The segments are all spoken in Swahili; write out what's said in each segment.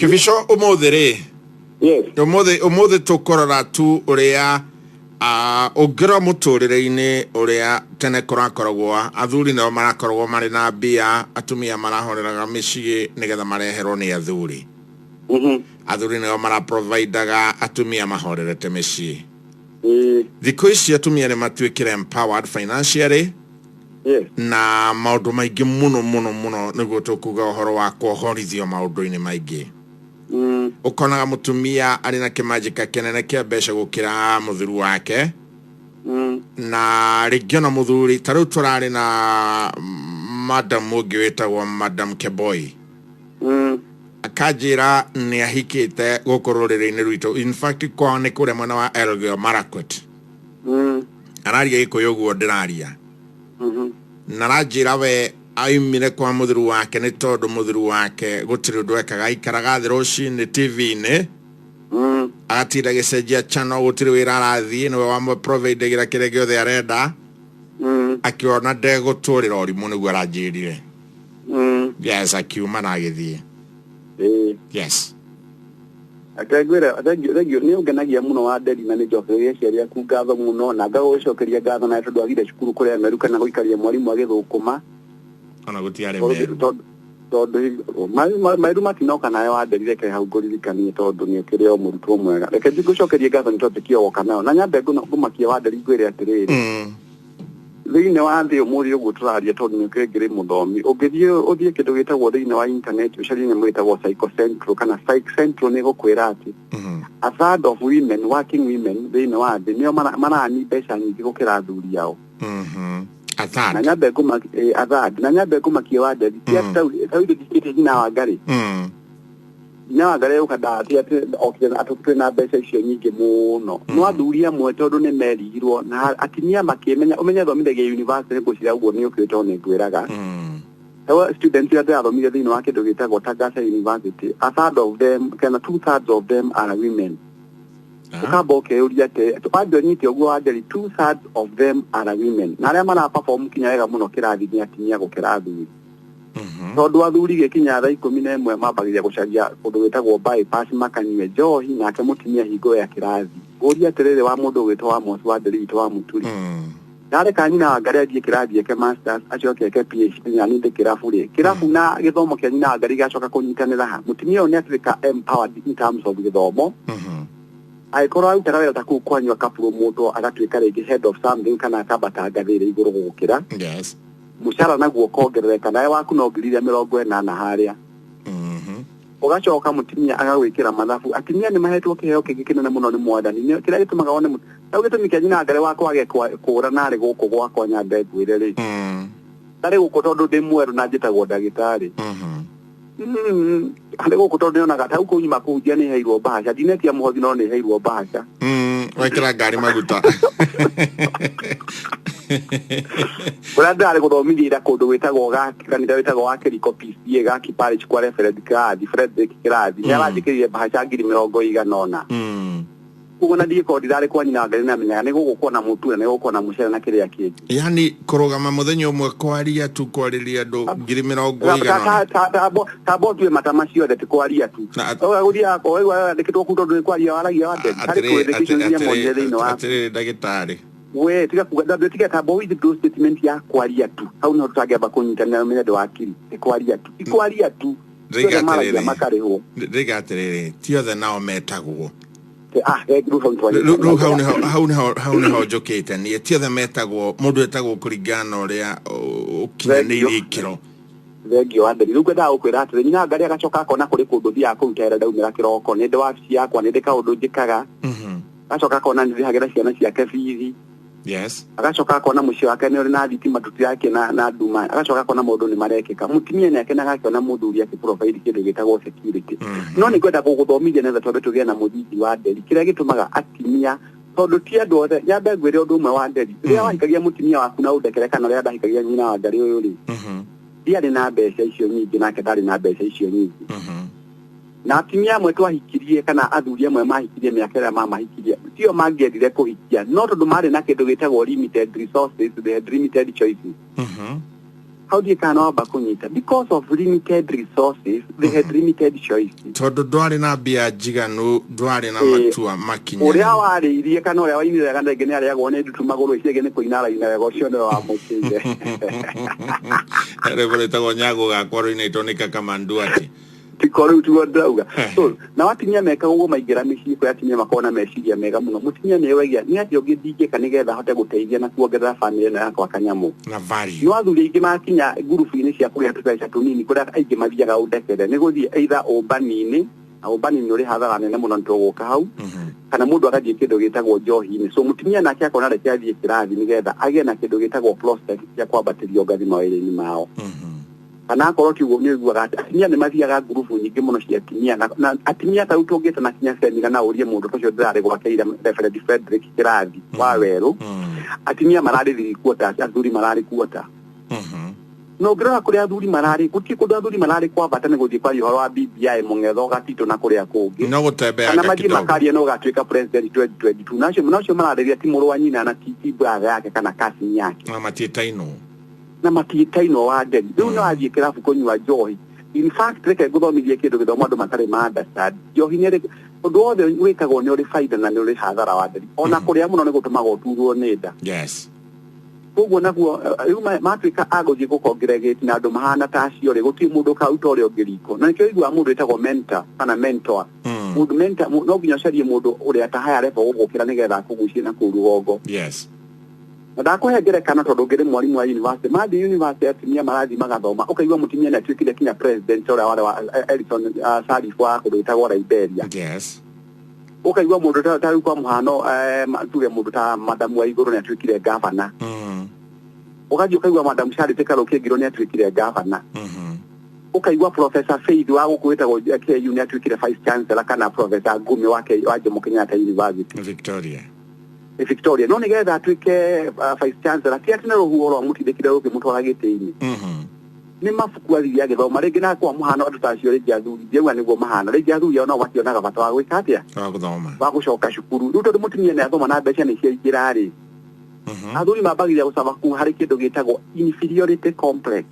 Kibisho umothere. Yes. Umothe tukorora tu uria ugira muturire-ini uria tene kurakoragwo athuri no marakoragwo mari na mbia atumia marahoreraga micii nigetha mareherwo ni athuri. Athuri no maraprovidaga atumia mahorerete micii. Thikũ ici atumia ni matuikire empowered financially. Yes. Na maundu maingi muno niguo tukuga uhoro wa kuhorithio maundu-ini maingi. Ukonaga mutumia ari na kimajika kinene kia mbeca gukira muthuri wake. Na regiona muthuri taru turari na madam ungi witagwo Madam Keboi. Akajira ni ahikite gukorwo riri-ini rwitu. In fact kwa ni kuria mwena wa Elgeyo Marakwet. Araria ikuyu guo ndiraria. Narajira we aimire kwa muthuri wake ni tondu muthuri wake gutiri undu ekaga ikaraga thi rucini TV-ini agatira gicenjia channel gutiri wira arathii niwe wa provide gira kire giothe arenda akiona ndeguturira urimu niguo aranjirire. Yes, akiuma na agithie. Yes. Atagwira ni ungenagia muno wa nderi na ni njokeria ciaria ku ngatho muno na ngagucokeria ngatho na tondu agire cukuru kuria Amerika na guikaria mwarimu agithukuma ona gutiare meru tondu mairu matinoka nayo wa nderi reke hau nguririkanie tondu ni ukireo murutwo mwega reke ngucokeria ngatho ni tondu kio woka nayo na nyambe ngumakia wa nderi ngwire atiriri thiine wa thi umuri uguo turaria tondu ni ukengire muthomi uthie kindu gitagwo thiine wa internet ucarie nyamũ gitagwo Psycho Central kana Psych Central ni gukwira ati a third of women working women thiine wa thi nio marani mbeca nyingi gukira athuri ao. Athad. Na nyambe ngumakia wa nderi tia tau dikite nyina wa ngari. Nyina wa ngari ukada ati okira atutwe na mbeca icio nyingi muno. No athuri amwe tondu ni merigirwo na atimia makimenya umenya thomithagia university gucira uguo ni ukirito ni ngwiraga. Our students are there thomithia thiini wa kindu gitagwo Tagasa University. A third of them, kana 2/3 of them are women. Ukamba ukeuria te twanyite uguo wa nderi 2/3 of them are women. Na aria mara perform kinya wega muno kirathi ni atimia gukira athuri. Tondu athuri gikinya thaa 11 mambagiria gucaria kundu witagwo bypass makanywe njohi nake mutimia hingo ya kirathi. Uria atiriri wa mundu witwa Amos wa nderi witwa wa Muturi. Nare kanyina wa ngari athie kirathi eke masters acoke eke PhD na ninde kirafu ri kirafu na githomo kia nyina wa ngari gacoka kunyitanira ha mutimia oni atrika empowered in terms of githomo. Aikoro autara wera taku kwanywa kapuro muto agatuika rigi head of something kana akabata ngathire iguru gukira. Yes. Mushara naguo kongerereka nae waku no ngiriria 40 haria. Ugacoka mutimia agagwikira mathabu atimia ni mahetwo kiheo kingi kinene muno ni mwathani ni kira gitumaga one tau gitumi kia nyina ngare wako age kura nari guku gwakwa nyambe ngwire ri tari guku tondu ndi mweru na njitagwo ndagitari ari guku tondu nionaga tau kunyima kujia ni heirwo bahasha dinetia muhothi no ni heirwo bahasha wekira ngari maguta Kura ndari guthomithia kundu witagwo kanitha witagwo wa Kiriko PCA ga Kiparish kwa reference kirathi Frederick kirathi ni aranjikirie bahasha 100,000 kugo na ndiko ndari kwa nyina ngari na menya ni gugukorwo na mutura ni gugukorwo na mucere na kiria kingi yani kurugama muthenya umwe kwaria tu kwariria andu 100,000 tabo tu matama ciothe ti kwaria tu guthia ko wewe ndikitwo kuto ndi kwaria waragia wate tari kwendekithia monje thiini wa atiri ndagitari we tiga kuga tiga tabo with the statement ya kwaria tu au no tutageba kunyitanira menya ndo akiri kwaria tu Rigatiriri ti othe nao metagwo hau niho njukite nie ti othe metagwo mundu etagwo kuringana uria ukinyanĩirie ikiro thengio wa nderi ruga da ukwira atiri nyina ngari agacoka akona kuri kundu thia kurutera ndaumira kiroko ni ndi wabici yakwa ni ndi kaundu njikaga agacoka akona ni hagira ciana ciake bithi. Yes. Agacoka akona mucio wake ni uri na thitima tutu yake na nduma agacoka akona mundu ni marekeka mutimia ni yake na gakiona muthuri yake provide kindu gitagwo security no ni kwenda guguthomithia netha tondu tugia na muthiti wa nderi kiria gitumaga atimia tondu ti andu othe nyambe ngwire undu umwe wa nderi riria wahikagia mutimia waku na undekerekana riria ndahikagia nyina wa ngari uyu ri ndiari na mbeca icio nyingi nake ndari na mbeca icio nyingi na atimia amwe twahikirie kana athuri amwe mahikirie miaka ĩrĩa mamahikirie tio mangĩendire kũhikia no tondu marĩ na kĩndũ gĩtagwo limited resources they had limited choices how do you cannot bakunyita? Because of limited resources, they had limited choices. Todo dwari na bia jiga no dwari na matua makinya. Ore awari irie kana ore waini ya kana gene ari agone dutumagoro ise gene koinara ina ya gocio wa mukije. Revole tagonyago ga kwaro ina itonika kama nduati. Tikoro tuwadauga. So na watimia meka ugo maigira mici ko yatimia makona meciria mega muno. Mutimia ne wegia ni ati ogithije kanigetha hote guteithia na kuongerera family na yakwa kanyamu. Na value. No athuri ingi makinya gurupu-ini cia kuria tubeca tunini kuria aingi mathiaga udekere ni guthie either ubani-ini na ubani-ini uri hathara nene muno ntuguka hau kana mundu agathie kindu gitagwo njohi-ini. So mutimia nake akona reke athie kirathi nigetha agie na kindu gitagwo prospect cia kwambatirio ngathi mawiri-ini mao. Kana akorwo kiugo ni uguaga atimia ni mathiaga gurupu nyingi muno cia atimia na atimia ta utungite na kinya semiga na urie mundu tucio ndirari gwakeira Reverend Frederick Kirathi wa weru atimia marari thikuota athuri marari kuota no gira kuri athuri marari kuti kundu athuri marari kwa bata ni guthie kwa ihoro wa BBI mungetho gatito na kuria kungi no gutembea kana maji makaria no gatwika president 2022 nacio marariria ti muru wa nyina na ti brother yake kana cousin yake na matitaino na matitaino wa ndeni riu no athie kirabu kunywa njohi. In fact reke guthomithie kindu githomo andu matari ma understand njohi ni undu wothe wikagwo ni uri faida na ni uri hathara wa ndeni ona kuria muno ni gutumaga uturwo ni nda. Yes. Koguo naguo riu matwika aguthie gukongeregate na andu mahana ta acio ri guti mundu kauta uri ongiriko na nikio igua mundu etagwo mentor kana mentor mundu mentor no nginya carie mundu uri atahaya revo gugukira nigetha kugucie na kurugongo. Yes. Ndakuhe ngerekano tondu ngiri mwarimu wa university mathi university atimia marathi magathoma ukaigua mutimia na twikire kinya president ora wa Elton Salif wa kudutagwo Liberia. Yes. Ukaigua mundu ta kwa muhano tuge mundu ta madam wa iguru na twikire governor. Ukaji ukaigua madam Charity Karoke giro ni atwikire governor. Ukaigua Professor Faith wa gukwetagwo KU ni atwikire vice chancellor kana Professor Gumi wa Jomo Kenyatta University Victoria no nigetha atwike vice chancellor ti atina ruhuo rwa mutindikire ruke mutwara giti-ini ni mafuku athithia githoma ringi na kwa muhano andu tacio ringi athuri ndiuga niguo mahana ringi athuri ona wationaga bata wa gwika atia wa guthoma wa gucoka cukuru riu tondu mutimia ni athoma na mbeca ni ciaingĩra ri athuri mambagiria gucaba ku hari kindu gitagwo inferiority complex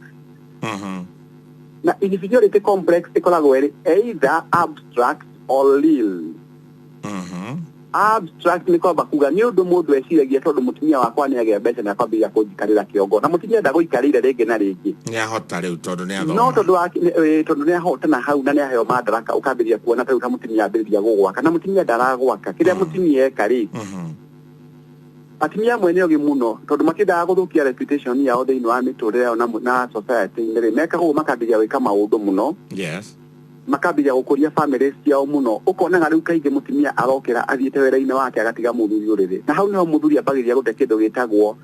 na inferiority complex ikoragwo iri either abstract or real. Abstract ni kwamba kuga ni undu mundu eciragia tondu mutimia wakwa ni agia mbeca na kwambia kujikarira kiongo na mutimia ndaguikarire ringi na ringi ni ahota riu tondu ni athoma no tondu ni ahota na hau na ni aheo madaraka ukambiria kuona ta mutimia ambiria gugwaka na mutimia ndaragwaka kiria mutimia eka ri atimia mwene ogi muno tondu matindaga guthukia reputation yao thiini wa miturire yao na society ni mekaga makambiria gwika maundu muno. Yes. Makambia gukuria families ciao muno ukona riu kaingi mutimia arokira athiete wera-ini wake agatiga muthuri uriri na hau niho muthuri ambagiria gute kindu gitagwo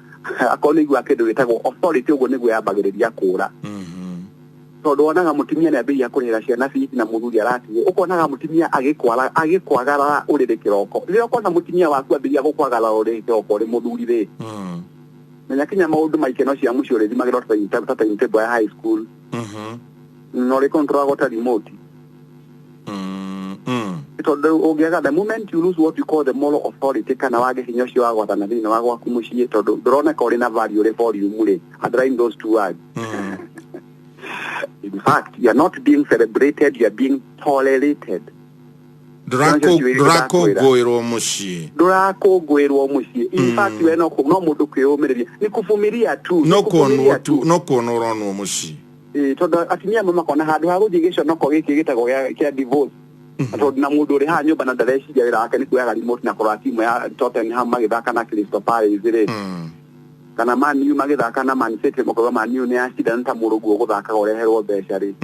akona igua kindu gitagwo authority uguo niguo yambagiriria kura tondu wonaga mutimia ni ambiria kurira ciana fiti na muthuri aratigwo ukonaga mutimia agikwagara uriri kiroko riria ukona mutimia waku ambiria gukwagara uriri kiroko ri muthuri ri menya kinya maundu maikeno cia mucio uri thimagirwo ta timetable ya high school no ri control got a remote. The moment you lose what you call the moral authority kana wage hinya ucio wa gwathana thiini wa gwaku mucii tondu nduroneka uri na value uri volume ri underline those two words. In fact, you are not being celebrated, you are being tolerated. Durakungwirwo mucii in fact we no mundu kwiyumiriria ni kuvumilia tu no kuona uronwo mucii tondu atimia makona handu ha guthie giconoko giki gitagwo kia divorce tondu na mundu uri ha nyumba na ndareciria wira wake ni kuoyaga remote na kurora timu ya Tottenham magithaka na Crystal Palace ri kana Man U magithaka na Man City mukoga Man U ni acida nta murugu guthaka ureherwo mbeca ri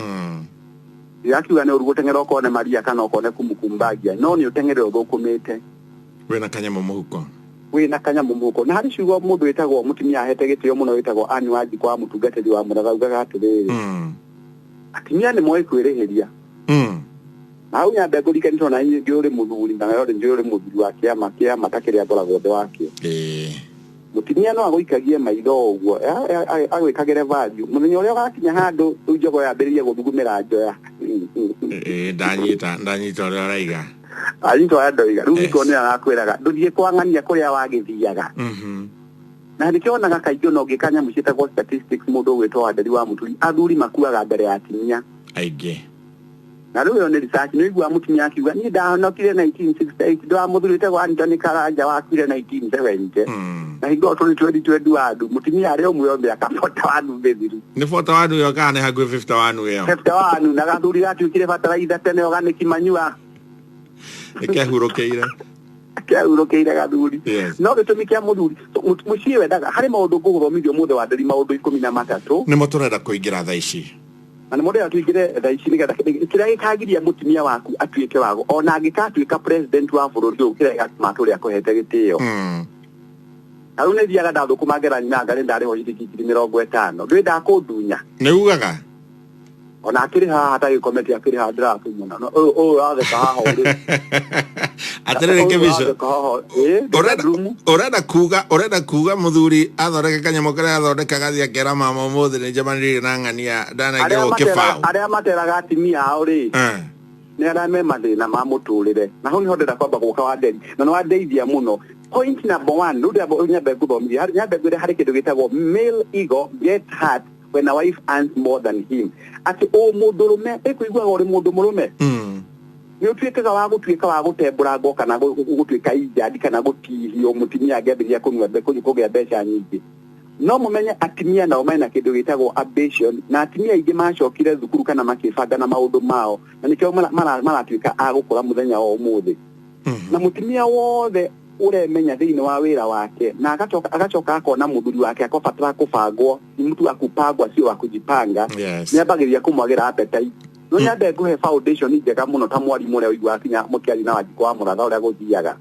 yakiuga ni urugutengera ukone Maria kana ukone kumukumbagia no ni utengere uthukumite wina kanya mumuko na hari ciugo mundu witagwo mutimia ahete gitio muno witagwo Anne Wanjiku kwa mutungatiri wa muratha atiriri atimia ni moi kwirihiria na au nyambe ngurikanitwo na ingi uri muthuri na yori ngi uri muthuri wa kiama takiri akoragwo the wake mutimia no aguikagie maitho uguo agwikagire value muthenya uria ugakinya handu ujogo yambiririe guthugumira njoya ndanyita uria uraiga Alinto adoiga rugi kone arakwiraga nduthie kwangania kuria wagithiaga na ndikiona nga kaingĩ no ngĩkanya mũcitagwo statistics mũndũ gwĩtwo Wanderi wa Mũturi athuri makuaga mbere ya atumia aingĩ na rĩu nĩ research nĩ igua mũtumia akiuga ni ndanokire 1968 ndwa mũthuri wĩtagwo Anthony Karanja wakuire 1970 na higo tũrĩ 2021 mũtumia arĩ ũmwe othe akabota wandu bethiru nĩ bota wandu yo kana hakuhĩ 51 weo 51 na gathuri gatuĩkire bataraitha tene organic manure nĩkehurũkĩire kehurũkĩire gathuri no gĩtũmi kĩa mũthuri mũciĩ wendaga harĩ maũndũ ngũgũthomithio mũthĩ Wanderi maũndũ 13 nĩmo tũrenda kũingĩra thaa ici na mũndũ atuĩkire thaa ici nĩgetha kĩrĩa gĩkagiria mũtumia waku atuĩke wago ona angĩkatuĩka president wa bũrũri ũyũ kĩrĩa gĩgatũma tũrĩa kũhete gĩtĩo na rĩu nĩ thiaga ndathũkũma ngerani na ngarĩ ndarĩho ciringi 50 ndwenda kũndunya nĩ ugaga ona akĩrĩ haha atagĩkomete akĩrĩ haha ndĩratũmona ũyũ atheka haha ũrĩ atĩrĩrĩ kĩbico ũrenda kuga mũthuri athondeke kanyamũ karĩa athondeka gathiĩ akera mama ũmũthĩ nĩ njamanĩrĩire na ng'ania ndanagĩrwo kĩbaũ arĩa materaga atimia ao rĩ nĩ arĩa me mathĩna ma mũtũrĩre na hau nĩho ndĩrenda kwamba gũka Wanderi na nĩ wandeithia mũno point number 1 rĩu nyambe ngũthomithia nyambe ngwĩre harĩ kĩndũ gĩtagwo male ego get hurt when a wife earns more than him ati mũndũrũme ĩkũiguaga ũrĩ mũndũ mũrũme nĩ ũtuĩkaga wa gũtembũra ngo kana gũtuĩka ijadi kana gũtihio mũtumia angĩambĩrĩria kũgĩa mbeca nyingĩ no mũmenye atimia nao mena kĩndũ gĩtagwo ambition na atimia aingĩ macokire thukuru kana makĩbanga na maũndũ mao na nĩkĩo maratuĩka a gũkũra mũthenya wa ũmũthĩ na mũtumia wothe uremenya thĩinĩ wa wĩra wake na agacoka akona mũthuri wake akobatara kũbangwo ni mtu akupangwa sio wa kujipanga nĩambagĩrĩria kũmwagĩra appetite no nyambe ngũhe foundation njega mũno ta mwarimũ ũrĩa ũigua kinya mũkiari na wanjiko wa mũratha ũrĩa gũthiaga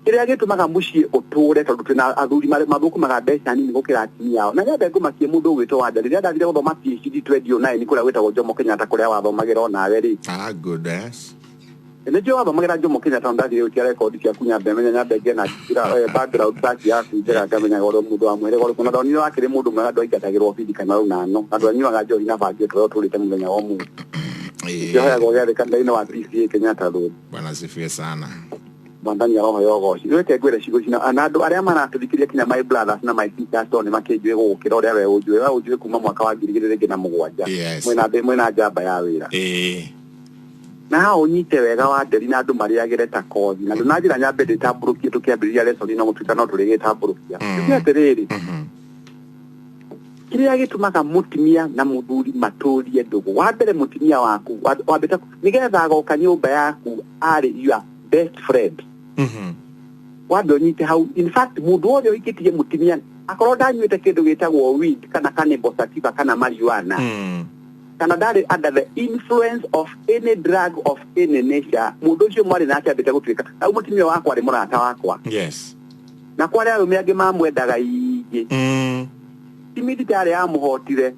kĩrĩa gĩtũmaga mũciĩ ũtũre tondũ twĩna athuri mathũkũmaga mbeca nini gũkĩra atumia ao na nyambe ngũmakie mũndũ ũgwĩtwo Wanderi rĩrĩa ndathire gũthoma PhD 2009 kũrĩa gwĩtagwo Jomo Kenyatta kũrĩa wathomagĩra onawe rĩ goodness nĩ njoo wathomagĩra Jomo Kenyatta ndathire ũtia record ciaku nyambe menya nyambe ngena background back yaku njega ngamenyaga ũrĩa mũndũ wa mwĩrĩ gũkũ na ndonire wakĩrĩ mũndũ mwega andũ aingatagĩrwo bithi kana runano andũ anyuaga njohi na bangi tũrĩa tũrĩte mũthenya wa mũndũ yoyaga gĩathĩ kanitha-inĩ wa PCA Kenyatta Road bwana sifie sana bandani roho yogoci rwete ngwĩre cigo cina na andũ arĩa maratũthikĩria kinya my brothers na my sisters to nĩ makĩnjũĩ gũkĩra ũrĩa we ũnjũĩ kuma mwaka wa 2007 mwena njamba ya wĩra na unyite wega Wanderi na andũ marĩagĩre ta kothi na ndona njĩra nyambe ndĩtambũrũkie tũkĩambĩrĩria lesson no gũtuĩka no tũrĩgĩtambũrũkia nĩ atĩrĩrĩ kĩrĩa gĩtũmaga mũtumia na mũthuri matũrie ndũgũ wa mbere mũtumia waku wambĩte nĩgetha agoka nyũmba yaku arĩ your best friend wambe ũnyite hau in fact mũndũ wothe ũikĩtie mũtumia akorwo ndanyuĩte kĩndũ gĩtagwo weed kana cannabis sativa kana marijuana kana ndari under the influence of any drug of any nature mũndũ ũcio mwarĩ nake ambĩte gũtuĩka au mũtumia wakwa arĩ mũrata wakwa na kwa arĩa arũme angĩ mamwendaga ingĩ timiditari amũhotire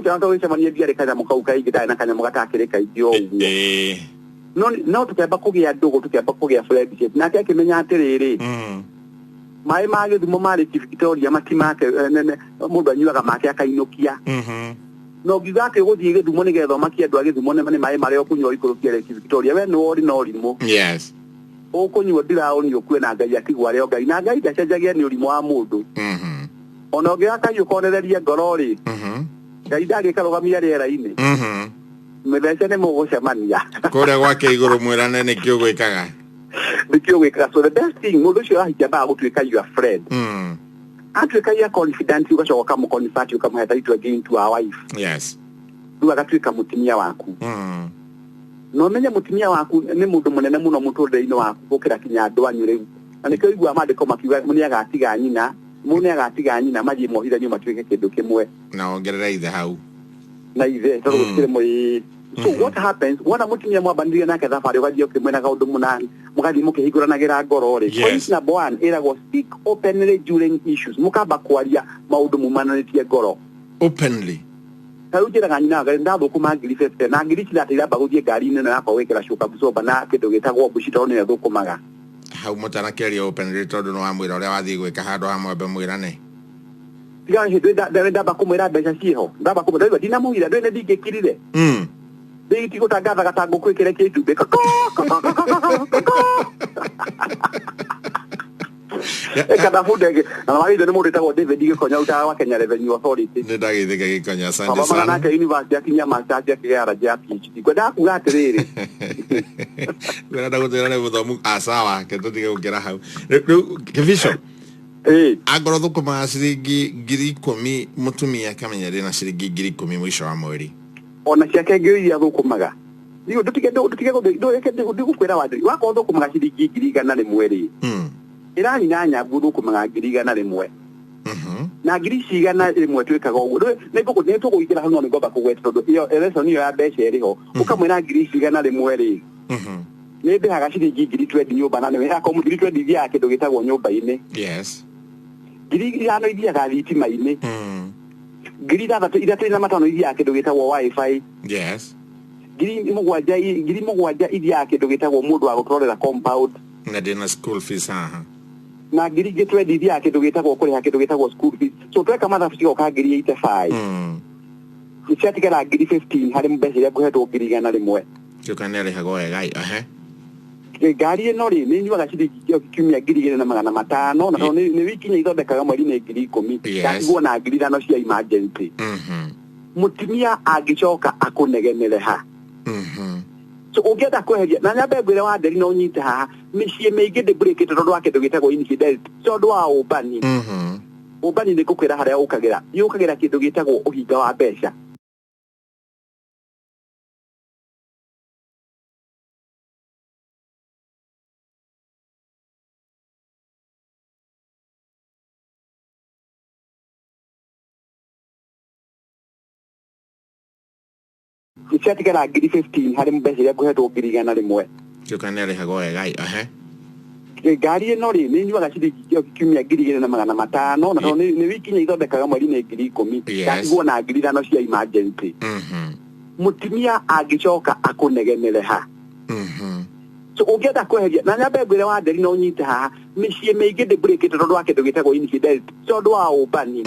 njana tũgĩcemania thiarĩ kanyamũ kau kaingĩ ndarĩ na kanyamũ gatakĩrĩ kaingĩ ũguo no tũkĩamba kũgĩa ndũgũ tũkĩamba kũgĩa friendship nake akĩmenya atĩrĩrĩ maĩ ma Gĩthumo marĩ Chief Victoria matimake mũndũ anyuaga make akainũkia no ngiuga atĩ gũthiĩ Gĩthumo nĩgetha ũmakie andũ a Gĩthumo nĩ maĩ marĩa ũkũnyua ikũrũkia Chief Victoria we nĩ wori na ũrimũ ũkũnyua ndiraũni ũkue na Ngai atigwo arĩ o Ngai na Ngai ndacenjagia nĩ ũrimũ wa mũndũ ona ũngĩoya Ngai ũkonereria ngoro rĩ Ngai ndagĩkarũgamia rĩera-inĩ mĩthece nĩ mũgũcemania kũrĩa gwake igũrũ mwĩrane nĩkĩo gwĩkaga so the best thing mũndũ ũcio arahikia mbaga gũtuĩka your friend atuĩka ya confident ugacoka kamũconvert ũkamũhe title again to our wife rĩu agatuĩka mũtumia waku no menye mũtumia waku nĩ mũndũ mũnene mũno mũtũrĩre-inĩ waku gũkĩra kinya andũ anyu rĩu na nĩkĩo igua maandĩko makiuga nĩ agatiga nyina mathiĩ mohithanio matuĩke kĩndũ kĩmwe na ongerera ithe hau na ithe tondũ gũtikĩrĩ mwĩ so what happens wona mũtumia mwambanĩria nake thabarĩ ũgathiĩ ũkĩmwĩnaga ũndũ mũna mũgathiĩ mũkĩhingũranagĩra ngoro rĩ point number 1 ĩragwo speak openly during issues mũkamba kwaria maũndũ mumananĩtie ngoro openly tarĩu njĩraga nyina ngarĩ ndathũkũma ngiri 50 na ngiri ciratĩiramba gũthiĩ ngari-inĩ ĩno yakwa gwĩkĩra cuka bucoba na kĩndũ gĩtagwo mbuci tondũ nĩ athũkũmaga hau mũtanakĩaria openly tondũ nĩ wamwĩra ũrĩa wathiĩ gwĩka handũ hamwambe mwĩrane tiga hĩndĩ ndamba kũmwĩra mbeca ciĩho ndamba kũmwĩra ndinamũhira ndũĩ nĩ ndingĩkirire Dei gũtangatha gatango kwĩkĩre kĩndumbĩ Kada fude na wali de mo ta David Gikonya uta wa Kenya Revenue Authority. Ne dagi de Gikonya sande sana. Baba na university akinya master ya kigara ja PhD. Kwenda kugatiriri. Kwenda ndagutira ne buthomu asawa ke tutige ukira hau. Kevisho. Agora thukuma ciringi 10,000 mutumia kamenyere na ciringi 10,000 mwisho wa mweri. Ona ciake ngiri ya thukumaga. Nigo dutige gukwira wadi wako thukumaga ciringi 100 rimwe. Irani na nyabu thukumaga 100 rimwe. Na ngiri cigana rimwe twikaga uguo. Ne tukuikira hano ni goba kugweta tondu iyo election iyo ya mbeca iriho. Ukamwira ngiri cigana rimwe ri. Ne ndihaga ciringi 20 nyumba na ne yako 20 ya kindu gitagwo nyumba-ini. Yes. Ngiri hano ithiaga thitima-ini. Ngiri ithatũ na matano ithiaga kindu gitagwo wifi. Yes. Ngiri mũgwanja ithiaga kindu gitagwo mundu wa gũtwarĩra compound. Na ndina school fees haha. Na ngiri 20 ithiaga kindu gitagwo kuriha kindu gitagwo school fees. So tweka mathabu cigoka ngiri 85. Iciatigara ngiri 15 harĩ mbeca iria ngũhetwo ngiri 100 rimwe. Tukanĩrĩhaga wega Ngari ĩno rĩ nĩ nyuaga ciringi kiumia ngiri 2,500 na nĩ wikinya ithondekaga mweri nĩ ngiri 10. Ngatigwo na ngiri 5 cia emergency. Mutumia angĩcoka akũnegenere ha. So ũngĩenda kweheria na nyambe ngwĩre wa nderi no nyite haha mĩciĩ mĩingĩ ndĩbũrĩkĩte tondũ wa kĩndũ gĩtagwo infidelity tondũ wa ũmbani. Ũmbani nĩ ngũkwĩra harĩa ũkagĩra kĩndũ gĩtagwo ũhinga wa mbeca. Iciatigara ngiri 15 harĩ mbeca iria ngũhetwo ngiri 100 rimwe. Tukanĩrĩhaga wega Ngari ĩno rĩ nĩ nyuaga ciringi kiumia ngiri 2,500 na nĩ wikinya ithondekaga mweri nĩ ngiri 10. Ngatigwo na ngiri 5 cia emergency. Mutumia angĩcoka akũnegenere ha. So ũngĩenda kweheria na nyambe ngwĩre wa nderi no nyite haha mĩciĩ mĩingĩ ndĩbũrĩkĩte tondũ wa kĩndũ gĩtagwo infidelity tondũ wa ũmbani.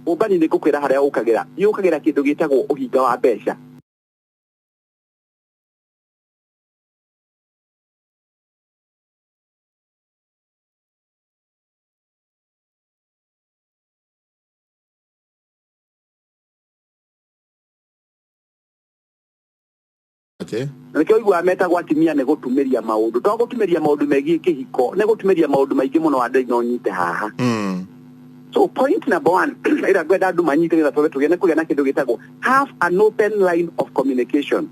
Ũmbani nĩ ngũkwĩra harĩa ũkagĩra kĩndũ gĩtagwo ũhinga wa mbeca. Na kĩo igua metagwo atumia nĩ gũtumĩria maũndũ. To gũtumĩria maũndũ megiĩ kĩhiko, nĩ gũtumĩria maũndũ maingĩ mũno wa nderi no nyite haha. So point number 1 ĩrĩa ngwenda andũ manyitĩrĩra tondũ tũgĩe nĩ kũgĩa na kĩndũ gĩtagwo have an open line of communication.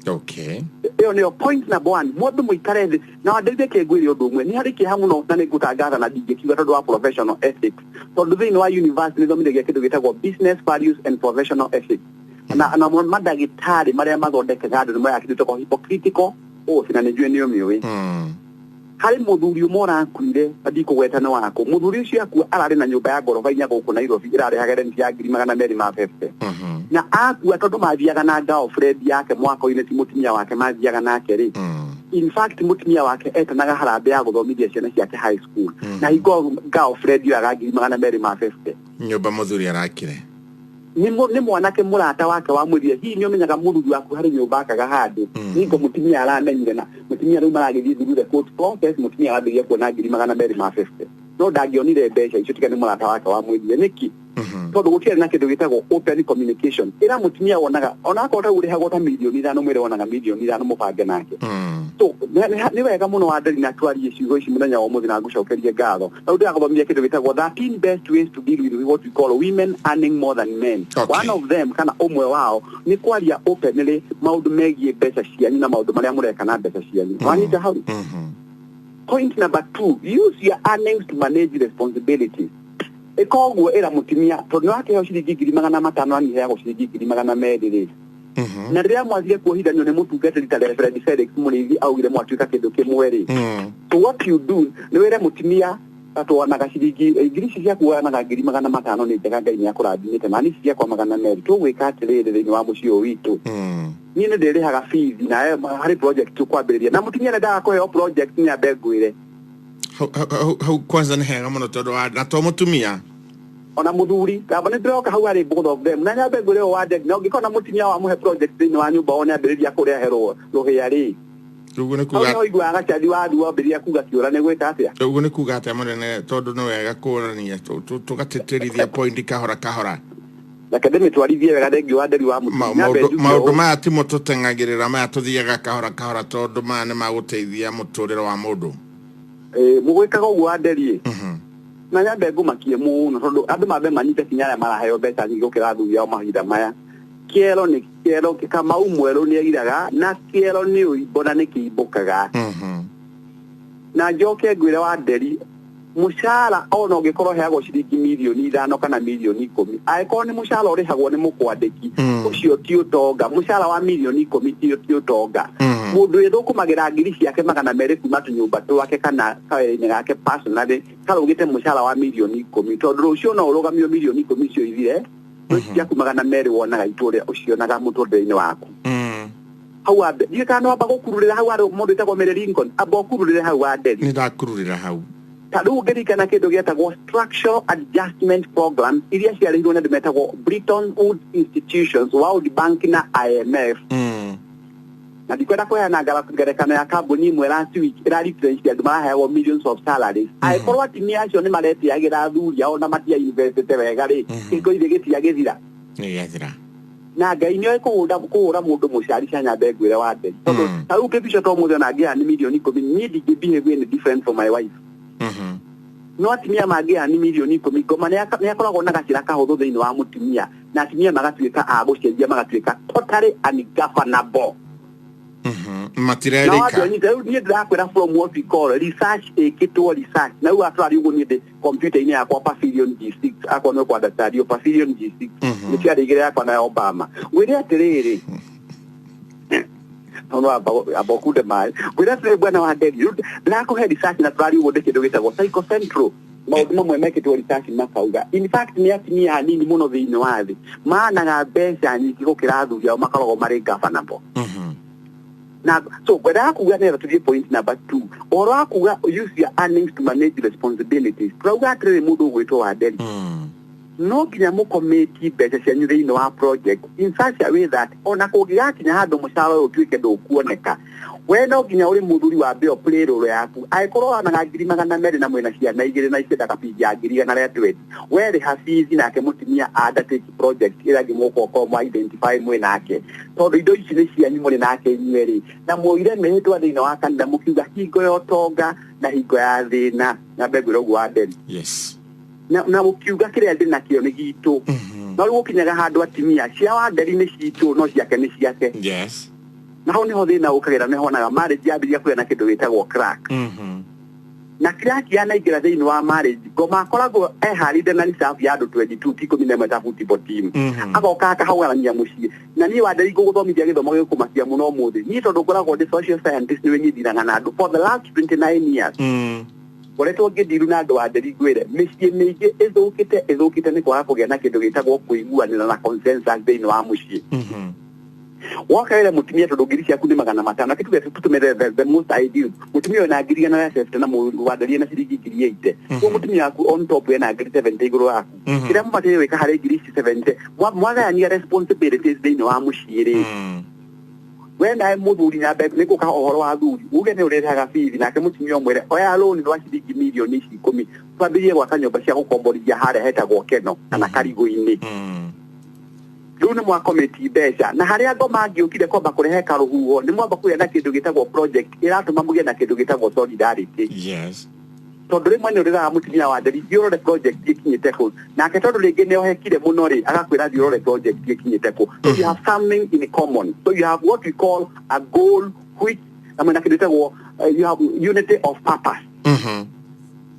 Okay. Ĩyo nĩyo point number 1. Mũndũ mũikare thĩ na wandeithie kĩngwĩre ũndũ ũmwe. Nĩ harĩ kĩeha mũno na nĩ ngũtangatha na ndingĩkiuga tondũ wa professional ethics. Tondũ thĩinĩ wa university nĩ thomithagia kĩndũ gĩtagwo business values and professional ethics. Na mandagĩtarĩ marĩa mathondekaga andũ nĩ moyakĩtwo kwa hypocritical oath na nĩ njũĩ nĩ ũmĩũĩ. Harĩ mũthuri ũmwe ũrakuire ndikũgweta nĩ wako. Mũthuri ũcio akua ararĩ na nyũmba ya ngoroba inya gũkũ Nairobi ĩrarehaga rent ya 250,000. Na akua tondũ mathiaga na girlfriend yake mwaka-inĩ ti mutumia wake mathiaga nake rĩ. In fact mutumia wake etanaga harambĩ ya gũthomithia ciana ciake high school. Na hingo girlfriend yoaga 250,000. Nyũmba mũthuri arakire. Nĩ mwanake mũrata wake wa mwĩrire hihi nĩ ũmenyaga mũthuri waku harĩ nyũmba akaga handũ. Nĩko mutumia aramenyire na mutumia rĩu maragĩthiĩ through the court process mutumia arambĩrĩria kuona 250,000. No ndangĩonire mbeca icio tiga nĩ mũrata wake wa mwĩrire nĩki. Tondũ gũtirĩ na kĩndũ gĩtagwo open communication. Ĩra mutumia wonaga onakorwo ta ũrĩhagwo ta mirioni 5 mwĩre wonaga mirioni 5 mũbange nake. So nĩ wega mũno wa nderi na twarie ciugo ici mũthenya wa ũmũthĩ na ngũcokerie ngatho. Na ndĩragothomithia kĩndũ gĩtagwo 13 best ways to deal with what we call women earning more than men. One of them kana ũmwe wao nĩ kwaria openly maũndũ megiĩ mbeca cianyu na maũndũ marĩa mũreka na mbeca cianyu. Wanyita hau. Point number 2, use your earnings to manage responsibilities. Ĩkoguo ĩra mutumia tondũ wakĩheo ciringi 500 aniheagwo ciringi 200 rĩ. Na rĩrĩa mwathire kuohithanio nĩ mũtungatĩri ta Reverend Felix Mũrĩithi augire mwatuĩka kĩndũ kĩmwe rĩ. So what you do nĩ wĩre mutumia atwanaga ciringi ngiri cia kuoyanaga 500 nĩ njega Ngai nĩ akũrathimĩte na nĩ cia kwa 200 tũgwĩka atĩrĩrĩ thĩinĩ wa mũciĩ ũyũ witũ. Niĩ nĩ ndĩrĩhaga fees na harĩ project tũkwambĩrĩria na mutumia nĩndaga kũheo project nĩ ambe ngwĩre. Hau kwanza nĩ hega mũno tondũ wa na to mutumia ona muthuri kaba nĩ ndĩroka hau harĩ both of them na nyambe ngwĩre o wande na ũngĩkona mutumia wa mũhe project thĩinĩ wa nyũmba one ambĩrĩria kũreherwo rũhĩa rĩ. Uguo nĩ kuga no igua agacari wa ndu wambiria kuga kiura nĩ gwĩka atĩa. Uguo nĩ kuga atĩa mũnene tondũ nĩ wega kũrania tũgatĩtĩrithia point kahora. Reke ndĩmĩtwarithie wega thengi wa Nderi wa Mũtumia. Maũndũ maya timo tũteng'agĩrĩra maya tũthiaga kahora tondũ maya nĩ magũteithia mũtũrĩre wa mũndũ. Mũgwĩkaga ũguo wa Nderi na nyambe ngũmakie mũno tondũ andũ mambe manyite kinya arĩa maraheo mbeca nyingĩ gũkĩra athuri ao mahinda maya. Kĩero nĩ kĩero, Kamau mwerũ nĩ airaga na kĩero nĩ ũimbo na nĩ kĩimbũkaga. Na njoke ngwĩre wa Nderi, mũcara ona ũngĩkorwo heagwo ciringi mirioni 5 kana mirioni 10, angĩkorwo nĩ mũcara ũrĩhagwo nĩ mũkwandĩki, ũcio ti ũtonga. Mũcara wa mirioni 10 ti ũtonga. Mũndũ ĩthũkũmagĩra ngiri ciake 200 kuma tũnyũmba twake kana kawĩra-inĩ gake personally karũgĩte mũcara wa mirioni 10, tondũ rũciũ no ũrũgamio mirioni 10 icio ithire, ciaku 200 wonaga itũũre ũcionaga mũtũrĩre-inĩ waku. Hau ambe ndiĩ kana wamba gũkururĩra hau arĩ mũndũ wĩtagwo Mary Lincoln, amba ũkururĩre hau wa Nderi. Nĩ ndakururĩra hau. Rĩu ngĩririkana kĩndũ gĩetagwo structural adjustment program iria ciarĩhirwo nĩ andũ metagwo Bretton Woods Institutions, World Bank na IMF. Na ndikwenda kũheana ngerekano ya kambuni imwe last week ĩrarutire andũ maraheagwo millions of salaries. Angĩkorwo atumia acio nĩ maretiagĩra athuri ao na matia university wega rĩ, kĩngo ithe gĩtiagĩthira. Nĩgĩathira. Na Ngai nĩ kũhũra mũndũ mũcari cia nyambe ngwĩre wa Nderi. Tondũ ta rĩu kĩbico to mũthenya na ngĩha nĩ mirioni 10, niĩ ndingĩbehave any different from my wife. No atumia mangĩha nĩ mirioni 10, ngoma nĩ akoragwo na gacĩra kahũthũ thĩinĩ wa mũtumia na atumia magatuĩka a gũcenjia magatuĩka totally ungovernable. Matirerĩka. Na rĩu niĩ ndĩrakwĩra from what we call research ĩkĩtwo research. Na rĩu atwarĩ ũguo niĩ ndĩ kompiuta-inĩ yakwa Pavilion G6 akwa no kwa ndatario Pavilion G6 nĩ ciarĩgĩre yakwa na Obama. Wĩre atĩrĩrĩ no abokude mai wĩra atĩrĩrĩ bwana wa Nderi, ndĩrakũhe research na twarĩ ũguo ndĩ kĩndũ gĩtagwo psychocentral. Maũndũ mamwe mekĩtwo research makauga in fact nĩ atumia hanini mũno thĩinĩ wa thĩ managa mbeca nyingĩ gũkĩra athuri ao makoragwo marĩ governable. Na so kwenda kuga nĩ tũthiĩ point number 2, ũhoro wa kuga use your earnings to manage responsibilities. Turauga atĩrĩrĩ mũndũ ũgwĩtwo wa Nderi, no nginya mũkomĩti mbeca cianyu thĩinĩ wa project in such a way that ona kũngĩgakinya handũ mũcara ũyũ ũtuĩke ndũkuoneka, we no nginya ũrĩ mũthuri wa mbeo play role yaku. Angĩkorwo wanaga ngiri 200 na mwĩna ciana 2 na icendaga bithi ya ngiri 120, we rĩha bithi nake mũtumia undertake project ĩrĩa ngĩmũkoko mwa identify mwĩnake, tondũ indo ici nĩ cianyu mũrĩ nake inyuerĩ na mũire mĩhĩtwa thĩinĩ wa kanitha mũkiuga hingo ya ũtonga na hingo ya thĩna. Na mbegwĩra ũguo wa Nderi. Yes. Na mũkiuga kĩrĩa ndĩ nakĩo nĩ gitũ. No rĩu gũkinyaga handũ atumia cia wa Nderi nĩ citũ no ciake nĩ ciake. Yes. Na hau nĩho thĩna ũkagĩra nĩ honaga marriage yambĩrĩria kũgĩa na kĩndũ gĩtagwo crack. Na crack yanaingĩra thĩinĩ wa marriage, ngoma akoragwo eharĩte na reserve ya andũ 22 ti 11 ta football team. Agoka akahaũrania mũciĩ. Na niĩ wa Nderi ngũgũthomithia gĩthomo gĩkũmakia mũno ũmũthĩ. Niĩ tondũ ngoragwo ndĩ social scientist nĩ wĩnyitithanaga na andũ for the last 29 years. Ngoretwo ngĩndiru na andũ wa Nderi ngwĩre mĩciĩ mĩingĩ ĩthũkĩte nĩ kwaga kũgĩa na kĩndũ gĩtagwo kũiguanĩra na consensus thĩinĩ wa mũciĩ. Wakaĩra mũtumia tondũ ngiri ciaku nĩ 500 kĩtu tũtũmĩre the most ideal. Mũtumia wĩna ngiri 170 na mũndũ wa Nderi na ciringi ngiri 80. So mũtumia waku on top wĩna ngiri 70 igũrũ waku. Kĩrĩa mũbatiĩ gwĩka harĩ ngiri 70 mwagayania responsibilities thĩinĩ wa mũciĩ rĩ. We nawe mũthuri nyambe nĩ gũka ũhoro wa thuri uge nĩ ũrehaga bithi nake mũtumia ũmwĩre oya loan rwa ciringi mirioni 10 twambĩrĩrie gwaka nyũmba cia gũkomborithia harĩa hetagwo Keno kana Karigũ-inĩ. Rĩu nĩ mwakomĩti mbeca na harĩa ngoma angĩũkire kwamba kũrehe karũhuho nĩ mwamba kũgĩa na kĩndũ gĩtagwo project ĩratũma mũgĩe na kĩndũ gĩtagwo solidarity. Yes. Tondũ rĩmwe nĩ ũrĩraga mũtumia wa Nderi thiũrore project ĩkinyĩte kũ, nake tondũ rĩngĩ nĩ ohekire mũno rĩ agakwĩra thiũrore project ĩkinyĩte kũ. So you have something in common. So you have what we call a goal which na kĩndũ gĩtagwo you have unity of purpose.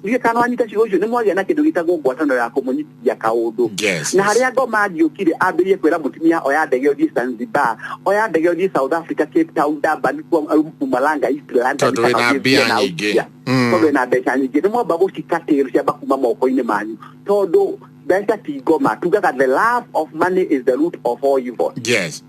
Niĩ kana wanyita ciugo icio nĩ mwagĩa na kĩndũ gĩtagwo ngwatanĩro ya kũmũnyitithia kaũndũ. Na harĩa ngoma angĩũkire ambĩrĩrie kwĩra mũtumia oya ndege ũthiĩ Zanzibar, oya ndege ũthiĩ South Africa, Cape Town, Durban, Mpumalanga, East London. Tondũ wĩna mbia nyingĩ. Tondũ wĩna mbeca nyingĩ nĩ mwamba gũcikatĩrũ ciamba kuma moko-inĩ manyu tondũ mbeca ti ngoma tugaga the love of money is the root of all evil. Yes.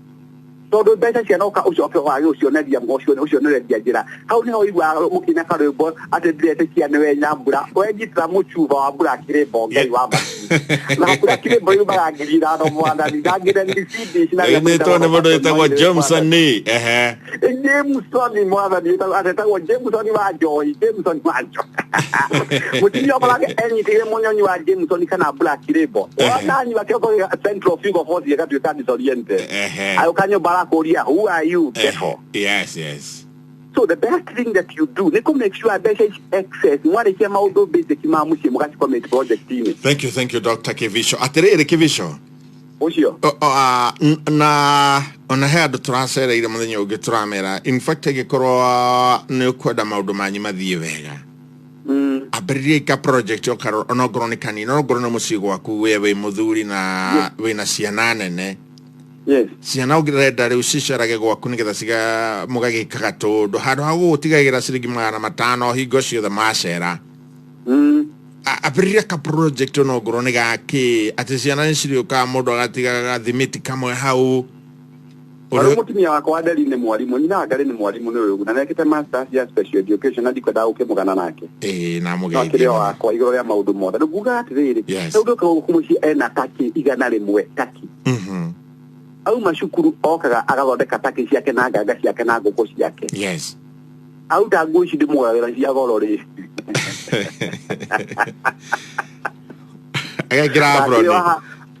todo beta cia no ka ucio ke wa ucio na dia ucio ne dia jira hau ni ho igwa mukina ka rebo ate direte cia ne we nyambura o egitra muchuva wa bura kirebo ngai wa ba na bura kirebo yu ba gira no mwana ni gagira ni sidi sina ne to ne bodo ita Jameson ni Jameson ni mwana ni ate ta Jameson ni wa joy Jameson wa joy mutini obala ke eni tire monyo ni wa Jameson kana bura kirebo ona ni wa ke ko central figure force ya ka disoriente ayo kanyo Korea, who are you? Yes. So the best thing that you do, they come make sure that there is access. What is your mouth basic mamushi mukati comment project team. Thank you, Dr. Kevisho. Atere Kevisho. Oshio. Na ona head transfer ira muthenyo gitramera. In fact gikoro ne kwenda maundu manyi mathie wega. Aberie ka project okaro onogoro ni kanini onogoro na musigo waku wewe muthuri na wina ciana nene. Yes. Ciana ugirenda riu cicerage gwaku nigetha ciga mugagikaga tundu handu ha gutigagira ciringi 500 hingo ciothe macera aberia ka project no ngoro ni gaki ati ciana niciriuka mundu agatigaga thimiti kamwe hau uri mutumia wakwa Adeli ni mwalimu nyina Adeli ni mwalimu ni uyu na nekete master ya special education na ndikwenda ukimugana nake na mugeithia kiri wakwa igoro ya maundu mothe nguga atiriri ndu ko kumuci ena taki igana rimwe taki au mashukuru okaga agathondeka taki ciake na nganga ciake na ngoko ciake yes au tangu ici ndimugagĩra cia goro ri agekĩra afroni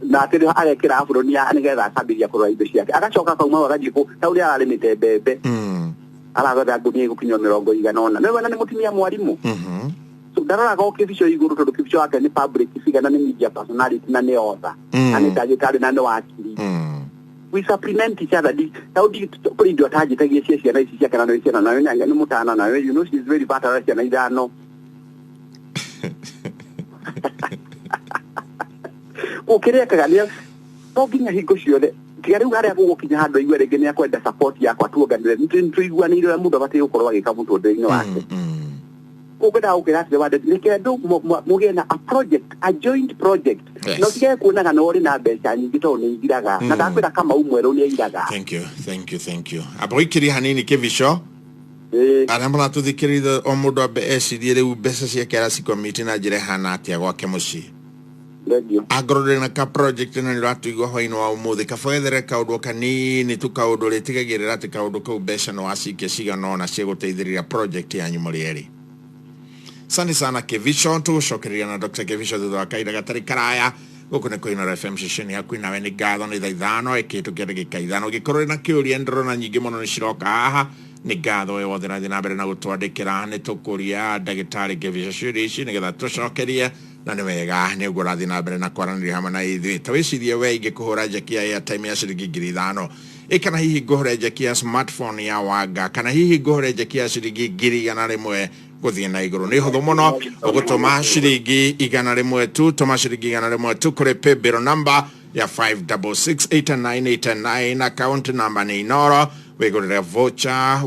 na atĩrĩ agekĩra afroni nĩgetha akambĩria kũrora indo ciake agacoka kauma agathiĩ kũ ta ũrĩa ararĩmĩte mbembe aragotha ngũnia gũkinya 100 nĩ wena nĩ mũtumia mwarimu so ndarora go Kevisho igũrũ tondũ Kevisho wake nĩ public figure na nĩ media personality na nĩ author na nĩ ndagĩtarĩ na nĩ wakiri we supplement each other. How do you put into a target? I guess yes, and I see a canal, and I you know she's very bad, and I don't know. Okay, Kagalia, talking a hikoshio, Tiaru had a walking hard, you were again quite the support Yakwa to organize into one either a mood of a tail for a couple to the okay, that's the one that they can do a project, a joint project. Not yet, kuna kanori na besa ni gitoni giraga. Na dakwenda kama umwero ni iraga. Thank you. Aboikiri hanini Kevisho. Arambala tuthikirira omudo abecidire ubesa cia kerasi committee na jire hana atia gwake muci. Radio. Agorore na ka project na ratu igwa hoino wa umuthi kafoethere kaundu kanini tukaundu ritigagirira ati kaundu kau besa no asike cigana na cia guteithirira project yanyu muri eri. Sani sana Kevisho tucokereria na Dr. Kevisho thutha wa kaida gatari karaya guku ni Koinora FM station ya kwina we ni ngatho ni thaithano ikitu kende gikaithano gikorwo na kiuria ndoro na nyingi muno ni ciroka haha ni ngatho we wothe na thina mbere na gutwandikira ni tukuria ndagitari Kevisho ciuria nigetha tucokerie na ni wega ni uguo rathi na mbere na kwaranĩria hamwe na ithuĩ tawicirie we ingĩkũhũra njeki ya airtime ya ciringi 5,000 kana hihi ngũhũre njeki ya smartphone ya wanga kana hihi ngũhũre njeki ya ciringi 100 guthie na iguru ni huthu muno ugutuma ciringi 100 tu tuma ciringi 100 tu kuri paybill number ya 56688989 account number ni Inoro wigurire voucher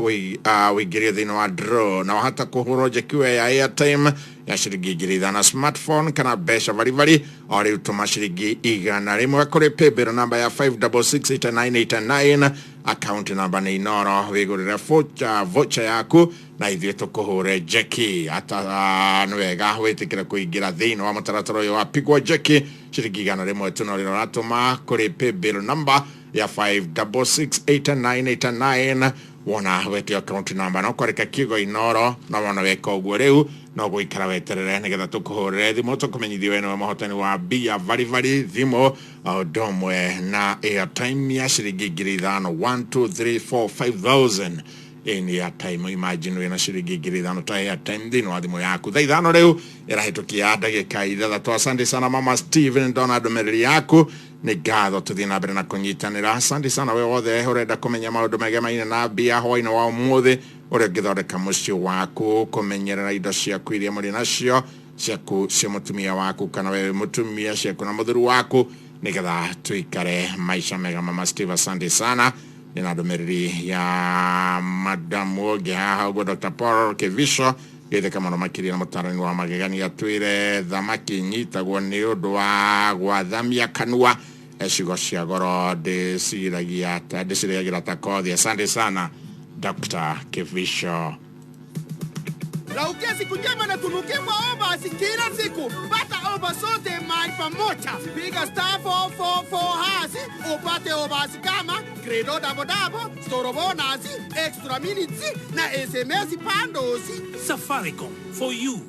wigirie thini wa draw na wahata kuhurwo njeki ya airtime ya ciringi 5,000 smartphone kana beca vari ori utuma ciringi 100 kuri paybill number ya 56688989 account number ni Inoro wigurire voucher yaku na ithuĩ tukuhure njeki ata nwega witikire kuingira thini wa mutaratara uyu wa pigwa njeki ciringi 100 tu no riratuma kuri paybill number ya 56688989 wona wetio account number no kwareka kigo Inoro na wona weka uguo riu no guikara weterere nigetha tukuhurire thimu tukumenyithie we no mahotani wa bia vari thimu domwe na airtime ya ciringi 5,000 1 2 3 4 5,000 in airtime imagine we na ciringi 5,000 ta airtime thini wa thimu yaku thaithano riu irahitukia ndagika ithathatũ asante sana mama Steven Donald mereri yaku ni ngatho tuthie na mbere na kunyitanira asante sana we wothe urenda kumenya maundu mega maina na bia hwaini wa umuthi uria ngithondeka muciĩ waku kumenyerera indo ciaku iria muri nacio ciaku cia mutumia waku kana we mutumia ciaku na muthuri waku nigetha tuikare maisha mega mama Steve asante sana nina ndumiriri ya madam woge haha go Dr. Paul Kevisho githe kama no makiria na mutarani wa magegania twire thamaki nyitagwo ni undu wa gwathamia kanua ciugo cia goro ndiciragia ta kothi. Asante sana Dr. Kivisho. Raukia siku njema na tunukie maomba kila siku. Pata omba sote mahali pamoja. Piga star 444 hasi upate omba kama credo dabo storo bonus extra minutes na SMS pandosi. Safaricom for you.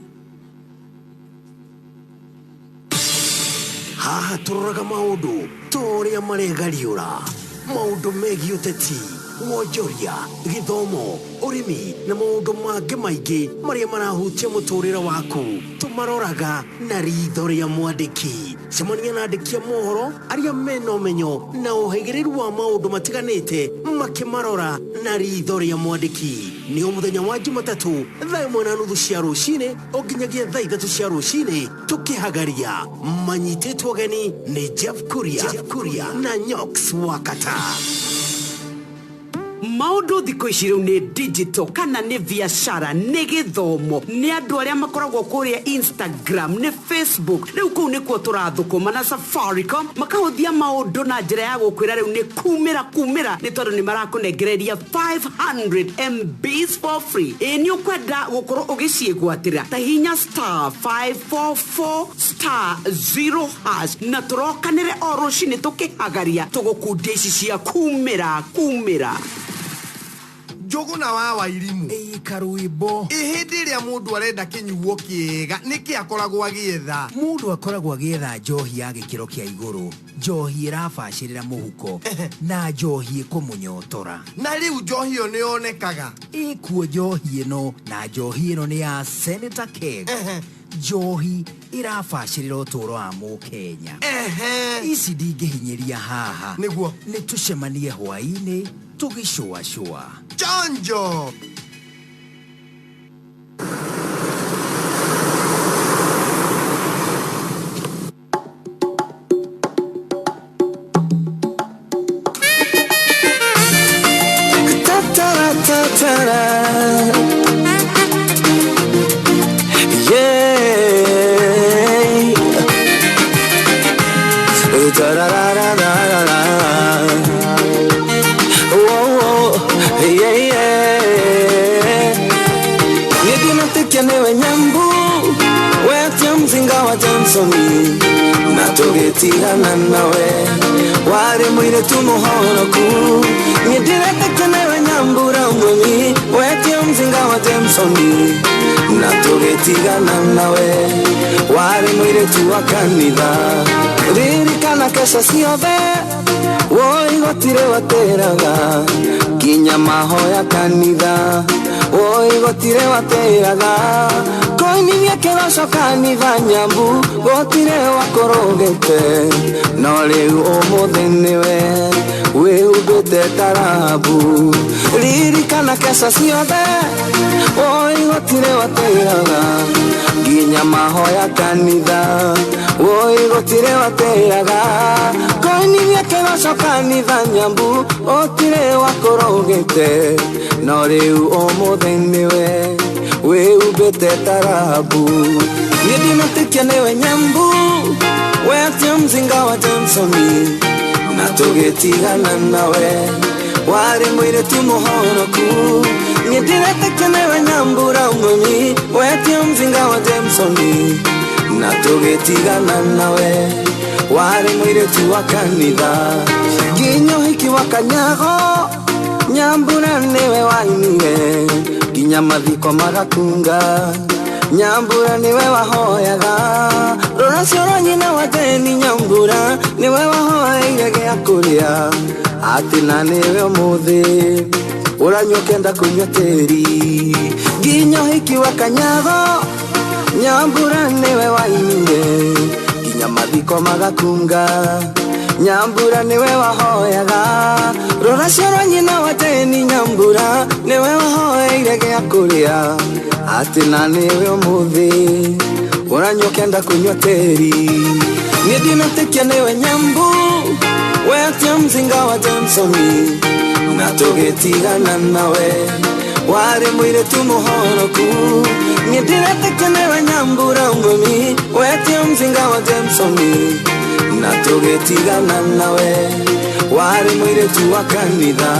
Haha turaga maudu toria maregariura maudu megi uteti wonjoria githomo urimi na maundu mangĩ maingĩ maria marahutia mũtũrĩre waku tumaroraga na ritho rĩa mwandĩki. Cemania na andĩki a mohoro arĩa mena ũmenyo na ũhĩgĩrĩru wa maũndũ matiganĩte makimarora na ritho rĩa mwandĩki. Nĩ mũthenya wa Jumatatũ thaa 1:30 cia rũcinĩ nginyagia thaa 3 cia rũcinĩ tukĩhagaria. Manyitĩtwo ũgeni nĩ Jeff Kuria na Nyox Wakata. Maundu thiko iciro ni digital kana ni biashara ni githomo ni andu aria makoragwo kuria Instagram ni Facebook riu kuu ni kuo turathukuma na Safaricom makahuthia maundu na njira ya gukwira riu ni kumira ni tondu ni marakunengereria 500 MBs for free. Ni ukwenda gukorwo ugiciegwatira ta hinya star 544 *0 hash na turokanire o rucini tukihagaria tugukundia ici cia kumira. Jogo na wa irimu Karuibo ihindi ria mundu arenda kinyuo kiega niki akoragwo agietha mundu akoragwo agietha njohi ya gikiro kia iguru, njohi irabacirira muhuko na njohi kumunyotora. Na riu njohi yo nionekaga ikuo njohi ino na njohi ino ni ya Senator Keg. Njohi irabacirira uturo wa Mukenya. Ici ndingĩhinyiria haha niguo ni tucemanie hwaini tugicua Chanjo. Natugetigana nawe wari mwire tumuhonoku nyedireka kenewe nyambura mwemi wetio mzinga wa Jamesoni. Natugetigana nawe wari mwire tuwakanitha ririkana kesha siothe woigotire wateraga kinya mahoya kanitha woigotire wateraga koininia kerosho kanitha nyambu gotire wakorogete no riu umuthi niwe wihumbite tarabu ririkana kesha ciothe woigotire wateraga nginya mahoya kanitha woigotire wateraga koininia kerosho kanitha nyambu gotire wakorogete no riu umuthi niwe wihumbite tarabu nidinatikia niwe nyambu wetio mzinga wa Jamesoni. Natugetigana nawe wari mwire tumuhonoku nidinatikia niwe nyambura mwemi wetio mzinga wa Jamesoni. Natugetigana nawe wari mwire tuwakanitha ginyo hiki wakanyago nyambura niwe wainire ginya mathiko magakunga nyambura niwe wahoyaga ruracio rwa nyina wa Jeni nyambura niwe wahoyaga gĩa kũrĩa ati na niwe umuthi uranyua kenda kunyua tĩri ginya hiki wa kanyago nyambura niwe wainire ginya mathiko magakunga nyambura niwe wahoyaga ruracio rwa nyina wa Jeni nyambura niwe wahoyaga gĩa kũrĩa ati na niwe umuthi uranyua kenda kunyua tĩri nidinatikia niwe nyambu wetio mzinga wa Jamesoni. Natugetigana nawe wari mwire tumuhonoku nidinatikia niwe nyambura mwemi wetio mzinga wa Jamesoni. na tugetigana nawe wari muiretu wa kanitha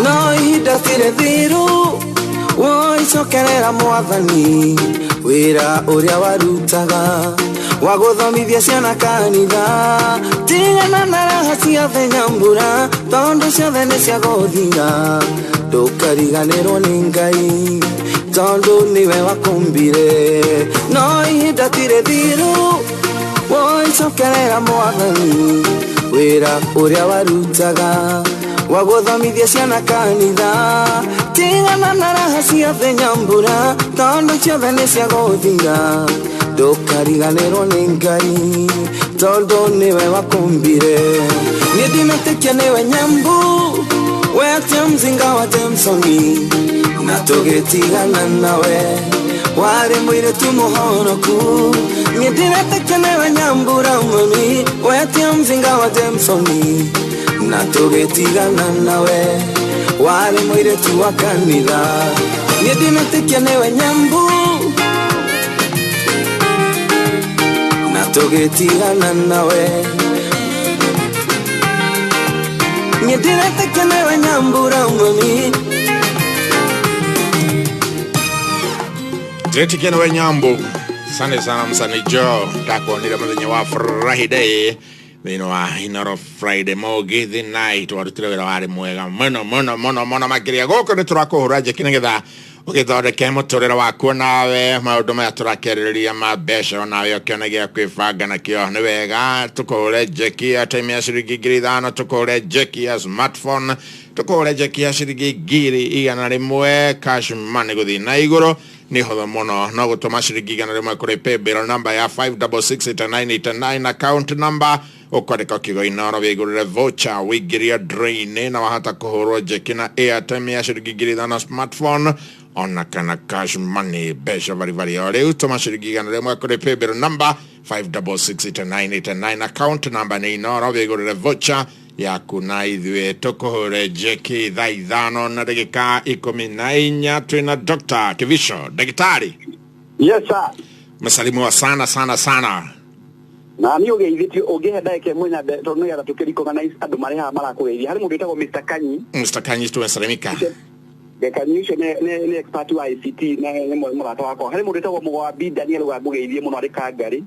no ihinda tire thiru woicokerera mwathani wira uria warutaga waguthomithia ciana kanitha tigana na raha ciothe nyambura tondu ciothe nĩ cia gũthira ndũkariganĩrwo nĩ Ngai tondu niwe wakumbire no ihinda tire thiru woicokerera mwathani wira uria warutaga waguthomithia ciana kanitha tigana na raha ciothe nyambura tondu ciothe nĩ cia gũthira ndũkariganĩrwo nĩ Ngai tondu niwe wakumbire niĩ ndinatĩkia nĩwe nyambu we atia mzinga wa Jameson na tũgĩtigana nawe wari mũirĩtu mũhonoku niĩ ndinatĩkia nĩwe nyambura mami we atia mzinga wa Jameson na tũgĩtigana nawe wari mũirĩtu wa kanitha niĩ ndinatĩkia nĩwe nyambu na tũgĩtigana nawe niĩ ndinatĩkia nĩwe nyambura mami Ndĩretĩkia nĩwe nyambu sane sana msanii Joe ndakuonire mũthenya wa Friday thĩinĩ wa Inoro Friday Mogithi night warutire wĩra warĩ mwega mũno makĩria gũkũ nĩ tũrakũhũra njeki nĩgetha ũgĩthondeke mũtũrĩre waku nawe maũndũ maya tũrakerĩrĩria ma mbeca nawe ũkĩone gĩa kwĩbanga nakĩo nĩ wega tũkũhũre njeki ya time ya ciringi 5,000 tũkũhũre njeki ya smartphone tũkũhũre njeki ya ciringi 100 cash money gũthiĩ na igũrũ nĩ hotho mũno no gũtũma ciringi 100 kũrĩ paybill number ya 5668989 account number ukoreka kigo Inoro wigurire voucher wigiria drain na wahata kuhurwo njeki na airtime ya ciringi 5,000 smartphone ona kana cash money besha vari o riu tuma ciringi 100 kuri paybill number 5668989 account number ni Inoro wigurire voucher yaku na ithuĩ tũkũhũre njeki thaa 5:14 twina Dr. Kivisho daktari. Yes sir. Msalimu sana na ni ugeithitio ungehenda eke mwenya tondu ya tukiriko kana andu mari ha marakugeithia hari mundu etagwo Mr. Kanyi tuwesalimika Kanyi ne expert wa ICT ne murata wako hari mundu etagwo Mugwabi Daniel wa gugeithie muno ari Kangari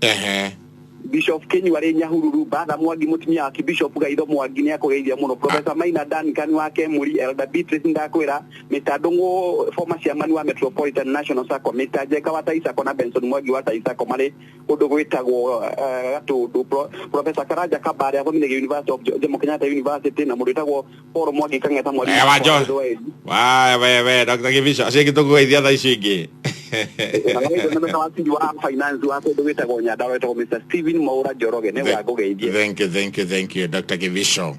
Bishop Kenyi wari Nyahururu Batha Mwangi mutumia aki Bishop Gaitho Mwangi ni akugeithia muno Professor Maina Duncan wake muri Elder Beatrice ndakwira Mr. Dongo former chairman wa Metropolitan National Sacco Mr. Jeka wa Taisa kona Benson Mwangi wa Taisa ko mari undu gwitagwo Professor Karaja Kabare wa Minegi University of Jomo Kenyatta University na mundu etagwo Paul Mwangi kangeta mwari we Dr. Kivisho ashiki tukugeithia thaa ici ingi finance wa kundu gwitagwo Nyandarua etagwo Mr. Steven Maura Joroge ne wa gugeithia thank you Dr. Kivisho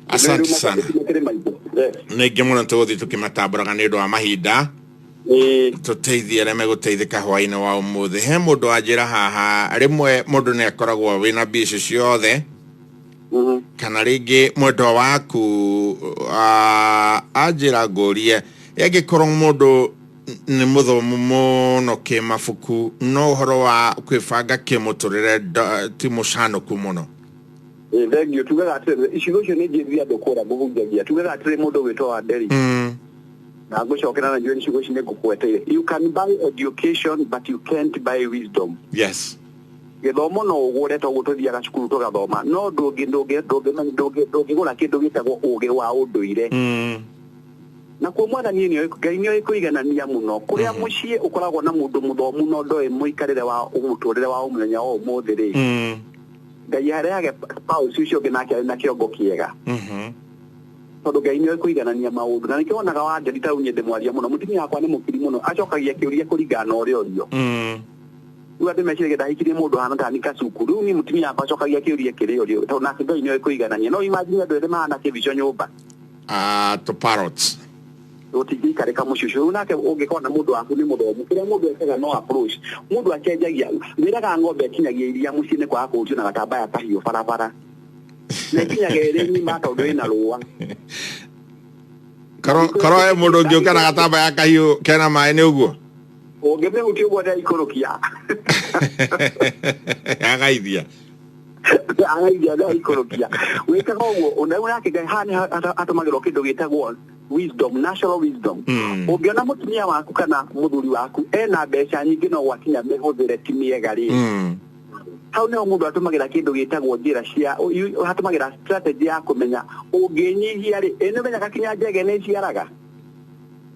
asante sana nĩngĩ mũno tũgũthiĩ tũkĩmatambũraga nĩ ũndũ wa mahinda tũteithie arĩa megũteithĩka hwaĩ-inĩ wa ũmũthĩ he mũndũ anjĩra haha rĩmwe mũndũ nĩ akoragwo wĩna mbia icio ciothe kana rĩngĩ mwendwa waku anjĩra ngũrie angĩkorwo mũndũ nĩ mũthomu mũno kĩmabuku no ũhoro wa kwĩbanga kĩmũtũrĩre ti mũcanũku mũno thank you tugaga atĩrĩ icigo icio nĩ njĩthia andũ kũra mũhunjagia tugaga atĩrĩ mũndũ wĩtwo wa Nderi na ngũcokera na njũĩ icigo ici nĩ ngũkweteire you can buy education but you can't buy wisdom yes gĩthomo no ũgũre to gũtũthiaga cukuru tũgathoma no ndũngĩgũra kĩndũ gĩtagwo ũũgĩ wa ũndũire na kwa mwathani nĩ Ngai nĩ kũiganania mũno kũrĩa mũciĩ ũkoragwo na mũndũ mũthomu no ndoĩ mũikarĩre wa ũmũtũrĩre wa mũthenya wa ũmũthĩ rĩ Ngai areage spouse ucio nginake na kiongo kiega tondu Ngai nĩ kũiganania maũndũ na nĩkĩonaga wa Nderi ta unyende mwaria mũno mutumia wakwa nĩ mũkiri mũno acokagia kĩũria kũringana na ũrĩa ũrio rĩu andũ mecirie ndahikirie mũndũ hana ta nika cukuru rĩu ni mutumia wakwa acokagia kĩũria kĩrĩa ũrio tondu nake Ngai nĩ kũiganania no imagine andũ ethĩ mahana Kivisho nyũmba to parrots utigĩikarĩka mũciũcio nake ũngĩkorwo na mũndũ waku nĩ mũthomu kĩrĩa mũndũ ekaga no approach mũndũ akenjagia wĩraga ng'ombe kinyagia iria mũciĩ nĩ kwaga kũrutio na gatambaya kahiũ barabara na kinyagia ĩrĩ nyima tondũ wĩna rũa koro he mũndũ ũngĩũka na gatambaya kahiũ kena maĩ nĩ ũguo ũngĩmĩhutia ũguo ndaikũrũkia agaithia Ai ikorokia. Weka go una ke hani atomagero kindo gitagwo wisdom, national wisdom. Ungiona mutumia waku kana muthuri waku ena mbeca nyingi no gwakinya mehũthĩre ti mĩega rĩ. Hau nĩho mũndũ atũmagĩra kĩndũ gĩtagwo njĩra cia atũmagĩra strategy ya kũmenya ũngĩnyihia rĩ ĩno menya gakinya njege nĩ ciaraga.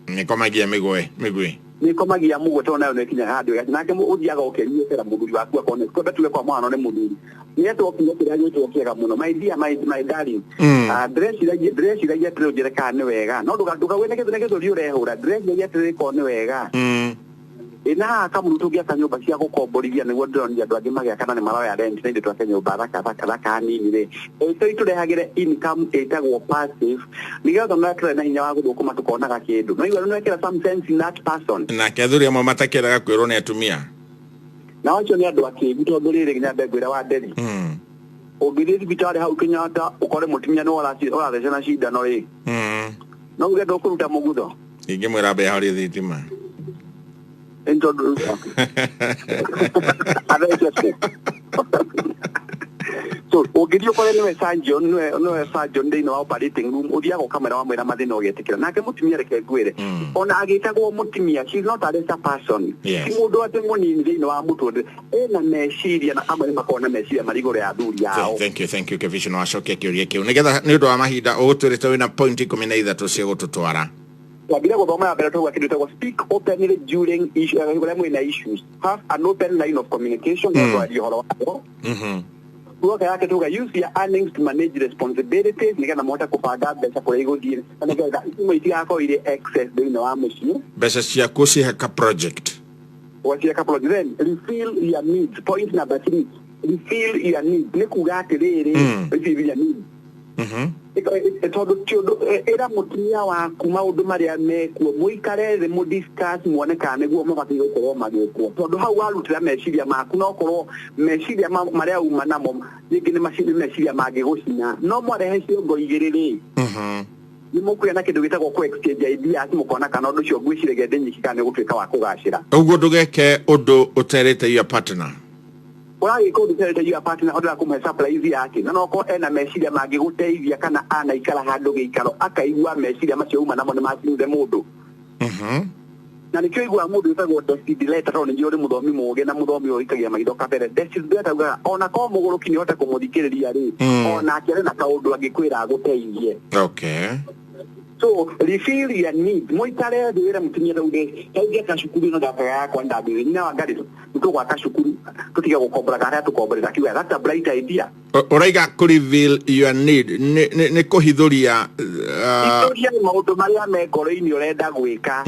Nĩkomagia mĩgwĩ. Nĩkomagia mũgwe tondũ nayo nĩkinya handũ gati nake ũthiaga ũkĩnyitĩra mũthuri waku akone kwenda tuwe kwa mwana nĩ mũthuri. Nĩetwo kinya kĩrĩa gĩtwo kĩega mũno my darling. Dress iragia tũrĩ njĩra kana nĩ wega no ndũkawene kĩndũ nĩ gĩthũri ũrehũra dress iragia tũrĩ ko nĩ wega. Ina kama mtu gĩaka nyũmba cia gũkomborithia nĩguo ndĩronia andũ angĩ magĩaka na nĩ maroya rent na ĩndĩ twake nyũmba thaka nini rĩ tũrehagĩre income ĩtagwo passive nĩgetha no tũrĩ na hinya wa gũthũkũma tũkonaga kĩndũ no igũrũ nĩwekĩra some sense in that person na kethuri amwe matakĩraga kwĩrwo nĩ atumia na acio nĩ andũ akĩĩgu tondũ rĩrĩ nginya mbegwĩra wa nderi ũngĩthiĩ thibitarĩ hau Kenyatta ũkore mũtumia nĩ ũrathecana cindano rĩ no uge ndũkũruta mũgutho ingĩmwĩra mbe harĩ thitima introduce so ugidio kole niwe surgeon ndĩinĩ wa operating room uthiaga kamera wa mwĩra mathĩna ũgetikira nake mutumia reke ngwĩre ona agĩtagwo mutumia she's not a lesser person ti mũndũ atĩ mũnini thĩinĩ wa mũtũrĩre ena meciria na amwe makona meciria marigũre ya thuri yao. Thank you Kevin wacokia kĩũria kĩu nĩgetha nĩ ũndũ wa mahinda ũgũtwĩrĩte wĩna point 13 cia gũtũtwara Wabila gũthoma mbere tũgwa kĩndũ tagwo speak openly during issues have an open line of communication Kuoka yake tuga use your earnings to manage responsibilities nĩgetha mũhote kũbanga mbeca kũrĩa igũthiĩ nĩgetha imwe itigako ire excess thĩinĩ wa mũciĩ mbeca ciaku ciĩka project waciĩka project then refill your needs point number 3 refill your needs nĩ kuga atĩrĩrĩ refill your needs tondũ era mutumia waku maũndũ marĩa mekuo mũikare thĩ mũdiscuss muone kana nĩguo mabatiĩ gũkorwo magĩkwo tondũ hau warutĩra meciria maku no korwo meciria marĩa uma namo rĩngĩ nĩ meciria mangĩgũcina no mwarehe ciongo igĩrĩ rĩ nĩ mũkũgĩa na kĩndũ gĩtagwo ku exchange ideas mũkona kana ũndũ ũcio ngwĩciria ndĩnyiki kana nĩgũtuĩka wa kũgacĩra ũguo ndũgeke ũndũ ũterĩte your partner Uragĩka ũndũ ũterĩte your partner ũndũ wa kũmũhe surprise yake na no ena meciria mangĩgũteithia kana anaikara handũ gĩikaro akaigua meciria macio uma namo nĩ macinire mũndũ na nĩkĩo igua mũndũ wĩtagwo David Leta tondũ nĩguo ũrĩ mũthomi mũũgĩ na mũthomi ũikagia maitho kabere David Leta uga ona ko mũgũrũki nĩ hote kũmũthikĩrĩria rĩ ona akĩrĩ na kaũndũ angĩkwĩra agũteithie so refill your needs mũikare thĩ wĩra mũtumia tauge kacukuru no ndakaga yakwa ndambĩrĩria na wangari tũgwaka cukuru tũtige gũkombora harĩa tũkomborera kiuga that's a bright idea ũraiga ku reveal your need nĩ kũhithũria maũndũ marĩa me ngoro-inĩ ũrenda gwĩka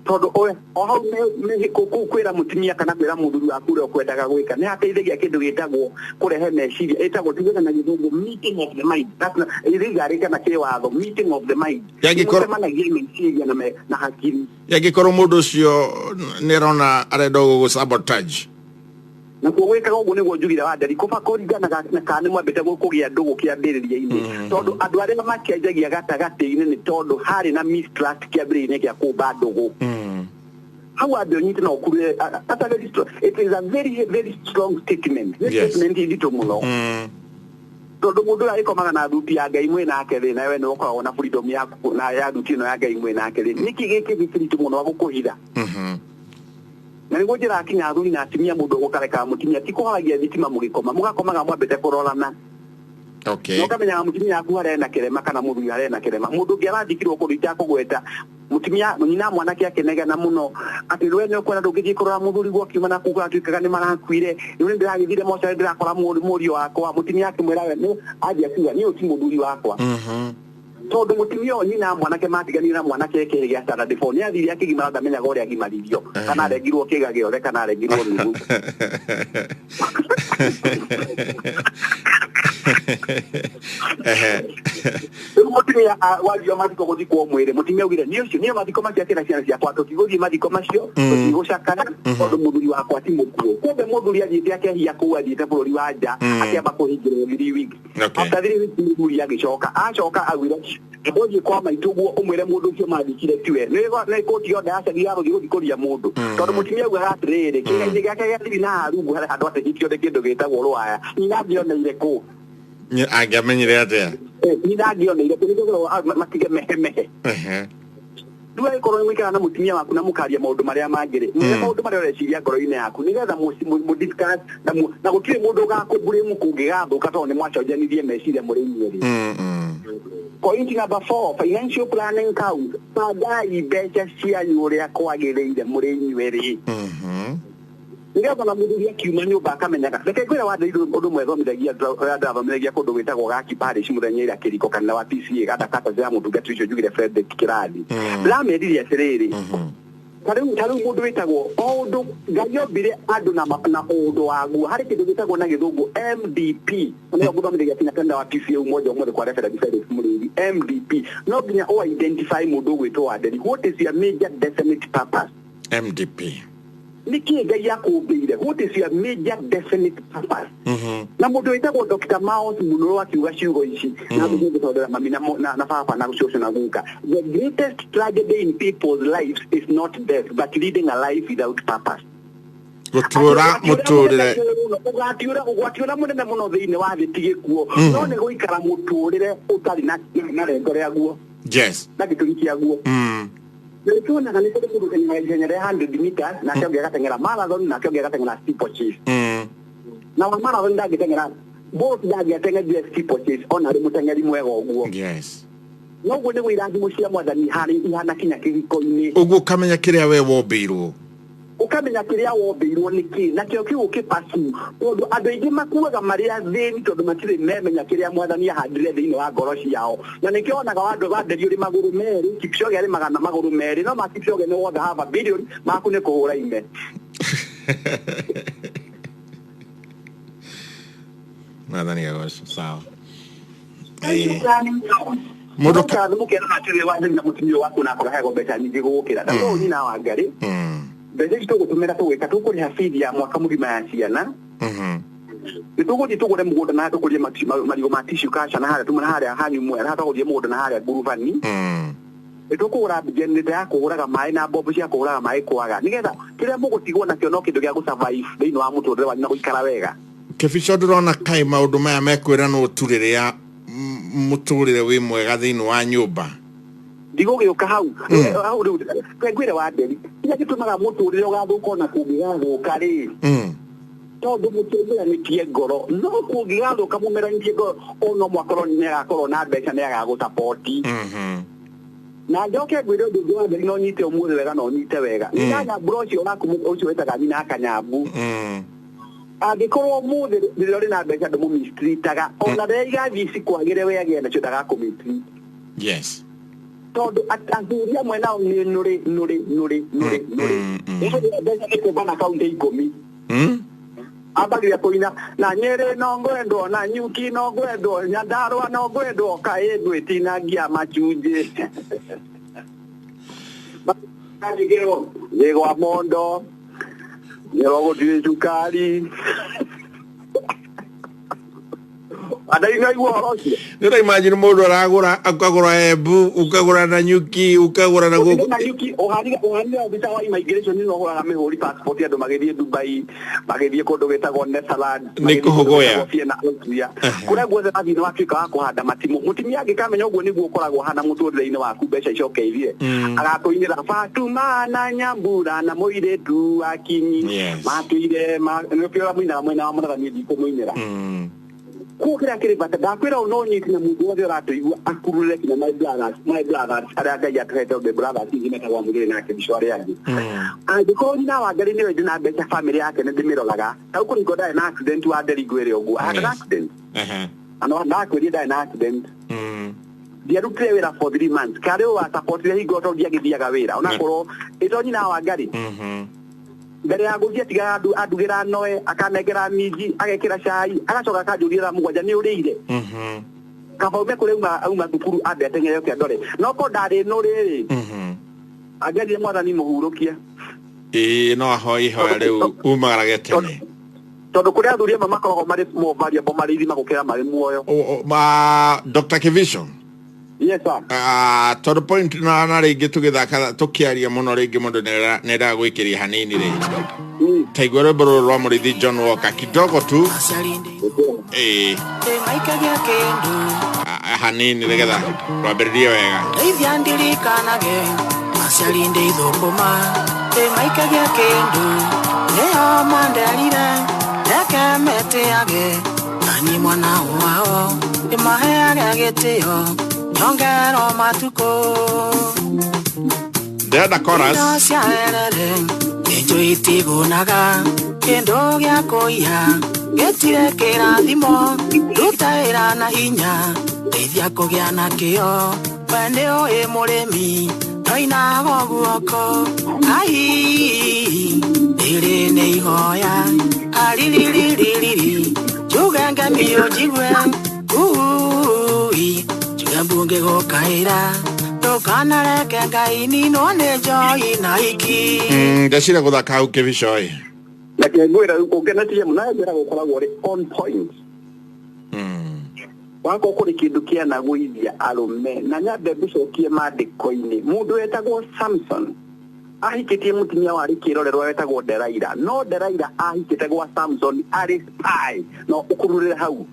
tondũ o hau nĩ kwĩra mũtumia kana kwĩra mũthuri waku ũrĩa ũkwendaga gwĩka nĩ hateithagia kĩndũ gĩtagwo kũrehe meciria ĩtagwo tuge na gĩthũngũ meeting of the mind ĩrĩgarĩka na kĩwatho meeting of the mind mũcemanagia meciria na hakiri yangĩkorwo mũndũ ũcio nĩ arona arenda gũgũ-sabotage na gwĩkaga ũguo nĩguo njugire wa nderi kũba kũringanaga na kana nĩ mwambĩte kũgĩa ndũgũ kĩambĩrĩria-inĩ tondũ andũ arĩa makĩanjagia gatagatĩ-inĩ nĩ tondũ harĩ na mistrust kĩambĩrĩria-inĩ gĩa kũmba ndũgũ how are the need now it is a very strong statement statement nditũ mũno tondũ mũndũ ũrĩa ĩkomaga na thuti ya Ngai mwĩ nake thĩ nawe nĩ ũkoragwo na freedom yaku na ya thuti ĩno ya Ngai mwĩ nake thĩ nĩkĩ gĩkĩ gĩkĩritũ mũno wa gũkũhitha na nĩguo njĩra akinya athuri na atumia mũndũ gũkareka mũtumia ti kũharagia thitima mũgĩkoma mũgakomaga mwambĩte kũrorana no kamenyaga mũtumia yaku harĩa ena kĩrema kana mũthuri harĩa ena kĩrema mũndũ ũngĩ arathikirwo kũndũ itakũgweta mũtumia nyina mwanake akĩnegena mũno atĩ rwe nĩ ũkwenda ndũngĩthiĩ kũrora mũthuri guo kiuma na kuga atuĩkaga nĩ marakuire rĩu nĩ ndĩragĩthire mocarĩ ndĩrakora mũriũ wakwa mũtumia akĩmwĩra we nĩ athiĩ akiuga nĩ ũyũ ti mũthuri wakwa tondũ mũtumia ũyũ nyina mwanake matiganire na mwanake kĩrĩ gĩa Saturday phone nĩ athire akĩgimara ndamenyaga ũrĩa agimaririo kana arengirwo kĩga gĩothe kana arengirwo nuthu mutumia wajua mathiko guthikwo mwire mutumia ugire ni ucio ni mathiko macio kira ciana ciakwa tutiguthii mathiko macio tutigucakana tondu muthuri wakwa ti mukuo kumbe muthuri athiite akehia kuu athiite bururi wa nja akiamba kuhingirwo 3 weeks after 3 weeks muthuri agicoka agwire Boji kwa maituguo umwire mundu ucio mathikire tiwe ne koti yothe acagi ya guthikuria mundu tondu mutumia uga atiriri kigaini gake gĩathiri na arungu hari handu ategithio de kindu gitagwo rwaya ninangioneire ku angamenyire atia ninangioneire kunigoro matige mehe Dua ikorwo mwikara na mutumia waku na mukaria maundu maria mangire ni maundu maria ureciria ngoro-ini yaku nigetha mu discuss na gutire mundu ugakubure mukungigathuka tondu ni mwacenjanirie meciria muri inyeri Point number 4, financial planning count. Padai becha cianyu uria kwagiriire muri inyueri. Nigeza na muthuri akiuma nyumba akamenyaga. Reke kwira wathiriru undu mwethomithagia ndathomithagia kundu gwitagwo gaki parish muthenya ira kiriko kana wa PCA gata kata cia mutungati ucio njugire Fred Kirathi. Ndameririe atiriri. Taru mundu witagwo undu ngayombire andu na undu wagu hari kindu gitagwo na githungu MDP nio guthomithagia kinya kenda wa PCA umoja umwe kwa reference Felix Muriri MDP no ginya o identify mundu gwitwo wa nderi what is your major definite purpose MDP niki ngai yakumbire what is your major definite purpose na mundu witagwo Dr. Maos munoro akiuga ciugo ici na ndugu gutondera mami na papa na gucio na guka the greatest tragedy in people's lives is not death but leading a life without purpose gutura muturire ugatiura munene muno thiini wa thitige kuo no ni guikara muturire utari na rengo ria guo yes na gituri kia guo Nilikuona kanisa mundu kwenye 100 meters na kionge gatengera marathon na kionge gatengera steeplechase na wa marathon ndagitengera both ndagitengera steeplechase ona ri mutengeri mwega uguo yes no gwe ni irathi mucia mwathani hari ihana kinya kiriko-ini uguo kamenya kiria we wombirwo ukamenya kiria wombirwo niki na kio kiu kipasu tondu andu aingi makuaga maria thini tondu matire memenya kiria mwathani ahandire thiini wa ngoro ciao na nikionaga wandu banderio ri maguru meri Kipchoge ari magana maguru meri no Kipchoge ni wothe have a billion maku ni kuhura ime mwathani agocwo sawa mundu kana mukera atire wa ndina mutumia waku na akahego mbeca nyingi gukira ndio nyina wa ngari Beze gutumira tuweka tukuri hafidi ya mwaka mugima ya ciana. Nituguthi tugure mugunda na tukurie marigo ma tissue kasha na haria tumana haria hanyu mwe na tugurie mugunda na haria nguruvani. Nitukugura generator ya kuguraga mai na bombo cia kuguraga mai kwaga. Nigetha kiria mugutigwo na kio no kindu gia gusurvive thiini wa muturire wanyu na guikara wega. Keficho ndurona kai maundu maya mekwira no turire ya muturire wi mwega thiini wa nyumba. Ndigogiuka hau kwengwire wa nderi ira gitumaga muturire ugathuka na kungigathuka ri tondu mutumira ni tie ngoro no kungigathuka mumera ni tie ngoro ono mwakorwo ni agakorwo na mbeca ni agagutapoti na njoke gwire undu wa nderi no nyite umuthi wega no nyite wega nina brochi oraku ucio wetaga nyina akanyambu agikorwo umuthi riri na mbeca ndu mumistritaga ona reiga thisi kwagire we agia na cio ndagakumistri yes todo atanguria mwena nuri eko bana kaunti 10 abagia koina na nyere no ngwendo na nyuki no ngwendo nyandarwa no ngwendo kaedwe tinagia machuje bagigero yego amondo yego gutire cukari Adainga iworosi. Nira imagine mundu aragura akagura ebu ukagura na nyuki ukagura na gogo. Na nyuki ohani obisa wa immigration ni no hora mehori passport ya do magethie Dubai magethie kondo getagwo Netherlands niko hogoya kura gwethe na thina Afrika wa kuhanda matimu mutimia angikamenya uguo niguo ukoragwo hana muturire-ini waku mbeca icokeithie agatuinira Fatuma na Nyambura na muiretu akinyi matuire nopiola mwina mwena wa mwathani ndikumuinira kukira kiri bata dakwira unonyi tina mundu wothe uratuigua akurure kinya my brothers aria ngai atrete the brothers ingine tawa mugire nake bishwari yangi angiko nyina wa ngari niwe ndina mbeca family yake ni ndimiroraga tau kuri ngoda na accident wa nderi gwire uguo had accident ano ndakwiri da na accident dia rutire wira for 3 months kare wa support ya higo to dia githiaga wira onakorwo ito nyina wa ngari mbere ya guthia tiga andugira noe akanegera miji agekira cai agacoka akanjurira mugwanja ni urire kabaume kureuma auma thukuru ambe atengeyo kia ndore no ko ndari no riri agerie mwathani muhurukia no hoi riu umagara getene tondu kuria athuria makoragwo mari movaria bo mari thima gukira mari muoyo Dr. Kivision. Yes sir. To the point na ringi tugithaka tukiaria muno ringi mundu nera gwikiria hanini ri taigore bro rwa murithi John Walker kidogo tu maikagia kendo hanini regetha rwambiririe wega ndeithia ndirikanage aciari ndeithũkũma maikagia kendo nĩo manderire reke metĩage nani mwana wao ndĩmaheage gĩtĩo nyongero matukũ ndenda chorus ciaherere nĩnjũĩ itigũnaga kĩndũ gĩa kũiya gĩtire kĩrathimo ruta wĩra na hinya ndeithia kũgĩa na kĩo we nĩũĩ mũrĩmi ndoinaga guoko ai rĩrĩ nĩ ihoya aririririri njuge ngemio njigwe njuge mbunge gũkaĩra ndũkanareke ngai ninwo nĩ njoi na iki ndecira gũthaka hau Kĩbicoi Like ngwira ũngenetie mũno ngwira gũkoragwo on point wako kuri kindu kia na guithia arume na nyambe bicokie mandiko-ini mundu wetagwo Samson ahikitie mutumia wari kirorerwa wetagwo Delaila no Delaila ahikite gwa Samson ari spy no ukururire hau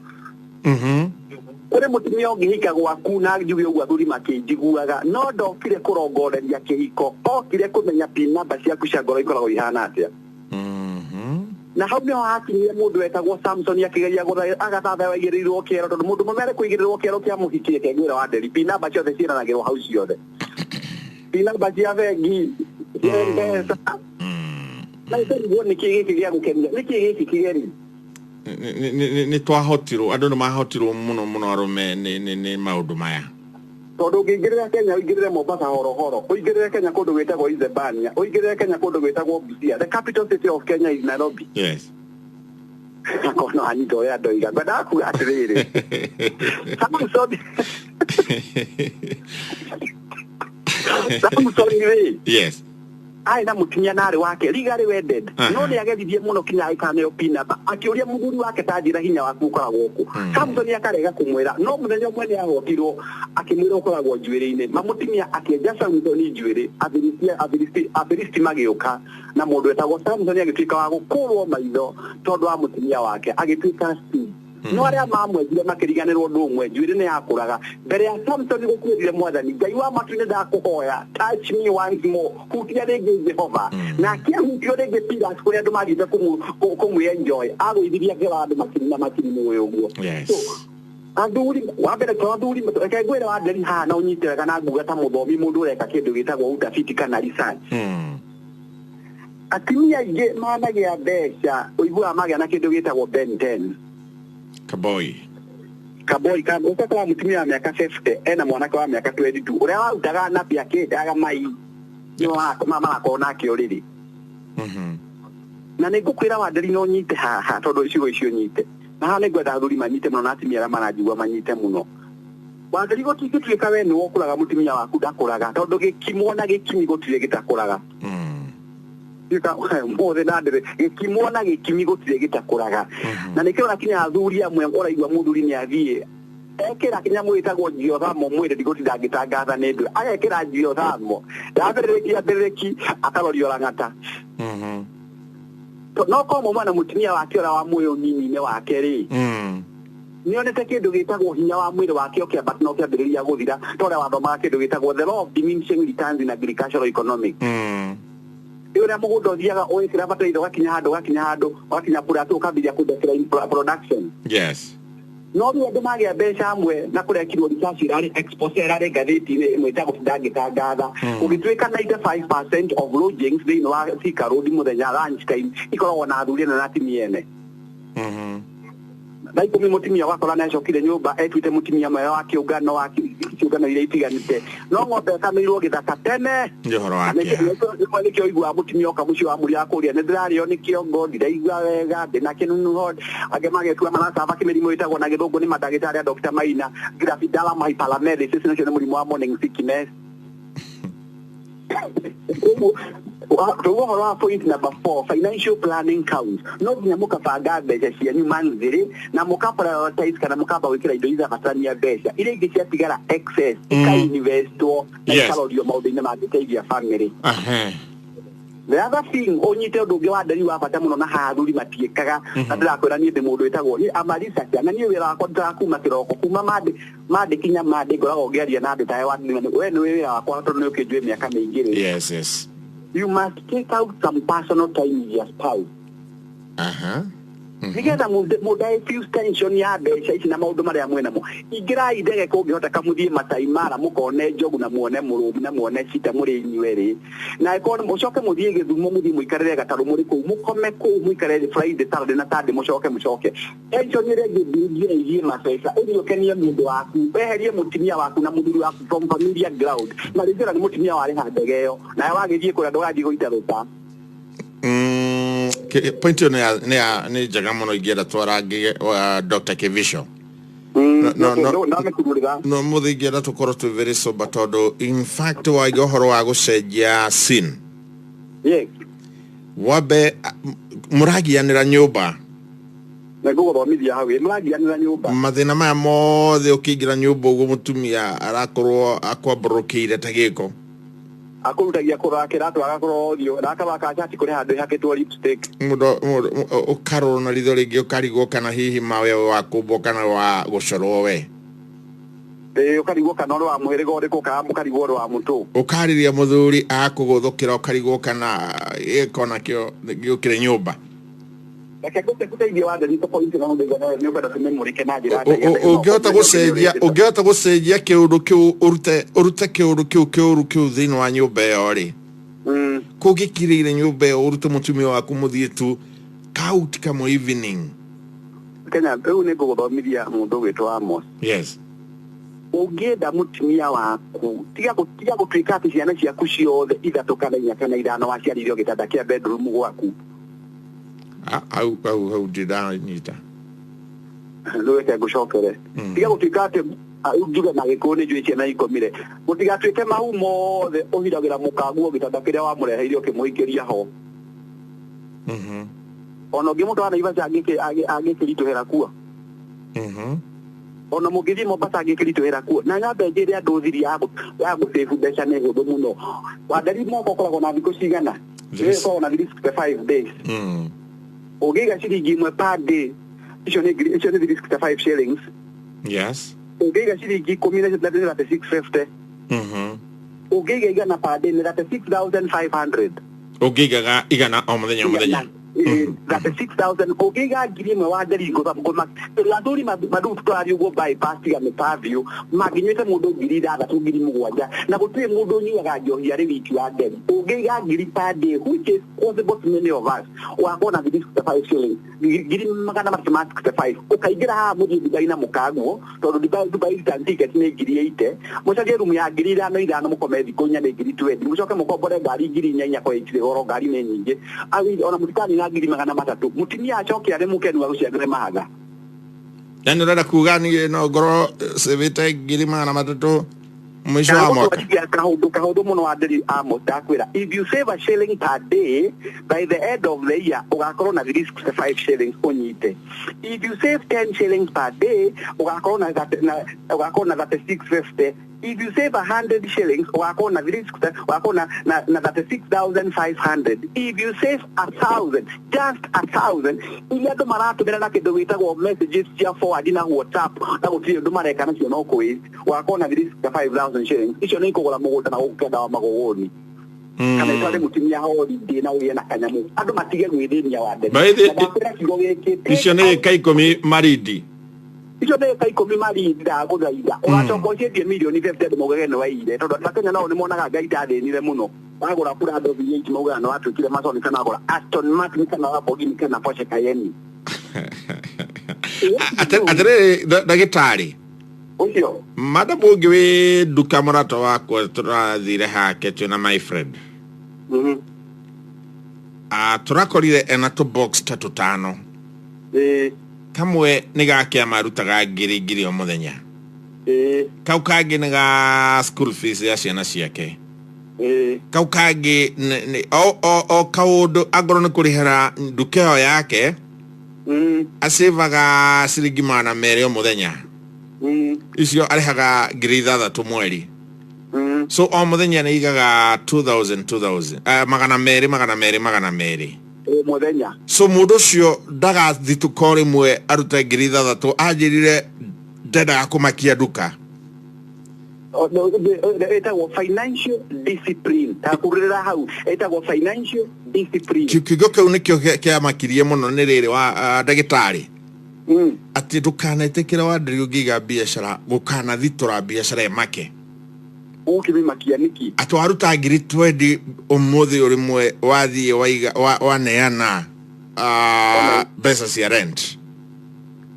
kuri mutumia ongihika gwaku na njuge ugwa thuri makinjiguaga no ndokire kurongoreria kihiko okire kumenya pin number ciaku cia ngoro ikoragwo ihana atia na hau nĩho hakinyire mũndũ wetagwo Samson akĩgeria agathatha waigĩrĩirwo kĩero tondũ mũndũ mũmere kũigĩrĩrwo kĩero kĩa mũhikie kĩngwĩra wa nderi pin number ciothe ciĩranagĩrwo hau ciothe pin number cia bengi mbeca na ĩtĩrigwo nĩkĩ gĩkĩ gĩa gũkenia nĩkĩ gĩkĩ kĩgeri nĩ twahotirwo andũ nĩ mahotirwo mũno arume nĩ maũndũ maya tondu ngĩingĩrĩra Kenya ũingĩrĩre Mombasa horohoro ũingĩrĩre Kenya kũndũ gwĩtagwo Isebania ũingĩrĩre Kenya kũndũ gwĩtagwo Busia the capital city of Kenya is Nairobi yes akono anyito ya ndoiga ngwenda ku atirĩrĩ Samson yes ai na mutumia nari wake rigari wedded no ni agethithie muno kinya aikaneo pinaba akiuria muguri wake tajira hinya waku ukoragwo ku Samson akarega kumwira no muthenya umwe ni ahotirwo akimwira ukoragwo njuĩrĩ-inĩ mamutumia akĩenja Samson njuĩrĩ abiristi magĩũka na mũndũ wetagwo Samson agĩtuĩka wa gũkũrwo maitho tondu wa mutumia wake agĩtuĩka no aria mamwethire makiriganirwo ndu umwe njuĩrĩ nĩ yakũraga mbere ya Samson gũkuĩrire mwathani ngai wa matu-inĩ ndakũhoya touch me once more hutia rĩngĩ Jehova na akĩhutio rĩngĩ Pilas kũrĩa andũ magĩte kũmwĩenjoy agũithirie ngera andũ makiri mũĩ ũguo athuri wambere to athuri reke ngwĩre wa nderi hana ũnyite wega na nguga ta mũthomi mũndũ ũreka kĩndũ gĩtagwo utafiti kana research atimia aingĩ managĩa mbeca ũiguaga magĩa na kĩndũ gĩtagwo Ben 10 Kaboi kama ukakora mutumia wa miaka 50 ena mwanake wa miaka 22 uria wautaga na pia kidaga mai no mama akona kioriri na nigukwira wa nderi no nyite haha tondu icigo icio nyite na ha nigwenda thuri manyite muno na atimia ara maranjigua manyite muno wa nderi gũtigĩtuĩka we nĩ wokũraga mutumia waku ndakũraga tondu gĩkimwo na gĩkimi gũtirĩ gĩtakũraga mothe na ndere gĩkimwo na gĩkimi gũtirĩ gĩtakũraga na nĩkĩo nakinya athuri amwe ũraigua mũthuri nĩ athiĩ ekĩra kinyamũ gĩtagwo Geothermal mwĩrĩ ndigũtinda ngĩtangatha nĩ ndũ agekĩra Geothermal ndambĩrĩrĩki akarorio Lang'ata no komo mwana mutumia wake ũra wa muoyo nini-inĩ wake rĩ nĩonete kĩndũ gĩtagwo hinya wa mwĩrĩ wake ũkĩambata na ũkĩambĩrĩria gũthira torĩa wathomaga kĩndũ gĩtagwo the law of diminishing returns in agricultural economics ĩrĩa mũgũnda ũthiaga ũĩkĩra bataraitha ũgakinya handũ wakinya plateau ũkambĩrĩria kũdecline production yes no rĩu andũ magĩa mbeca amwe na kũrekirwo research irarĩ expose irarĩ ngathĩti-inĩ ĩmwe ĩtagũtinda ngĩtangatha ũgĩtuĩka 95% of lodgings thĩinĩ wa Thika Road mũthenya lunch time ikoragwo na athuri na atimia ene Daiko mi mutimia wakora na cokire nyumba etwite mutimia mwe wa kiungano ile itiganite no ng'ombe kamirwo githaka tene johoro wake ni kio igwa mutimia kamucio wa muri akuria ne ndirario ni kiongo ndiraigwa wega ndina kinunu hod agemage tu amanasa bakimirimo itagwo na githungu ni madagitari Dr. Maina grafidala hypalamesis ni cyo murimo wa morning sickness. Point number 4, financial planning counts. No nyamuka panga beja cia ni manzire na muka prioritize kana muka ba wikira indo iza batania beja ile ingisia tigara excess ka investo na kalorio maudine ma detail family. The other thing onyite ndungi wa ndari wa bata muno na hathuri matiekaga ndira kwira ni mundu etagwo ni amarisa cia na ni wira wakwa ndakuma kiroko kuma made kinya made ngoragwo ngeria na ndetae wa we ni wira wakwa tondu ni ukijwe miaka mingire. Yes. You must take out some personal time with your spouse. Nigetha mudae few tension ya mbeca ici na maundu maria mwena mo ingira idege kungihota kamuthie mataimara mukone njogu na muone murumu na muone cita muri inyueri na ikono mucoke muthie githumo muthie muikarire gataru muri ku mukome ku muikarire Friday Saturday na Sunday mucoke tension ire githie igie mabeca iyo kenia mundu waku eherie mutimia waku na muthuri waku from familiar ground na rizira ni mutimia wari handegeyo na wagithie kuria ndogathi goita ruta. Point ni jagamono igera twarange Dr. Kevisho. No muthigera tukoro tu very sober todo. In fact wa gohoro wa gucenjia sin. Yes. Wabe muragianira nyumba. Na gogo thomithia hawe muragianira nyumba. Mathina maya mothe ukigira nyumba ugo mutumia arakorwo akwabrokeire tagiko. Akurutagia kurakira twagakorwo thio nakabaka chati kuri handu haketwo lipstick mudo ukaro na ritho ringi ukarigo kana hihi mawe wa kubwo kana wa gucorwo we ukarigo kana wa muhirigo uriko ka mukarigo wa mutu ukariria muthuri akuguthukira ukarigo kana ikona kio giukire nyumba ungehota gucenjia kiundu kiu urute kiundu kiu thiini wa nyumba iyo ri kugikirire nyumba iyo urute mutumia waku muthie tu kaut kama evening Kenya eu ne guthomithia mundu witwa Amos. Yes. Ungenda mutumia waku tiga gutwika ati ciana ciaku ciothe ithatu kana inya kana ithano waciarire gitanda kia bedroom gwaku. How did I need that? Look at Gushokere. Tiga gutwika ati ujuga na gikoni jwe ciana ikomire. Mutigatuike mau mothe uhiragira mukaguo gitanda kiria wa mureheire ukimuikiria ho. Ono gimuto ana iva agikirituhera kuo. Ono mugithi Mombasa agikirituhera kuo. Na nyambe njiri anduthiri ya gusefu mbeca ne hudu muno. Wadari moko koragwo na thikũ cigana. Ko na 65 days. Ugiga ciringi imwe per day. Icio ni 65 shillings. Yes. Ugiga ciringi 10 Ugiga igana per day ni 6,500. Ugiga igana o muthenya. That 6,000 ugiga ngiri imwe wa nderi ngoma landuri madu twari ugo bypass ya mepavio maginyete mundu ngiri thatatu ngiri mugwanja na gutwe mundu nyuaga njohi ari wiki wa nderi ugiga ngiri per day which is possible to many of us wakona 65 shillings ngiri magana ma 65 ukaigira ha muthi Dubai na mukaguo tondu Dubai ticket ni ngiri 80 mucaje room ya ngiri 5 mukome thikunya ni ngiri 20 mucoke mukombore ngari ngiri 4 kwa itire goro ngari ni nyingi awi ona mutikani na ngiri magana matatu mutimia acoke ari mukenu wa guciagire mahaga yani rada kugani no goro sevete ngiri magana matatu mwisho wa mwaka kahudu muno wa nderi Amos dakwira if you save a shilling per day by the end of the year ugakorwo na 65 shillings onyite if you save 10 shillings per day ugakorwo na 3650 if you save 100 shillings ugakorwo na 36,500 if you save 1,000 just 1,000 ile ndo maratumira na kindu witagwo messages cia forward na WhatsApp na gutire ndo mareka nacio no quiz ugakorwo na 35,000 shillings icio ni kugura mugunda na gukenda wa magogoni kana itware mutimia holiday na uye na kanyamu andu matige gwithinia wa ndege icio ni kaikomi maridi icio nä kaikumi marindi ndaguthaitha ugacoka uciendie milioni 50 mugege nä waire tondu andå a Kenya nao nä monaga ngai ndathĩnire mũno wagũra Prado V8 maugaga nĩ watwĩkire maconi kana agũra Aston Martin kana Lamborghini kana Porsche Cayenne Atere dagitari. Ucio. Madamu ngiwe duka murato wako turathire hake tuna my friend. Turakorire ena to box 35. Kamwe nigakia marutaga ngiri o muthenya. Kau kangĩ nĩ ga school fees ya ciana ciake. Kau kangĩ o kaũndũ angorwo nĩ kũrĩhĩra nduka ĩyo yake acivaga ciringi 200 o mũthenya. Icio arĩhaga 6,000 mweri. So o mũthenya nĩ igaga 2,000 200 mũthenya. So mũndũ ũcio ndagathitũka rĩmwe arute 6,000 anjĩrire ndenda kumakia duka. Etagwo financial discipline. Takurira hau etagwo financial discipline. Kiugo kĩu nĩkĩo kĩamakirie mũno nĩ rĩrĩ wa ndagĩtarĩ. Ati ndũkanetĩkĩra wandĩri ũngĩiga biacara gũkanathitura biacara ĩmake. Ũkĩmakia nĩki? Atwaruta 20 ũmũthĩ ũrĩmwe wathiĩ waiga waneana mbeca cia rent.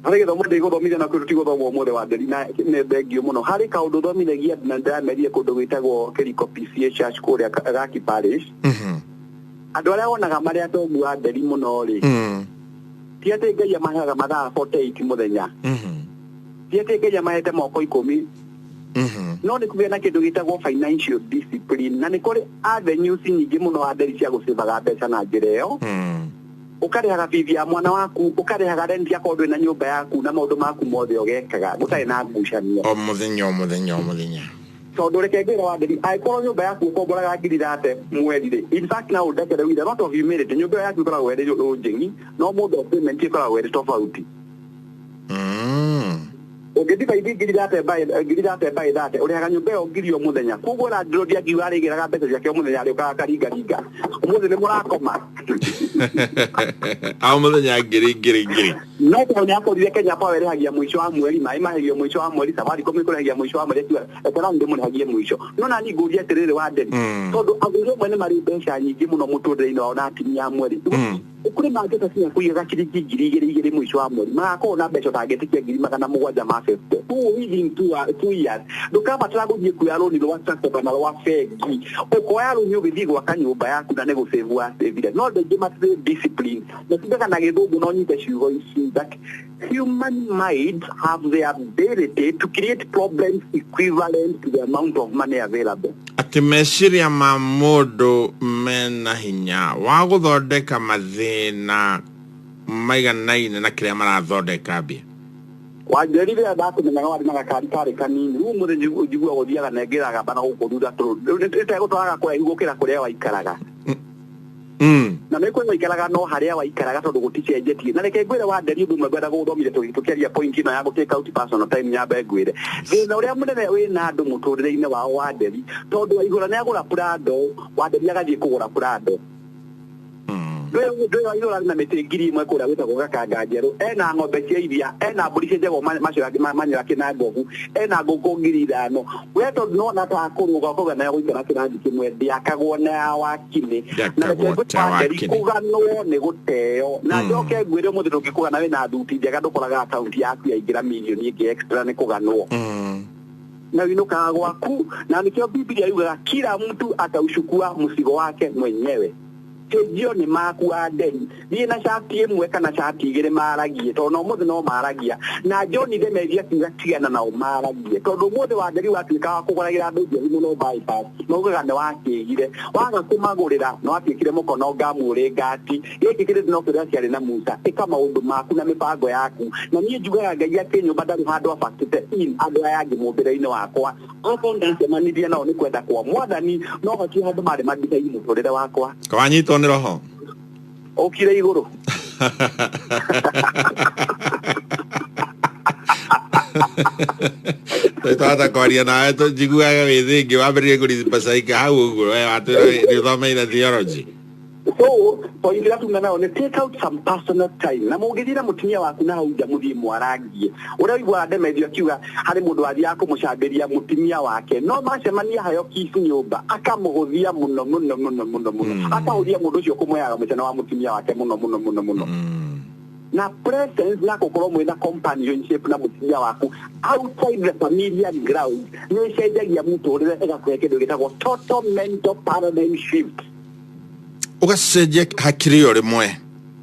Hari githomo ndigũthomithia na kwĩruti gũthoma ũmũthĩ wa nderi na nĩ thengio mũno. Hari kaũndũ thomithagia na ndameria kũndũ gwĩtagwo Kerico PCA Church kũrĩa Gaki Parish. Andũ arĩa wonaga marĩa atongu wa nderi mũno rĩ. Ti atĩ Ngai amaheaga mathaa 48 mũthenya. Ti atĩ Ngai amahete moko 10. No nĩ kũgĩa na kĩndũ gĩtagwo financial discipline na nĩ kũrĩ avenues nyingĩ mũno wa nderi cia gũcivaga mbeca na njĩra ĩyo. Ukarehaga bibi ya mwana waku, ukarehaga rent yako ndwe na nyumba yaku na maundu maku mothe ogekaga gutari na ngucanio o muthenya tondu rekengera wa nderi aikorwo nyumba yaku ukomboraga ngirithate mweri in fact na udekere with a lot of humility nyumba yaku ikoragwo were unjengi no mundu payment ikoragwo were tofauti Ugithiba ngirithate by that urehaga nyumba yo ngiri o muthenya koguo ra ndiro ngiwa arigiraga mbeca ciake o muthenya ari ukakaringa umuthi ni murakoma au muthenya ngiri no kwa ni akorire Kenya Power rehagia mwisho wa mweri mai mahegio mwisho wa mweri Safaricom ikorehagia mwisho wa mweri ekara ndi murehagia mwisho no na ni nguria tirire wa nderi tondu athuri mwene mari mbeca nyingi muno muturire-ini wao na atimia mweri ukuri mangeta cia kuiga ciringi ngiri mwisho wa mweri magakorwo na mbeca tangĩtikia 750 within 2 years ndukabatara gũthiĩ kuoya rũni rwa tractor kana rwa bengi ũkoya rũni ũgĩthiĩ gwaka nyũmba yaku na nĩ gũsave wa saving no ndĩngĩ matirĩ discipline na tindaka na gĩthũngũ no nyite ciugo ici that human minds have the ability to create problems equivalent to the amount of money available. Ati meciria ma mũndũ mena hinya wa gũthondeka mathĩna maiganaine na kĩrĩa marathondeka mbia. Wanjerire ndakumenyaga wari na gakari kanini rĩu mũthenya njigua gũthiaga nengeraga bana gũkũruda tũrũ nĩtegũtwaraga kũraihu gũkĩra kũrĩa waikaraga. Na meko waikaraga no harĩa waikaraga tondũ gũticenjetie na reke ngwĩre wa nderi ũndũ ũmwe ngwenda gũthomithia tũkĩaria point ino ya gũtake out personal time nyambe ngwĩre thĩna ũrĩa mũnene wĩna andũ mũtũrĩre-inĩ wao wa nderi tondũ waigũra nĩagũra prado wa nderi agathiĩ kũgũra prado Ndio ilo na metengiri imwe kura wetagwo Gakanga njerũ ena ng'ombe cia iria ena mbũri cienjagwo manyũra kĩnangogu ena ngũkũ 5,000 we tondũ no na takũrũga koga na gũikara kĩrangi kĩmwe ndiakagwo na wakini na kũganwo nĩ gũteo na njoke ngwĩre mũthĩ ndũngĩkũgana wĩna thuti njega ndũkoraga account yaku yaingĩra mirioni ĩngĩ extra nĩ kũganwo na winuka gwaku na nikio Biblia yugaga kila mtu atauchukua mzigo wake mwenyewe Kejio ni maku wa nderi ni na shati imwe kana shati igire maragie to no muthe no maragia na John ide media tigana na maragie to do muthe wa nderi watuika wa kuguragira andu ngi muno bypass no gaga ne wakigire waga kumagurira no atikire mukono ngamure ngati giki kire no kira ciari na Musa ika maundu maku na mipango yaku na nie njugaga Ngai ake nyumba ndari handu afakite in andu aya angi mumbire-ini wakwa oko ndacemanithia nao ni kwenda kwa mwathani no hoti handu mari madithai muturire wakwa kwanyitwo ni roho okire iguru Tata kwaria nawe njiguaga wĩ thĩngĩ wambĩrĩrie kũribacaika hau ũguo we wathomeire theology. So, for you to know, take out some personal time. Na mũngĩthira mũtumia waku na hau nja mũthiĩ mwarangie. Ũrĩa ũigua Demethi akiuga harĩ mũndũ athiaga kũmũcambĩria mũtumia wake. No macemania hayo kisu nyũmba akamũhũthia mũno. Akahũthia mũndũ ũcio kũmũyaga mũcana wa mũtumia wake mũno. na presence na kokoro mwena companionship na mutumia waku outside the familiar ground ni cenjagia muturire ĩgakũhe kĩndũ gĩtagwo total mental paradigm shift. Ugacenjia hakiri yo rimwe.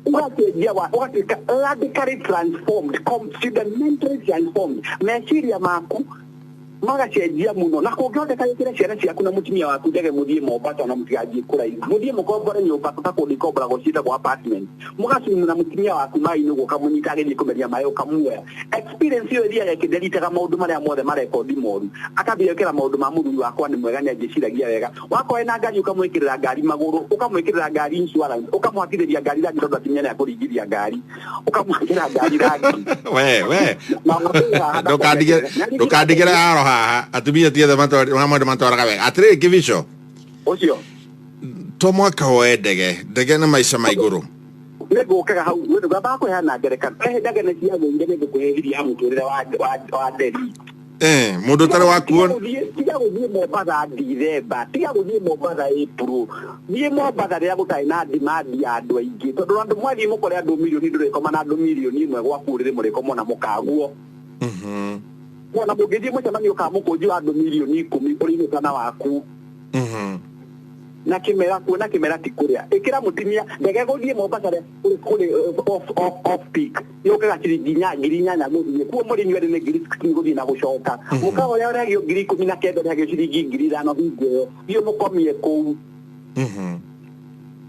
Ugacenjia ugatuĩka radically transformed, fundamentally transformed. Meciria maku magacenjia muno na kũngĩhoteka gĩkĩre ciana ciaku na mutumia waku ndege mũthiĩ Mombasa na mũtiganjie kũraihu mũthiĩ mũkombore nyũmba ũtakũndĩkombora gũcita kwa apartment mũgacimu na mutumia waku mai-inĩ gũka mũnyita agĩthiĩ kũmeria maĩ ũkamuoya experience ĩyo ĩthiaga ĩkĩnderitaga maũndũ marĩa mothe marekondi moru akambia gũkĩra maũndũ ma mũthuri wakwa nĩ mwega nĩanjĩciragia wega wakorwo na ngari ũkamwĩkĩrĩra ngari magũrũ ũkamwĩkĩrĩra ngari insurance ũkamwakithĩria ngari rangi tondũ atimia nĩ akũringithia ngari ũkamwakĩra ngari rangi we ndũkandigĩre haro haha atumia tiethe matwaraga wega atĩrĩ Kibicho ũcio to mwaka hoe ndege nĩ maica ma igũrũ nĩngũkaga hau ngamba kũheana ngerekano ndege nĩ ciagũire nĩngũkũheithia mũtũrĩre wa nderi mũndũ ũtarĩ wakuo tiga gũthiĩ Mombasa Ndithemba tiga gũthiĩ Mombasa April thiĩ Mombasa rĩrĩa gũtarĩ na ndimandi ya andũ aingĩ tondũ andũ mwathiĩ mũkore andũ milioni ndũrĩkoma na andũ milioni ĩmwe gwaku rĩrĩ mũrĩkoma na mũkaguo na mũngĩthiĩ mũcemanio ka mũkũnji wa andũ milioni 10 ũrĩ kana waku na kimera kuona kimera ti kuria ikira mutimia ndege gũthiĩ Mombasa kuri off peak yokaga ciringi ngiri 8 gũthiĩ kuo mũrĩ nyuere nĩ ngiri 16 gũthiĩ na gũcoka mũkawa ũrĩa ũragio ngiri 19 ũragio ciringi ngiri 5 hingo iyo mũkomie kũu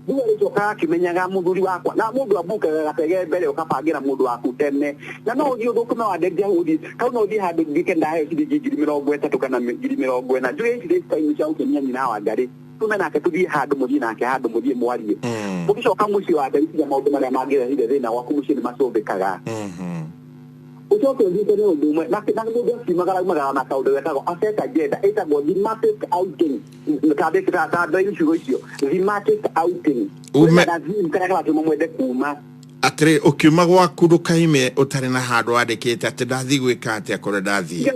Ndio alichokaa kimenyaga muthuri wakwa na mundu abukaga gatege mbere ukapangira mundu waku tene na no uthio thukuma wa ndege hudi kau no uthie handu ngike ndahe ciringi 30 kana 40 njue ici time cia ukenya ni na wa ngari tumena ke tuthie handu muthie nake handu muthie mwarie mugicoka muci wa ndege cia maundu maria mangirehire thina waku muci ni macubikaga ucoke ndite ne undu mwe na mundu asimagara na kaundu wetagwo afeta agenda etagwo thematic outing kabe ta ndai ciugo icio thematic outing na kana watu mwende kuma atire ukiuma gwaku ndukaime utari na handu wandikite ati ndathi gwika ati akore ndathi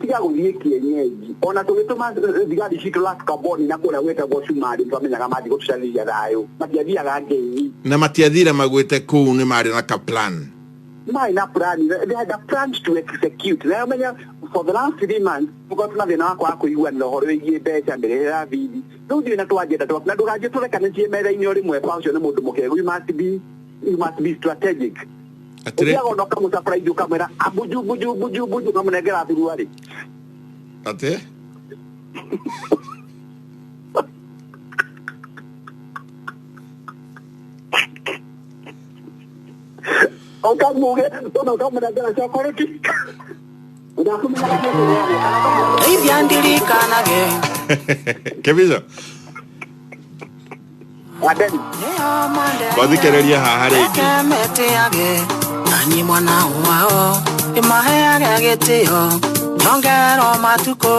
tiga guthie kienyeji ona tugituma thigari citu la carbon na kura wetagwo cumari twamenyaga mathi gutucariria thayo matiathiaga ngei na matiathire magwite kuu ni mari na ka plan my na plan they had a plan to execute for the last 3 months because na thina wakwa kuigua no horo igie mbeca mbere ya bibi no thina twajenda na ndugaje turekane cie mera-ini uri mwe kwa ucio ni mundu mukegu you must be strategic atire ngo kama surprise kamera buju kama negera thuruari ate okamuge tono kama negera chokoreti Kibicho Wadeni Wathikereria haha rĩngĩ Nani mwana wao imaheaga gĩtĩo nyongero matuko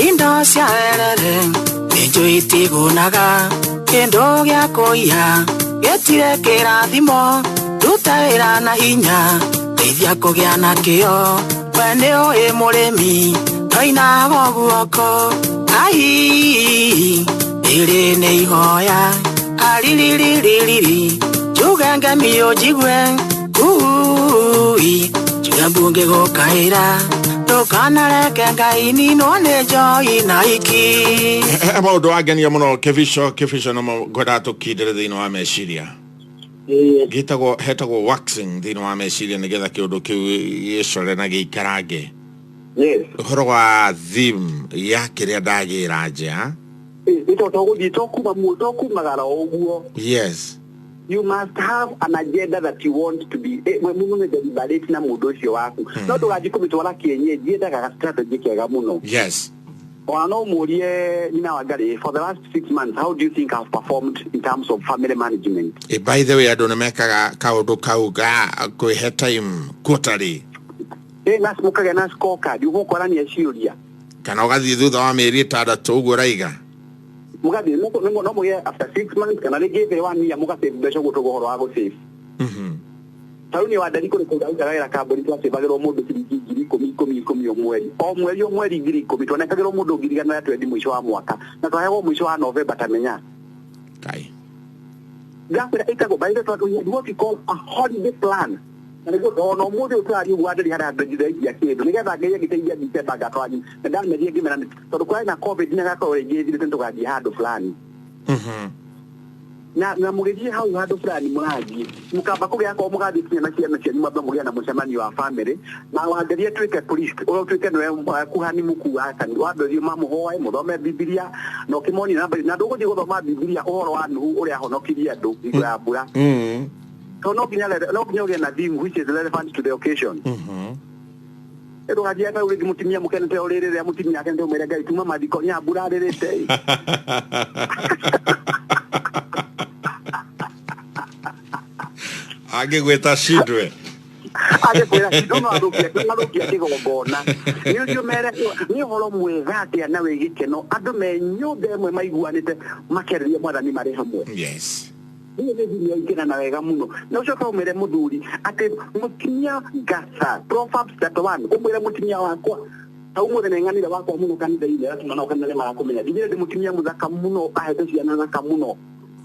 indo cia werere nĩnjũ itigunaga kĩndũ gĩa kũiya gĩtire kĩrathimo ruta wĩra na hinya ndeithia kũgĩa na kĩo we nĩ ũĩ mũrĩmi toinaga guoko ai ĩrĩ nĩ ihoya ariririririri Juganga miyo jigwe kui Jugambu ngĩgũkaĩra ndũkanareke Ngai ninone njoi na iki maũndũ wangenia mũno Kibicho no ngwenda tũkindĩre thĩinĩ wa meciria hetagwo waxing thĩinĩ wa meciria nĩgetha kĩũndũ kĩu gĩcore na gĩikarange ũhoro wa theme ya kĩrĩa ndagĩra nja yes you must have an agenda that you want to be muno deliberate na mundu ucio waku no ndugajikumitwara kienyeji endaga strategy kega muno yes no murie nina wangari for the last 6 months how do you think I've performed in terms of family management by the way andu nemekaga kaundu kau ga kwihe time quarterly nasmukaga na scorecard ugukorania ciuria kana ugathii thutha wa mieri 6 uguo raiga mugathi no muye after 6 months kana rĩngĩ 1 year mugasave mbeca gũtũga ũhoro wa gũsave tauni wa ndari kũrĩ kũndagĩra wĩra kambuni twasavagĩrwo mũndũ ciringi 10,000 o mweri ngiri 10 twanekagĩrwo mũndũ ngiri 120 mũico wa mwaka na twaheagwo mũico wa November tamenya kai Gafira itago by the way what we call a holiday plan. And go no more to try you what they had at the kid. We got a gay get back at Ryan. And then the given so the quite a COVID never gave it into what you had to plan. Na mugeji how you had to plan Muraji. Mukabaku yako Mugadi na Mabamuriana Musamani your family. Now I get trick at police or trick Kuhani Muku and what does your mama Hawaii, Modome Biblia, no Kimoni, not over the other Biblia or one who or Honokia do Bura. So no Nadim which is relevant to the occasion. Ero hajia ule mutimia mukene te ole re mutimia kende umere gai tuma madikonya burade re te. Age gweta shidwe. Age kwera no arukia kigo gona. Niyo mere ni holo mwega ate na wegikeno adu me nyude mwe maiguanite makeria mwathani mari hamwe. Yes. Ni ngina na wega muno. Na uco ka umere muthuri ate mutimia gasa Proverbs 31 umere mutimia wakwa umure na ngani wakwa muno kanitha ile atuna kanitha mara kumenya. Ndire mutimia muthaka muno ahete ciana thaka muno.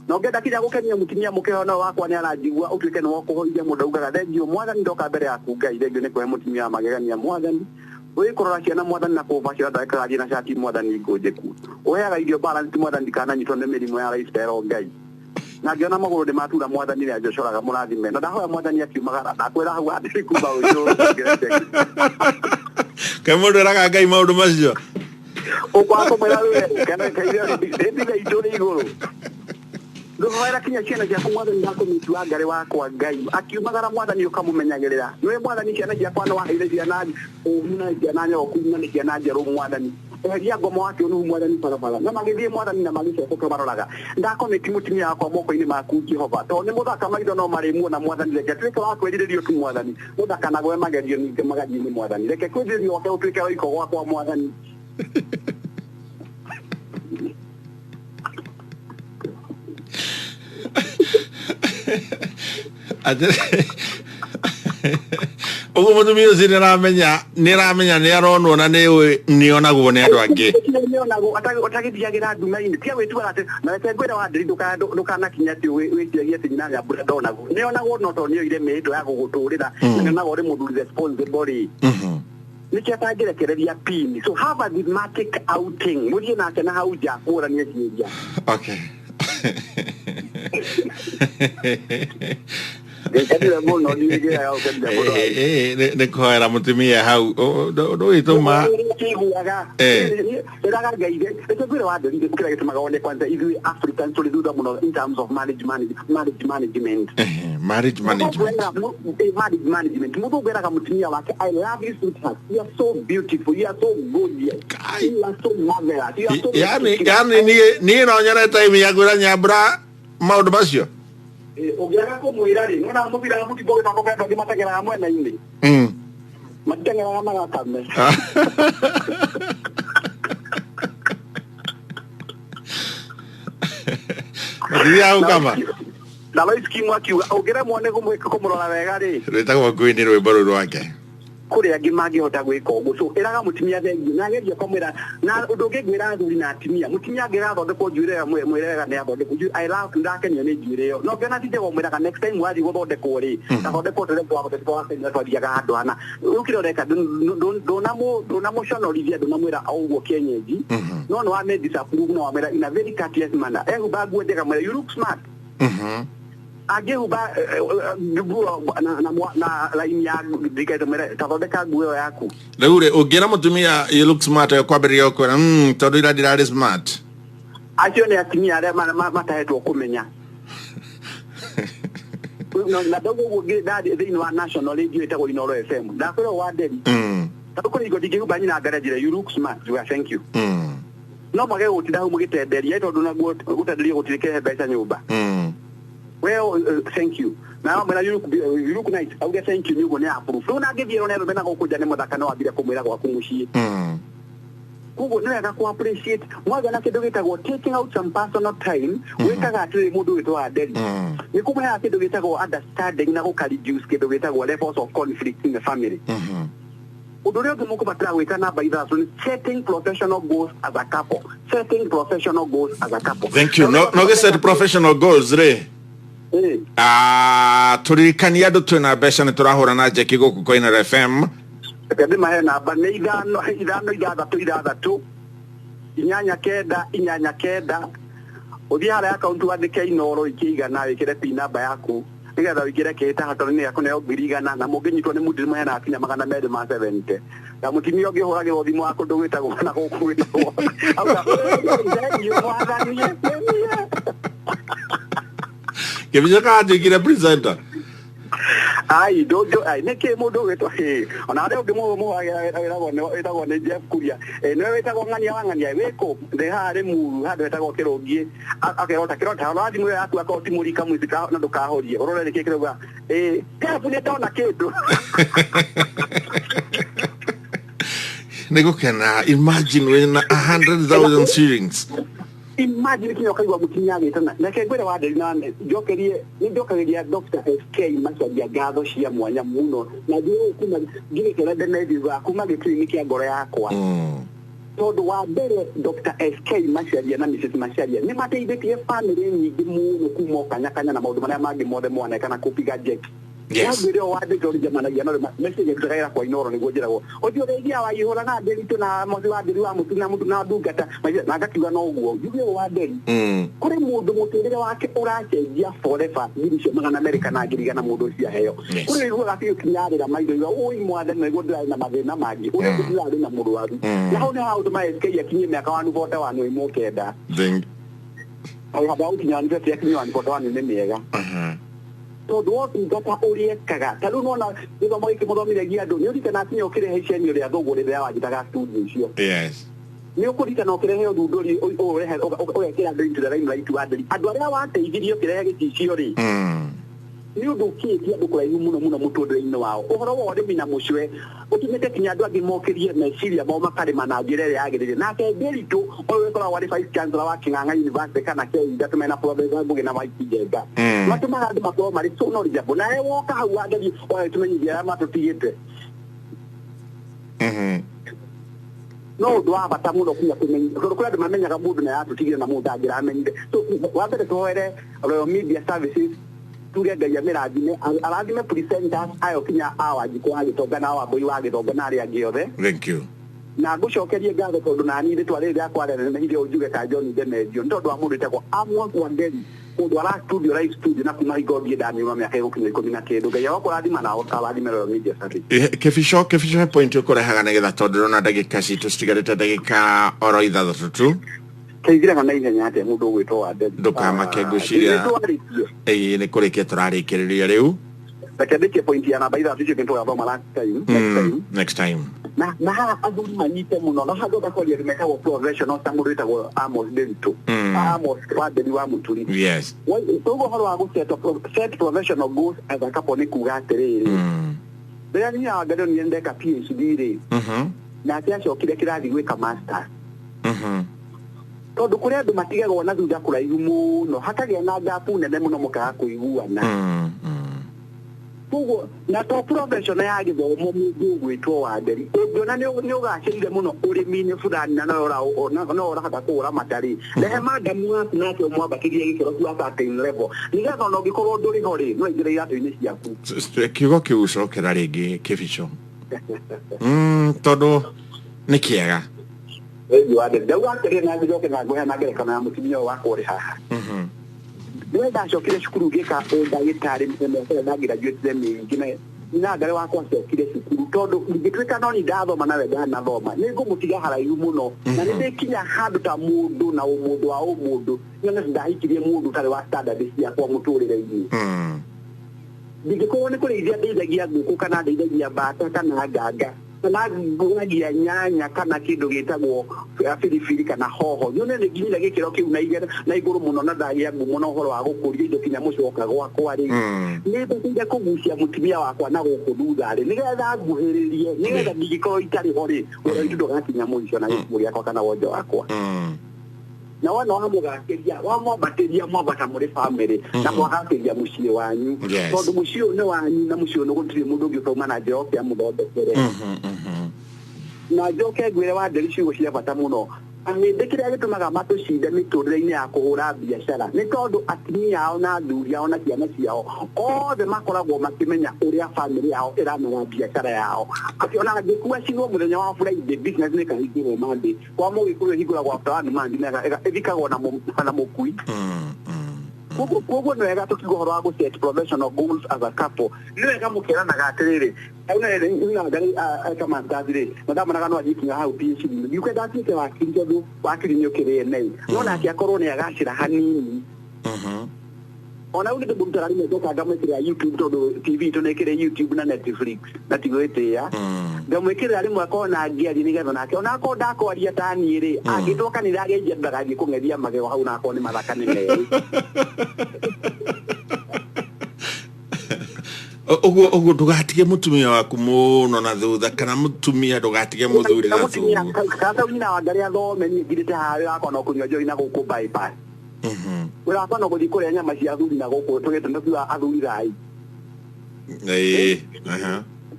No ngenda kija gukenia mutimia mukeo na wakwa ni arajigua utuike no kuhoithia mundu ugaga thengio mwathani ndoka mbere yaku ngai thengio ni kwe mutimia magegania mwathani we korora ciana mwathani na kubacira ndaka na shati mwathani ngojeku oyaga irio balance mwathani kana nyitwo ne mirimo ya lifestyle ngai na ngiona maguru de matura mwathani ya jocoraga murathime na ndahoya mwathani akiumagara ndakwira hau andi kumba uyo kamundu raga ngai maundu macio ukwako mwera we kana kaira ndinde itore iguru Ndohera kinya ciana cia mwathani ndako mitwa ngare wakwa ngai akiumagara mwathani ukamumenyagirira niwe mwathani ciana cia kwana waheire ciana umuna ciana nyo kumuna ni ciana njeru mwathani eheria ngomo wake unu mwathani barabara na magithie mwathani na magicoka maroraga ndako mitimutimia yakwa moko-ini maku Jehova to ni muthaka maitho no marimu na mwathani reke twike wa kwiririo tu mwathani muthaka nagwe magerio ninge magathie ni mwathani reke kwiririo oke utwike wiko gwakwa mwathani Ugo mutumia ucio niramenya ni aronwo na ni onagwo ni andu angi ni onagwo atagithiagira nduma-ini tia witwa ati na reke ngwira wa ndiri ndukana kinya ati witiagia ati nyina mbura ndonagwo ni onagwo no to ni oire mindo ya guguturira ni onagwo ri mundu responsible niki atagirekereria pin so have a dramatic outing muthie nake na hau ja kurania ciria okay ne koera mutimia hau do ituma eraga gaide etogire wa ndiri kira gitumaga one kwanza ithi African to do muno in terms of marriage management mudo gwera mutimia wake I love you sweetheart you are so beautiful you are so good you are so marvelous you are so yani ni no nyara time ya gwira nyabra maundu macio ogiaga kumwira ri ngona mubira muti boga ko ka ngi matagera amwe na indi matagera amaga kame Maria ukama Dalo iskimu akiuga ogera mwone kumurora wega ri rwetagwo kwini rwimbo rwake kuri angi mangihota gwika uguo so eraga mutimia thengi na geria komera na undu ngigwira athuri na atimia mutimia ngira thondekwo njuire ya mwirega ne athondekwo I love ndakenyo ni njuire yo no ngena tije gomwiraga next time wathi guthondekwo ri athondekwo tere kwa gutwa kwa twathiaga handu hana ukiroreka ndona motionorithia ndonamwira auguo kienyeji no no ame disapprove no amera in a very courteous manner bagu ndega mwira you look smart agehuba na laini ya dikaito mere tathondeka nguo yaku Reure ugira mutumia you look smart kwambiriria ukora tondu ira smart acio ni atimia aria matahetwo kumenya na dogo gugi dadi thini wa national radio itagwo Inoro FM ndakwira wa nderi takuri go digihuba nyina garajire you look smart you thank you no mage gutida mugitenderia tondu naguo gutenderia gutirike mbeca nyumba well thank you now when you look nice I will thank you go na approve so na give you no bena go kuja ne muthaka no abire kumwira gwa kumushie kugo no yaka ku appreciate mwaga na kidogo gitagwo taking out some personal time wekaga atire mundu witwa wa nderi ni kumaya kidogo gitagwo understanding na go reduce kidogo gitagwo levels of conflict in the family Udorio tumuko batara weka na baidha so setting professional goals as a couple. Thank you. No get set professional goals, re. turirikania andu twina mbeca ni turahura na jeki guku Koinere FM kende mahe namba ni 5 inyanya kenda uthi hara account wandike inoro ikigana wikire pin number yaku nigetha wikire kita hatorini yaku ne obirigana na munginyitwo ni mundu mahe na akinya 270 na mutimio ngihuragirwo thimu wako ndugitagwo na gukwitwo auga yo mwathani Kevija kajikire presenter ai dojo ai neke mundu wetwa ona ari ungimu etagwo ni Jeff Kuria no wetagwo ngania weko ndi hari muru handu etagwo kirongie akerota ona thimu yaku akoti murika muzika na ndukahorie urore niki kirauga Jeff ni ndona kindu Negukena imagine when 100,000 shillings imagine kinyo kaigwa mutinyage tana nake gwera wa nderi nane njokeria Dr. SK Macharia gatho cia mwanya muno na ndiyo kuma ngire kera ndene wa kuma gitini ya ngoro yakwa tondu wa mbere Dr. SK Macharia na Mrs. Macharia ni mateithĩtie family nyingi muno kuma kanya na maundu maria mangi mothe mwanekana kupiga jeki Wabiro wade jori jamana yana message kutoka kwa inoro ni gojerago odio regia wa ihora na nderi tuna mozi wa nderi wa mutu na ndungata na gakiwa no guo jubio wa nderi kuri mundu mutirire wake uracenjia forever ndirisho magana America na ngiriga na mundu cia heyo kuri ruo gafio kinyarira maido iwa oi mwathe na godra na mathina mangi uri kudira na mundu waru na hone how to my SK yakinye miaka wanu vote wanu imokenda au habau kinyanja tia kinyo wanu vote wanu ni miega todo ngata uriekaga taru nona niba moike muthomire giandu ni urika na tinyo kire heceni uri athogore ya wajitaga studio cio yes ni ukurita no kire he udunduri o rehe o kira into the line right wandiri andu aria wateithirio kire he gicio ri ni undu kitia ndukura muno mutundire-ini wao uhoro wode mina mucwe utumite kinya andu angi mokirie meciria mo makarima na njira ria yagirire nake Nderitu oyo kora wali vice chancellor wa King'ang'a University kana KIUT tumena professor Mbuge na Mike Jenga matuma andu makoro mari sono rijabo na woka hau andari oyo tumenyithia matutigite no dwa bata muno kuya kumenya kuri andu mamenyaga mundu na yatutigire na mundu angira amenyire so wambere tuhoere Royal Media Services tugenda ya mirathime arathime presenters ayo kinya awajiko agitonga na waboi wa gitonga na aria giothe thank you na gucokerie ngatho tondu na ni ritware ria kwarere na hirio ujuge ka John Demedio ntondu wa mundu tekwa amwa kwa ngeri mundu ara studio live studio na kuma igodie ndani wa miaka 19 ngai wako rathima na okawathime Royal Media Service kefisho point ukurehaga negetha tondu na ndagika citu citigarite ndagika oro ithathatu tu keithira kana ihenya ate mundu gwitwo wa ndedi ndukamake nguciria ni kurikia turarikiriria riu takendike point ya namba ithatũ icio kintu gathoma next time na athuri manyite muno na handu bakoria rimekagwo professional tangu ritagwo Amos Nderitu Amos Nderi wa Muturi yes togo horo wa set professional goals as a couple ni kuga atiriri rĩrĩa niĩ angado ni ndeka PhD ri na akiacokire kirathi gwika master tondu kuri andu matigagwo na thutha kuraihu muno hakagia na gapu nene muno mukaga kuiguana tugo na to professional ya githomo mundu gwitwo wa Nderi ngiona ni ugacirire muno urimi-ini fulani na no ora hata kura matari lehe madamu aku nake mwambakirie gikiro kia certain level nigetha no gikorwo nduri hori no ingire iratu-ini ciaku kiugo kiu cokera ringi Kefisho tondu ni kiega wewe wade dawa kile na ndio kana goya na gere kana mutimio wako uri haha wewe ndacokire cukuru gika ndagitari msembe na graduate them ingine na ngare wako acokire cukuru tondu ngitwika no ni ndathoma nawe ndanathoma ni ngumutiga haraihu muno na ni ndikinya handu ta mundu na umundu wa umundu nyone ndahikirie mundu tari wa standard cia kwa muturire-ini ndigikorwo ni kurithia ndeithagia nguku kana ndeithagia mbata kana nganga na ngunagia nyanya kana kindu gitagwo firifiri kana hoho nyone ni nginya gikiro kiu na iguru muno na ndagia ngumu na uhoro wa gukuria indo kinya mucoka gwakwa ri ni ndinde kugucia mutimia wakwa na gukudutha ri nigetha nguhiririe nigetha ndigikoro itari hori uri indo gakinya muico na gikuri yakwa kana wonjo wakwa na wana wamugakiria mwambata muri family na mwagakiria muciĩ wanyu tondu muciĩ ni wanyu na muciĩ ni gutiri mundu ngithoma na njoke amuthondekere na njoke ngwire wa Nderi ciugo cia bata muno Ndekire agitumaga matucinde miturire-ini ya kuhura biacara ni tondu atimia ao na athuri ao na ciana ciao othe makoragwo makimenya uria family yao iramenya biacara yao akiona ngikua cigwo muthenya wa Friday business ni kahingirwo Monday kwa mugikuru hinguragwo after Monday na ithikagwo na mukui Kugo no ega tukigo horo ago set professional goals as a couple. No ega mukeranaga atiriri. Ina ngari kama ndazire. Madama naga no ajikinga ha PhD. Yuke dati ke wakirije du wakiri nyokere nei. No na kiakorwo ne agashira hanini. Ona uli de bumtara ni toka gamekira YouTube todo TV to nekire YouTube na Netflix. Natigwete ya. Gamekira ali mwako na agia ni getho nake. Ona ko ndako aria tani ri. Agitoka ni rage jembaga gikungeria mageo hau na ko ni mathaka ni nei. Ogo tugatige mutumia waku muno na thutha kana mutumia tugatige muthuri na thutha kasa wina wagaria thome ni ngirite hayo akona kunywa joy na guku bypass wala akona gudikore nyama cia thuri na guku tugete nduwa athuri rai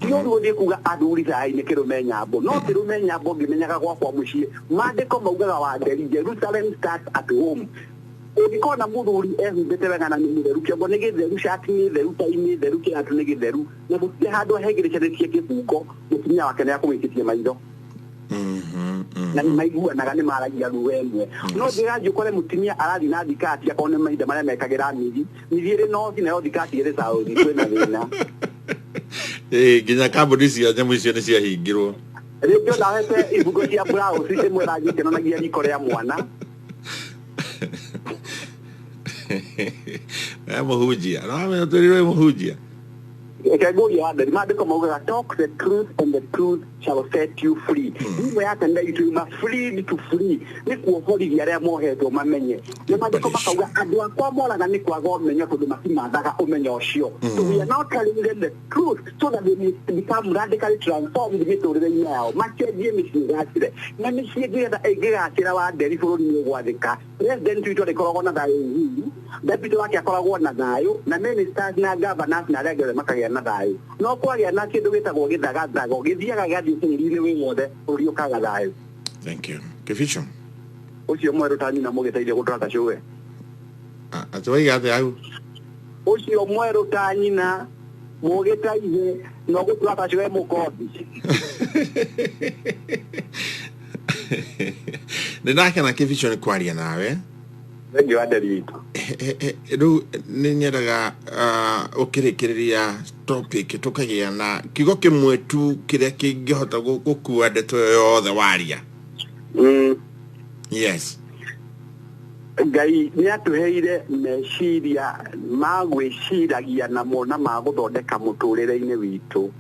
Tio ngode kuga athuri rai ni kirume nyambo no kirume nyambo ngimenyaga gwakwa mucie mandiko maugaga wa nderi Jerusalem starts at home Ukikona muthuri ehubite wega na nimutheru kiambo ni githeru shati ni theru taini theru kiatu ni githeru na gutire handu ahegerecheretie kibungo mutumia wake ni akumwikitie maitho na ni maiguanaga ni maragia ruwemwe no ndigaje ukore mutumia arathi na thikati akone maitho maria mekagira nigi nigire no thina thikati ire saudi kwena thina ginya kambuni cia nyamu icio ni cia hingirwo rĩngĩ ndahete ibugo cia brown imwe ragite no nagia riko ria mwana Muhujia. No, tu muhujia. Go ya ndari mandiko maugaga talk the truth and the truth shall set you free. Ni yake ndai tu ma free to free. Ni kuohorithia aria mohetwo mamenye. Ni mandiko makauga andu akwa moraga ni kwaga umenya tondu matimathaga umenya ucio. So we are not telling them the truth so that they become radically transformed miturire-ini yao. Machenjie micigatire. Na micigetha ingigacira wa nderi bururi-ini gwathika. President witũ rikoragwo na thayu. Deputy wake akoragwo na thayu na ministers na governors na regere makagia na thayu. No kwagia na kindu gitagwo githagathago githiaga gathi bũrũri-inĩ wĩ wothe bũrũri ũkaga thayu. Thank you. Kificho. Ucio mweru tani na mugiteithia gutwata cuwe. Atwaiga atĩa au? Ucio mweru tani na mugiteithia no gutwata cuwe mukondi. Ndakena Kificho ni kwaria nawe. Wengi wa nderi itu. Riu ni nyendaga ukirikiria topic tukagia na kigo kimwe tu kiria kingihota gukua ndeto yothe waria. Yes. Ngai ni atuheire meciria magwiciragia namo na maguthondeka muturire-ini witu.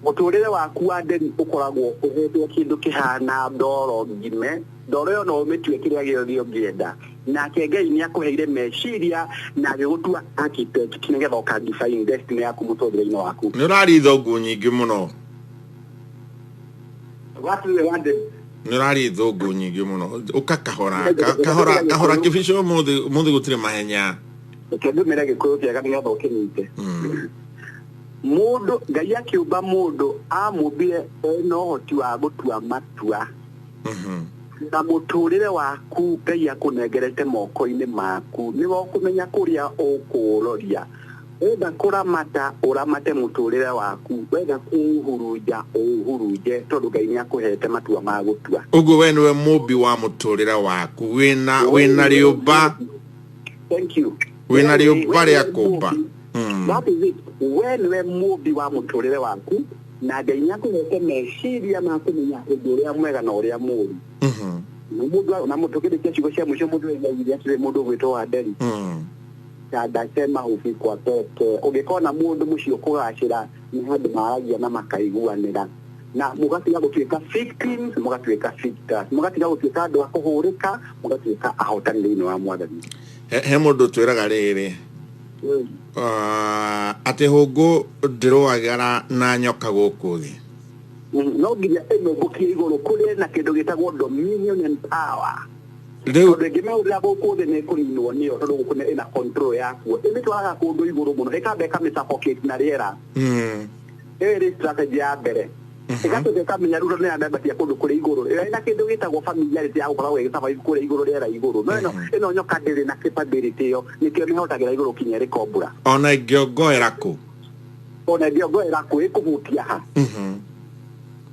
Muturire waku wa nderi ukoragwo uhetwo kindu kihana ndoro ngime ndoro yo no umetue kiria giothe ungienda nake Ngai ni akuheire meciria na agigutua architect nigetha ukadefine destiny yaku muturire-ini waku. Ni urari thongu nyingi muno. Watu wande ni urari thongu nyingi muno kahora Kificho muthi gutire mahenya. Kendo merege kuyo kiaga nigetha ukinyite. Mundu Ngai akiumba mundu amumbire no hoti wa gutua matua. Na muturire waku Ngai akunengerete moko-ini maku nigo kumenya kuria ukuroria wenda kuramata uramate muturire waku wenda kuhuruja uhuruje tondu Ngai ni akuhete matua ma gutua. Uguo we niwe mumbi wa muturire waku wina riumba. Thank you. Wina riumba ria kumba. That is it. When we mumbi wa muturire waku na Ngai ni akuhete meciria ma kumenya uria mwega na uria muri. Mundu na mutokede kiachigo cia mwisho mundu ega tire mundu gwitwo wa nderi. Ndasema ufikwa peke ugikona mundu mucio kugacira ni handu maragia na makaiguanira na mugatiga gutuika victims mugatuika victors mugatiga gutuika andu akuhurika mugatuika ahotani-ini wa mwathani. He mundu twiraga riri ati hungu ndiruagara na nyoka guku thi. No nginya ĩmũmbũkie igũrũ kũrĩ na kĩndũ gĩtagwo dominion and power. Tondũ ĩngĩmĩhũthĩra gũkũ thĩ nĩ ĩkũninwo nĩyo tondũ gũkũ ĩna control yakuo. Ĩmĩtwaraga kũndũ igũrũ mũno ĩkamba ĩkamĩsuffocate na rĩera. Ĩyo ĩrĩ strategy ya mbere. ikato kamenya ruto ne anda batia kundu kuri iguru ina kindu gitagwo familiarity ya gukora wega sabai kuri iguru rera iguru no nyoka ndiri na capability yo nikio nihotagira iguru kinyere kombura ona ngiongoera ku ikuhutia ha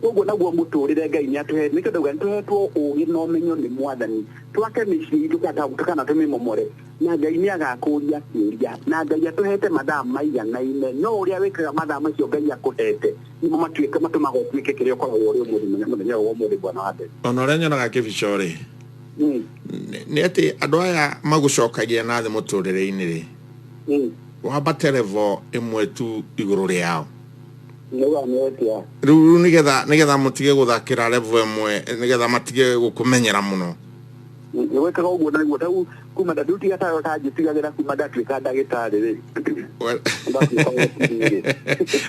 uguo naguo muturire Ngai ni atuhe nikio ndauga ntuhetwo ugi no menyo ni mwathani twake miciri tukana tumimomore na Ngai ni agakuria kiuria na Ngai atuhete mathaa maiganaine no uria wikaga mathaa macio Ngai akuhete nimo matuike matumagotwike kirio koragwo uri muthenya wo muthi bwana wade ona uria nyonaga kibicori ni ati andu aya magucokagia na thi muturire-ini ri wambate level imwe tu iguru riao riu nigetha mutige guthakira level imwe nigetha matige gukumenyera muno wekaga uguo naguo tau kuma ndatũti gataro tanjĩtigagĩra kuma ndatuĩka ndagĩtarĩ rĩ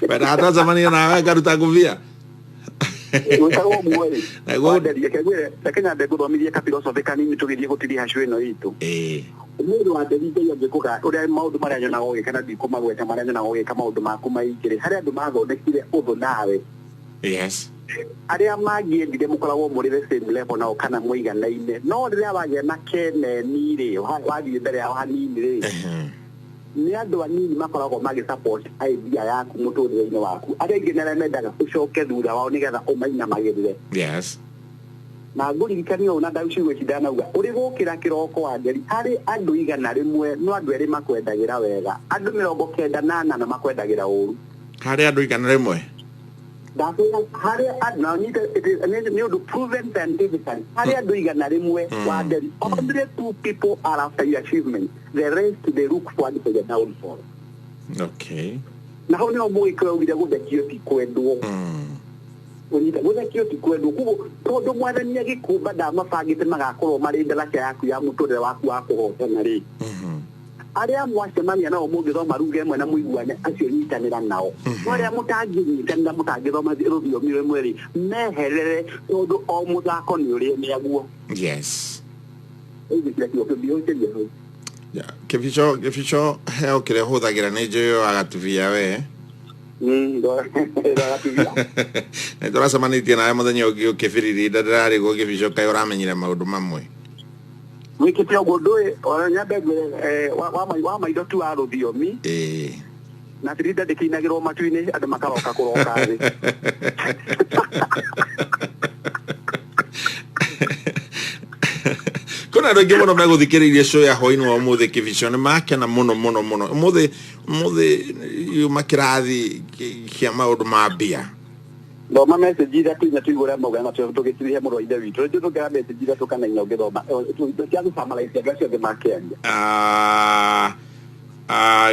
wenda atazamania nawe ngaruta ngũbia wekaga ũguo rĩ wanderie kegwĩre reke nyambe ngũthomithie kaphilosophy kanini tũgĩthiĩ gũtiriha show ĩno itũ mũndũ wa nderi Ngai angĩkũga ũrĩa maũndũ marĩa nyonaga ũgĩka na ndikũmagweta marĩa nyonaga ũgĩka maũndũ maku maingĩ harĩa andũ mathondekire ũthũ nawe yes aria magiendire mukoragwo muri the same level na kana muiganaine no riria wagĩa na keneni ri wathiĩ mbere yao hanini ri ni andu anini makoragwo magi support idea yaku muturire-inĩ waku aria ingĩ nĩ mendaga ucoke thutha wao nigetha ũmainamagĩrĩre yes na ngũririkania ona ndaucigwo cindanauga uri gũkĩra kĩroko wa ngeri harĩ andũ igana rĩmwe no andũ erĩ makwendagĩra wega andũ 98 na makwendagĩra ũru harĩ andũ igana rĩmwe hari adna ni to proven scientifically hari adu igana rimwe wa the only 2 people are after your achievement the rest they look for the downfall okay na ho ni omwe kwa ugire guthekio ti kwendwo unita guthekio ti kwendwo kugo tondu mwathani agikumba ndamabangite magakorwo mari ndaraka yaku ya muturire waku wa kuhotana ri aria mwacemania nao mũngĩthoma ruga ĩmwe na mũiguane acio nyitanĩra nao no aria mũtangĩnyitanĩra mũtangĩthoma rũthiomi rũmwe rĩ meherere tondũ o mũthako nĩ ũrĩa nĩaguo yes Kibicho heo kĩrĩa hũthagĩra nĩ njũĩ agatubia we nĩtũracemanĩtie nawe mũthenya ũngĩ ũkĩbiriri ndararĩ gũ Kibicho kaĩ ũramenyire maũndũ mamwe wikite ugo ndoe nyambe wa maido tu a rũthiomi na tirida ndikinagirwo matu-inĩ andũ makaroka kũroka thĩ kuna andũ aingĩ mũno megũthikĩrĩirie show ya hwaĩ-inĩ wa ũmũthĩ Kibicho nĩ makena mũno ũmũthĩ yuma kĩrathi kĩa maũndũ ma mbia thoma message ira tu nyatugura moga na tugĩtirihe mũrũ wa ithe witũ rĩu tũngĩra message ira tũkanainya ũngĩthoma tũkĩathamarais andũ acio angĩ makĩaria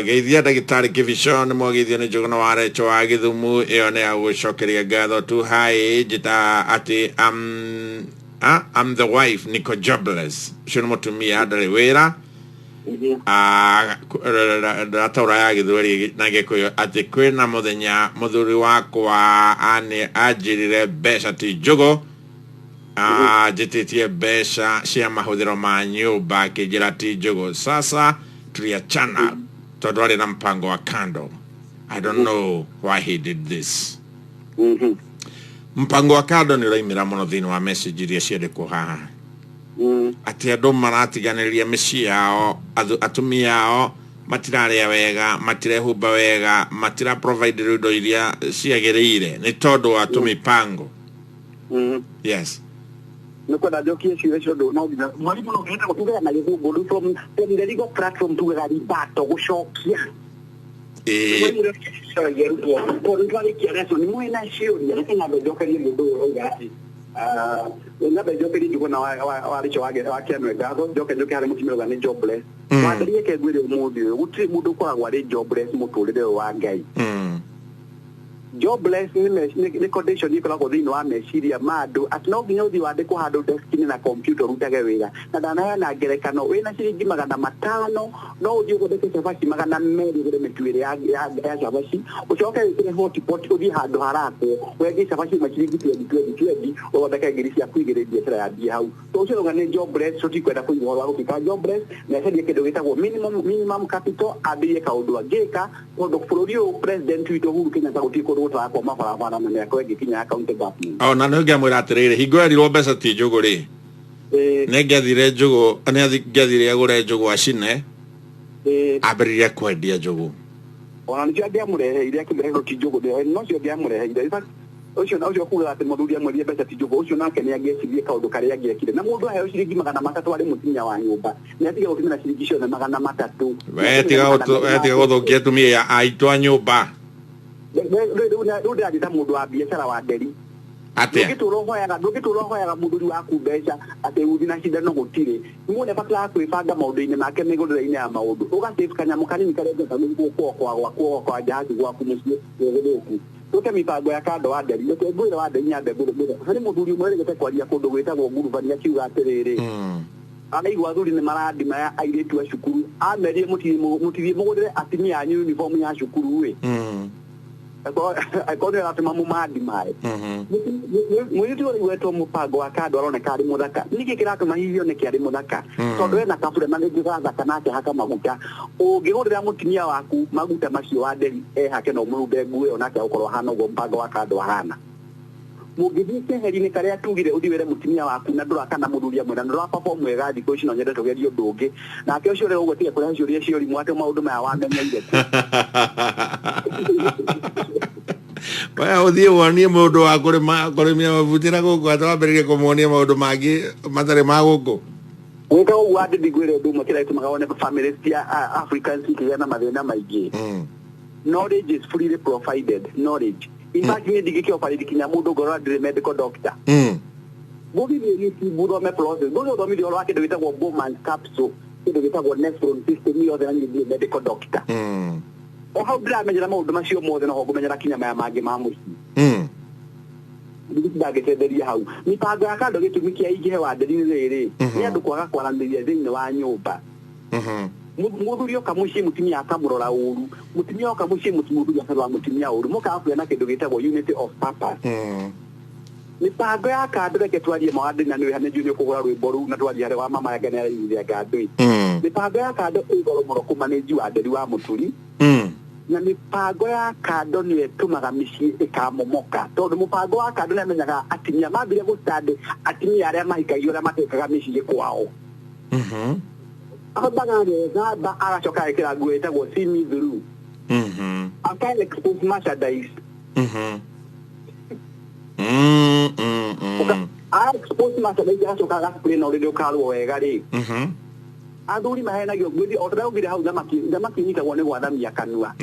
geithia ndagĩtarĩ Kibicho nĩ mwagithio nĩ Njũgũna wa Recho wa Gĩthumu ĩyo nĩ ya gũcokeria ngatho tu hi njĩta atĩ I'm the wife Nico Jobless ũcio nĩ mũtumia ndarĩ wĩra ndataũra ya Gĩthweri na Gĩkũyũ atĩ kwĩna mũthenya mũthuri wakwa anjĩrire mbeca ti njũgũ njĩtĩtie mbeca cia mahũthĩro ma nyũmba akĩnjĩra ti njũgũ sasa tuliachana tondũ arĩ na mpango wa kando I don't know why he did this mpango wa kando nĩ ũraimĩra mũno thĩinĩ wa message iria ciandĩkwo haha ati andũ maratiganĩria mĩciĩ yao atumia ao matirarĩa wega matirehumba wega matira provide indo iria ciagĩrĩire nĩ tondũ wa tũmĩpango yes nĩkwenda njokie ciugo icio ndũ no nginya mwarimũ no nginya gũtugana na gĩthũngũ rĩu from the legal platform tugaga ribato gũcokia ni mwena ciũria reke nyambe njokerie mũndũ ũyũ oiga atĩ nyambe njokerie Njũgũna wa Recho wa Kĩanwe ngatho njoke harĩ mũtumia ũrĩa nĩ Jobless wambĩrĩrie kengwĩre ũmũthĩ ũyũ gũtirĩ mũndũ ũkoragwo arĩ Jobless mũtũrĩre ũyũ wa Ngai Jobless ni condition ikoragwo thĩinĩ wa meciria ma andũ atĩ no nginya ũthiĩ wandĩkwo handũ desk-inĩ na computer ũrutage wĩra na ndanaheana ngerekano wĩna ciringi 500 no ũthiĩ ũthondeke cabaci 200 ũgũre mĩtu ĩrĩ ya cabaci ũcoke wĩkĩre hotpot ũthiĩ handũ harakwo wendie cabaci maciringi 20 ũthondeke ngiri ciaku igĩrĩ biacara ya mbia hau to ũcio ũga nĩ Jobless tũtikwenda kũigua wa gũtuĩka Jobless na acaria kĩndũ gĩtagwo minimum capital ambĩrie kaũndũ angĩka tondũ bũrũri ũyũ president witũ Uhuru Kenyatta gũtirĩ kũndũ gutwa kwa mabara na meko gikinya account government na no ngamwira atirire hingo erirwo mbeca ti njugu ri nengethire njugu nengethire agure njugu acine abiririe kwendia njugu ona nĩ cia mureheire kĩmbeho ti njugu no cio ngiamureheire ucio kuga ati mũthuri amwerie mbeca ti njugu ucio nake nĩ angĩcirie kaũndũ karĩa angĩekire na mũndũ aheo ciringi 300 arĩ mũtumia wa nyũmba nĩ atiga gũtumĩra ciringi ciothe 300 wetiga gũthũkia atumia ya aitũ a nyũmba rĩu ndĩrathiĩ ta mũndũ wa biacara wa nderi atia ndũngĩtũra ũhoyaga mũthuri waku mbeca atĩ uthi na cindano gũtirĩ mũndũ abataraga kwĩbanga maũndũ-inĩ make mĩgũrĩre-inĩ ya maũndũ ũgasave kanyamũ kanini karĩa ngĩka kwa jahazi gwaku mũciĩ gũkũ tuke mipango ya kando wa nderi ngwĩra wa nderi nyambe ngũrũ harĩ mũthuri ũmwe rĩgĩte kwaria kũndũ gwĩtagwo ngurubani akiuga atĩrĩrĩ anaigua athuri nĩ marandima ya airĩtu a cukuru amerie mũtithie mũgũrĩre atimia anyu uniform ya cukuru akorwo aratũma mũmandimae mwĩrĩtu ũrĩa wetwo mũbango wa kando aroneka arĩ mũthaka nĩkĩ kĩratũma hihi oneke arĩ mũthaka tondũ ena kabura na rĩngĩ gathaka nake haka maguta ũngĩgũrĩra mũtumia waku maguta macio wa nderi ehake no mũrumbe nguo ĩyo nake agũkorwo hana ũguo mũbango wa kando ahana mũngĩthiĩ keheri-inĩ karĩa tugire ũthiĩ wĩre mũtumia waku na ndũrakana mũthuri amwe na ndũraperform wega thikũ ici no nyende tũgerie ũndũ ũngĩ nake ũcio ũrĩa ũguo tiga kũrehe ciũria cia ũrimũ atĩ maũndũ maya wamenyeire waya ũthiĩ wonie mũndũ wa kũrĩmia mabutĩra gũkũ atĩ wambĩrĩrie kũmuonia maũndũ mangĩ matarĩ ma gũkũ gwĩka ũguo andĩ ndigwĩre ũndũ ũmwe kĩrĩa gĩtũmaga wone family cia Africans ikĩgĩa na mathĩna maingĩ knowledge is freely provided knowledge in fact ni digike operate kinya mundu ngoro ndire medical doctor gũthiĩ ni thome process ndũrĩ ũthomithio ũhoro wa kĩndũ gĩtagwo Bowman's capsule kĩndũ gĩtagwo nephron system yothe na ni medical doctor o hau ndĩramenyera maũndũ macio mothe no ho ngũmenyera kinya maya mangĩ ma mũciĩ ndagĩtetheria hau mipango ya kando gĩtũmi kĩa ingĩhe wa nderi rĩrĩ nĩ andũ kwaga kwaranĩria thĩinĩ wa nyũmba mũthuri oka mũciĩ mũtumia akamũrora ũru mũtumia oka mũciĩ mũthuri akarora mũtumia ũru mũkabuya na kĩndũ gĩtagwo unity of purpose mipango ya kando reke twarie mawandĩ na nĩ hane junior kũgũra rwĩmbo rũu na twarie harĩ wa mama yake nĩ arĩithia kando mipango ya kando igoro mũno kũmanĩji wa nderi wa mũturi na mipango ya kando nĩ ĩtũmaga mĩciĩ ĩkamomoka tondũ mũbango wa kando nĩ amenyaga atimia mambire gũstande atimia arĩa mahikagio arĩa matekaga mĩciĩ kwao abaga ngaba agacoka ekĩra nguo ĩtagwo see me through aka expose merchandise expose merchandise agacoka agaspray na ũrĩa ũkarwo wega rĩ athuri mahenagio ngwĩthi o tũrĩa ũgire hau thamaki nyitagwo nĩ gwathamia kanua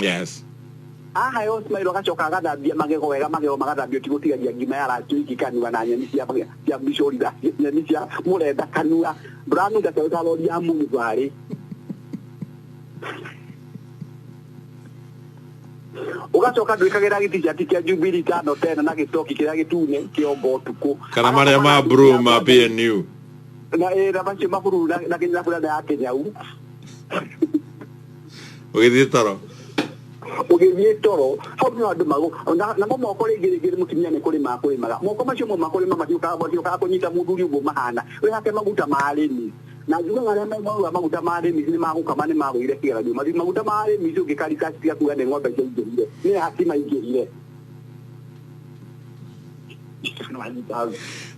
aheo smile agacoka agathambia magego wega magego magathambio tigũtigagia ngima ya ratuiki kanua na nyeni cia bicori nyeni cia mũrenda kanua ndũranunga ta ũtarori ya mũgwarĩ ugacoka ndwĩkagĩra gĩtishati kĩa Jubilee 5 na gĩtoki kĩrĩa gĩtune kĩongo ũtukũ kana marĩa ma blue ma PNU na macio maburu na kĩnyira bũrada ya Kenyau ũgĩthiĩ toro hau nĩ andũ mago na moko rĩngĩ mũtumia nĩ kũrĩma kũrĩmaga moko macio mo makũrĩma matiũkaga kũnyita mũthuri ũguo mahana we hake maguta ma arĩmi na njuga arĩa mauga maguta ma arĩmi nĩ magũkama nĩ magũire kĩgeranio maguta ma arĩmi icio ũngĩkarika cia kuga nĩ ng'ombe ciaingĩrire nĩ haki maingĩrire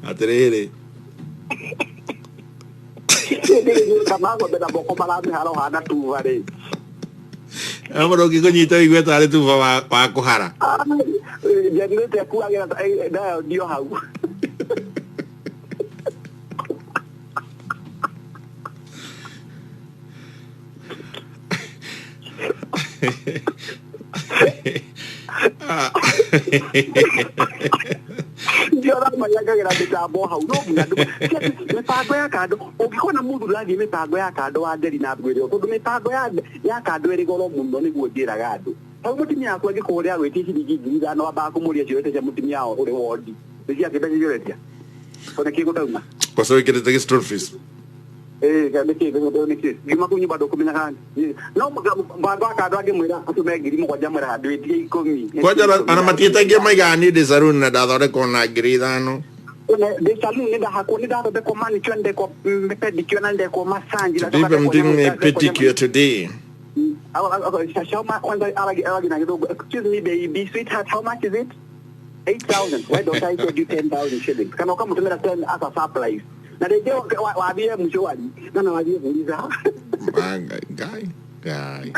atĩrĩrĩ kama ng'ombe na moko maramĩhara ũhana tuba rĩ amũndũ ũngĩkũnyita ũigue tarĩ tuba wa kũhara njenĩte kuagĩra nayo ndio hau ndiora mayagagĩra mĩtambo hau no nginya mĩbango ya kando ũngĩkona mũndũ ũrathiĩ mĩbango ya kando wa nderi na ngwĩre tondũ mĩbango ya kando ĩrĩ goro mũno nĩguo njĩraga andũ hau mũtumia waku angĩkũhũrĩra gwĩtia ciringi 5,000 wambaga kũmũria ciũrĩte cia mũtumia ũrĩ wondi nĩciake mbeca ciũrĩtia ona kĩgũtauma kosa wĩkĩrĩte gĩ-school fees ngima kunyu bado kumenyaka no mbango akadwa ngĩmwĩra atũme 7,000 mwĩra handũ ĩtige 10 kwanja ana matietagia maigani de saloon na ndathondekwo na 5,000 de saloon nĩ ndahakwo nĩ ndathondekwo manicure ndekwo pedicure na ndekwo massage even doing a pedicure today Excuse me, baby, sweetheart, how much is it? 8,000. Why don't I give you 10,000 shillings? Can I come to me as a surprise? Now they go, wabia mshwari. Nana wabia kuliza. Guy.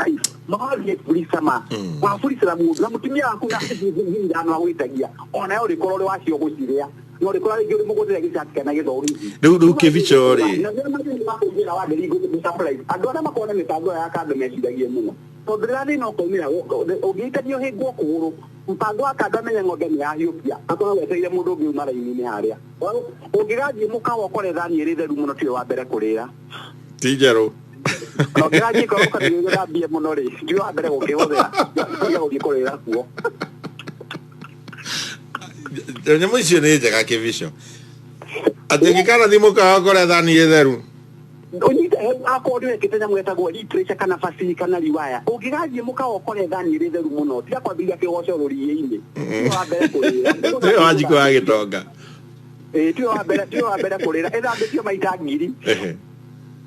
Mahali polisi ma. Wa polisi la mu. La mutumia hakuna hizi anawitagia. Ona yao likolo wasi okusiria. No likolo ile mo gote yakisa kana gedo. Du kevichori. Na ndio maana ni mambo ya wale ligo surprise. Adona makona mitago ya kada meshidagie muno. So drani no komira ogita dio hego kuru. Mpango akadamenya ng'ombe ni ahiũkia akorwo weteire mũndũ ũngĩ uma raini-inĩ harĩa ũngĩgathiĩ mũkawa ũkore thani ĩrĩ theru mũno tiwe wa mbere kũrĩra ti njerũ ũngĩgathiĩ korwo ũkathambie mũno rĩ tiwe wa mbere gũkĩhũthĩra gũthiĩ kũrĩra kuo nyamũ icio nĩ njega kĩbico atĩ ũngĩkana thiĩ mũkawa ũkore thani ĩ theru unyite akorwo wekete nyamũ yetagwo literature kana fasili kana riwaya ũngĩgathiĩ mũkawa ũkore thani ĩrĩ theru mũno tiga kwambĩrĩria kĩgoco rũriĩ-inĩ tiwe wa mbere kũrĩra tiwe wa njiko ya gĩtonga tiwe wa mbere kũrĩra ĩthambĩtio maita ngiri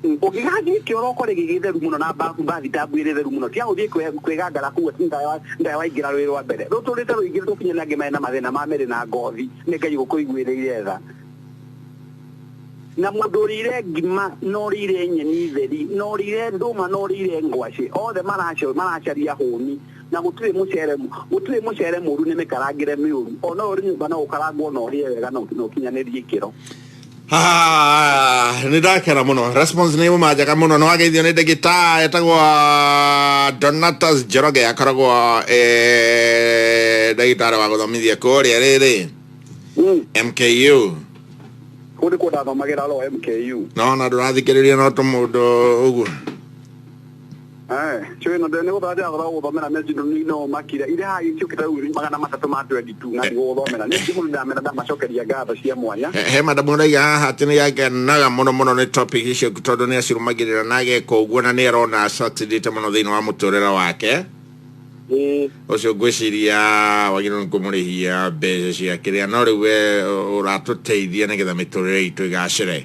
ũngĩgathiĩ kĩoro ũkore gĩgĩtheru mũno na mbathi tambu ĩrĩ theru mũno tiga gũthiĩ kwĩgangara kũu ndawa waingĩra rwĩ rwa mbere rũtũrĩte rũingĩrĩ tũkinye na angĩ mena mathĩna ma mĩrĩ na ngothi nĩ Ngai gũkũiguĩrĩire tha na mũndũ ũrĩire ngima no ũrĩire nyeni theri no ũrĩire ndũma no ũrĩire ngwacĩ othe maracaria hũni na gũtirĩ mũcere mũru nĩ mĩkarangĩre mĩũru ona ũrĩ nyũmba no ũkarangwo na ũrĩe wega na ũkinyanĩrie ikĩro nĩ ndakena mũno response nĩ mũmanjaga mũno no ageithio nĩ ndagĩtarĩ etagwo Donatus Njoroge akoragwo ndagĩtarĩ wa gũthomithia kũrĩa rĩrĩ MKU kuri ko ndathomagĩra ro MKU no na ndũrathikĩrĩria no tũmũndũ ũguo cyo no ndene gũthaja gũthomera message no makira ile ha iciũkĩte rĩu 322 na gũthomera nĩ ndĩmũ ndamena ndamacokeria ngatho cia mwanya he madamu ndaiga haha atĩ nĩ yakenaga mũno nĩ topic icio tondũ nĩ acirũmagĩrĩra na ageka ũguo na nĩ arona succeedĩte mũno thĩinĩ wa mũtũrĩre wake ũcio ngwĩciria wagĩrĩirwo nĩ kũmũrĩhia mbeca cia kĩrĩa no rĩu we ũratũteithia nĩgetha mĩtũrĩre itũ ĩgacĩre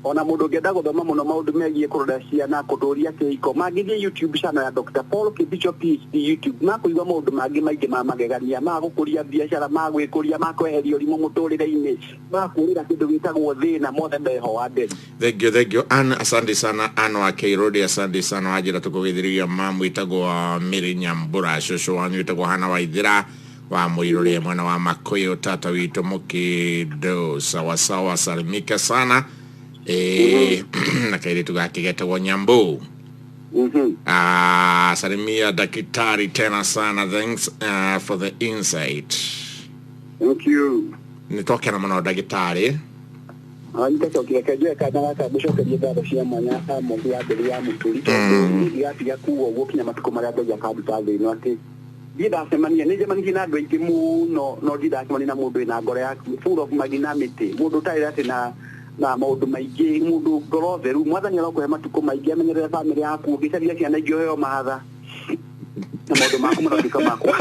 ona mũndũ ũngĩenda gũthoma mũno maũndũ megiĩ kũrora ciana kũndũria kĩhiko mangĩthiĩ YouTube channel ya Dr. Paul Kibicho PhD YouTube makũigua maũndũ mangĩ maingĩ ma magegania ma gũkũria biacara ma gwĩkũria ma kweheria ũrimũ mũtũrĩre-inĩ ma kũrĩra kĩndũ gĩtagwo thĩna mothe meho wa nderi thank you asante sana wa Kairodi asante sana wajĩra tũkũgĩthĩrĩria mamu ĩtagwo Mary Nyambura cũcũ wanyu ĩtagwo Hana Waithĩra wa Mũirũrĩ mwana wa Makũyũ tata witũ Mũkĩndũ sawasawa salimika sana na kairitu gake getagwo Nyambu salimia daktari tena sana thanks for the insight thank you nitoke na mwana daktari nitacokire kajua kana kabucokeria ngatho cia mwanya mũndũ ya mbere ya mũtũrĩ gatiga kuo ũguo kinya matukũ marĩa ngai akaruta thĩinĩ atĩ ndacemania nĩ njemanirie na andũ aingĩ mũno no ndacemania na mũndũ wĩna ngoro yaku full of magnanimity mũndũ ũtarĩ atĩ na maũndũ maingĩ mũndũ ngoro theru mwathani arokũhe matukũ maingĩ amenyerere bamĩrĩ yaku ũngĩcaria ciana ingĩ ũheo mahatha na maũndũ maku marotuĩka makwa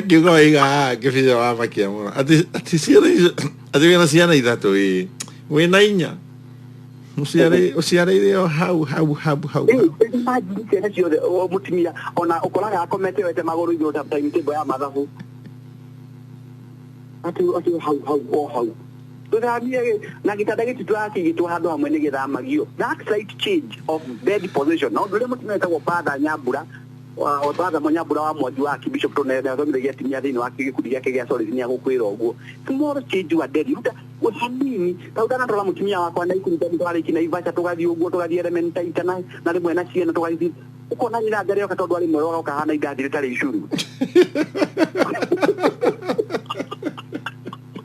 ngiuga waiga Kibicho wa makia mũno atĩ ciana icio atĩ wĩna ciana ithatũ wĩna inya ũciarĩire o hau imagine ciana ciothe mũtumia ona ũkoraga akomete wete magũrũ igũrũ ta timetable ya mathabu ati hau tuthamie na gitanda gĩtũ twakĩgĩtwo handũ hamwe nĩ gĩthamagio that slight change of bed position no ndũrĩ mũtumia wetagwo Father Nyambura Father Nyambura wa Mwangi wa Bishop Tonene athomithagia atumia thĩinĩ wa gĩkundi gĩake gĩa Solid nĩ agũkwĩra ũguo small change wa dedi ruta hanini kaudana ndola mũtumia wakwa na ikundi twarĩki na Ivasha tũgathiĩ ũguo tũgathiĩ Elementaita na rĩmwe na ciana tũgathiĩ ukona nyina ngare yoka tondũ arĩ mwega ũkahana indathi rĩtarĩ icuru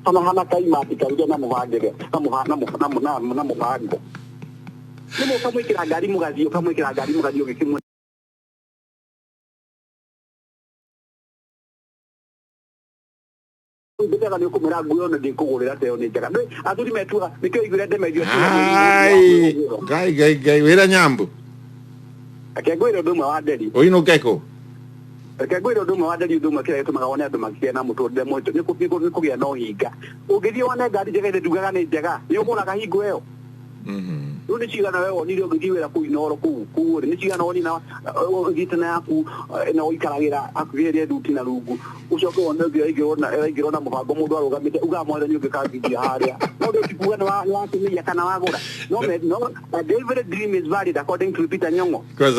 hana kaimati karuja na mũbangĩre na mũbango nĩ mũkamwĩkĩra ngari mũgathiĩ ũgĩkĩmwe ndĩrega nĩ ũkũmwĩra nguo ĩno ndĩkũgũrĩra teo nĩ njega athuri metuga nĩkĩo iguĩre ndemerio ngai wĩra Nyambu akengwĩra ũndũ ũmwe wa nderi ũinũke kũ akengwĩra ũndũ ũmwe wa nderi ũndũ ũmwe kĩrĩa gĩtũmaga wone andũ magĩgĩa na mũtũrĩre mũritũ nĩ kũgĩa na ũhinga ũngĩthiĩ wone ngari njega ĩrĩa ndugaga nĩ njega nĩ ũgũraga hingo ĩyo Nuni chigana wewe ni ro giwera ku inoro ku ni chigana oni na gitana yaku na oikaragira akugere duti na rugu ucoke wona bia igirona mubango mundu arugamite ugamwatha ni ugikagiria haria no ndo tikuga na tumia kana wagura no a David dream is valid according to Peter Nyongo because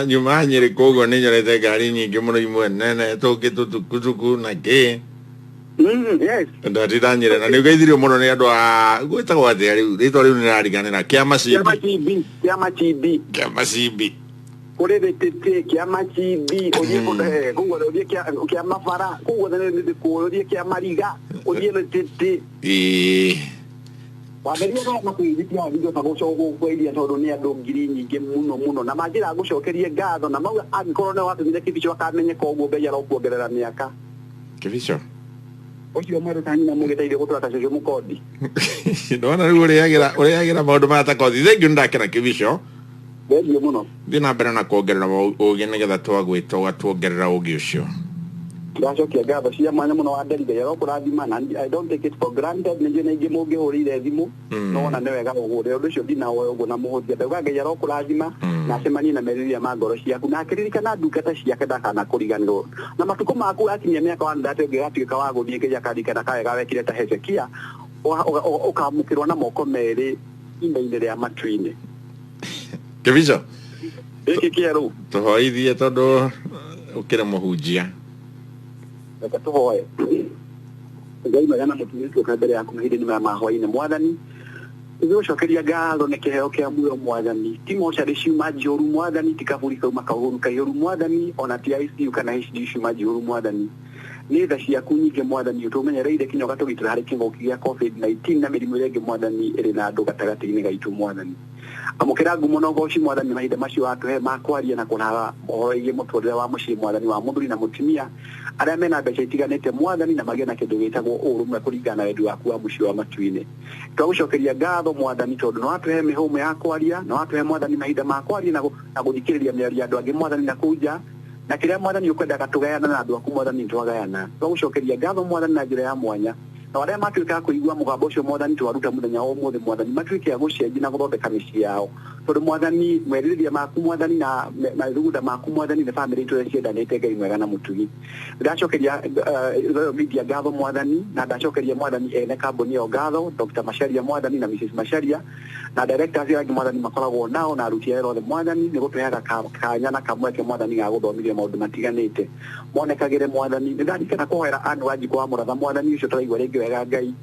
nyuma nyere kogo ni nyorete gari nyingi muno imwe nene toke tutukutuku na ke yes. Ndati danyire na niugeithirio muno ni andu a gwitagwo atia riu rito riu ni rariganira kiama cibi kore betete kiama cibi oye kugo oye kiama fara kugo ne oye kiama liga oye betete wameria na kuizitia video tagocogo kwelia tondu ni andu ngiri nyingi muno na majira gucokerie ngatho na mau angorwo ne watu thire kibicho akamenye koguo bei ya kuongerera miaka kibicho ocio maro tani mugeteire gutwata cio mukodi ndona riu uriagira maundu mata kothi thengi ndakira kibicho thengio muno thina mbere na kuongerera ugi nigetha twagwita tuongerera ugi ucio ndacokia ngatho cia mwanya muno wa nderiga ya kurathima na I don't take it for granted ninge ninge mungi hurire thimu no na newega ugure undu ucio dina woyo na muhuthia ndauga ngai ya kurathima na cemani na meriria ma ngoro ciaku na akiririkana ndungata ciake ndakana kuriganirwo na matuko maku akinyia miaka wa ndate ngigatuika wa guthie ngeja karikana kaega wekire ta Hezekia ukamukirwa na moko meri ine-ine ria matu-ini kibicho iki kieru tuhoithie tondu ukire muhunjia reka tuhoe ngai magana mutumiki mbere yaku mahinde ni mahwaine mwathani ucokeria ngatho ni kiheo kia muoyo mwathani timo cari ciuma njioru mwathani tikaburi makauru kaioru mwathani ona ti ICU kana HD ciuma njioru mwathani ni tha ciaku nyingi mwathani utumenyereire kinyo gatugitira hari kingoki gia COVID-19 na mirimu yengi mwathani iri na andu gatagati-ini gaitu mwathani amukira ngumo no goci mwathani mahinde macio atuhe makwaria na kunara ohoro igi muturire wa mucii mwathani wa muthuri na mutumia aria mena mbeca itiganite mwathani na magia na kindu gitagwo urumwe kuringana na wendi waku wa mucii wa matu-ini twagucokeria ngatho mwathani tondu no atuhe mihumo ya kwaria no atuhe mwathani mahinde ma kwaria na guthikiriria miario andu angi mwathani na kuja na kiria mwathani ukwenda gatugayana na andu aku mwathani twagayana twagucokeria ngatho mwathani na njira ya mwanya na aria matuika kuigua mugambo ucio mwathani twaruta muthenya wa umuthi mwathani matuike agucenji na guthondeka micii yao tondu mwathani mweririria maku mwathani na rugunda maku mwathani na family itu ciendanite ngai mwega na mutugi ndacokeria media ngatho mwathani na ndacokeria mwathani ene kambuni yo ngatho Dr. Macharia mwathani na Mrs. Macharia na directors ya mwathani makoragwo nao na aruti ero mwathani ni gutuheaga kanya na kamweke mwathani ga guthomithia maundu matiganite monekagire mwathani ndarikana kuhoera andu anji kwa muratha mwathani ucio turaigua ringi wega ngai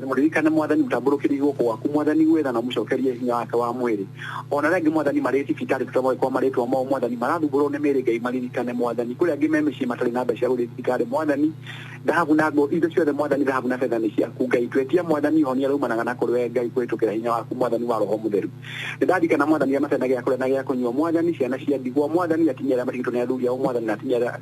muririkane mwathani mutamburukiri guoko waku mwathani gwetha na mucokerie hinya wake wa mwiri ona rengi mwathani mareti fitari tutamwe kwa maretwa mao mwathani marathuburo ne mere ngai maririkane mwathani kuria ngimemici matari na mbeca guri thikari mwathani ndahabu na go indo ciothe mwathani ndahabu na fedha ni ciaku ngai twetia mwathani honia raumanaga na kurwe ngai kwitukira hinya waku mwathani wa roho mutheru ndarikana mwathani amatena gia kuria na gia kunywa mwathani ciana cia ndigwa mwathani atinyera matigito ne athuri ao mwathani na atinyera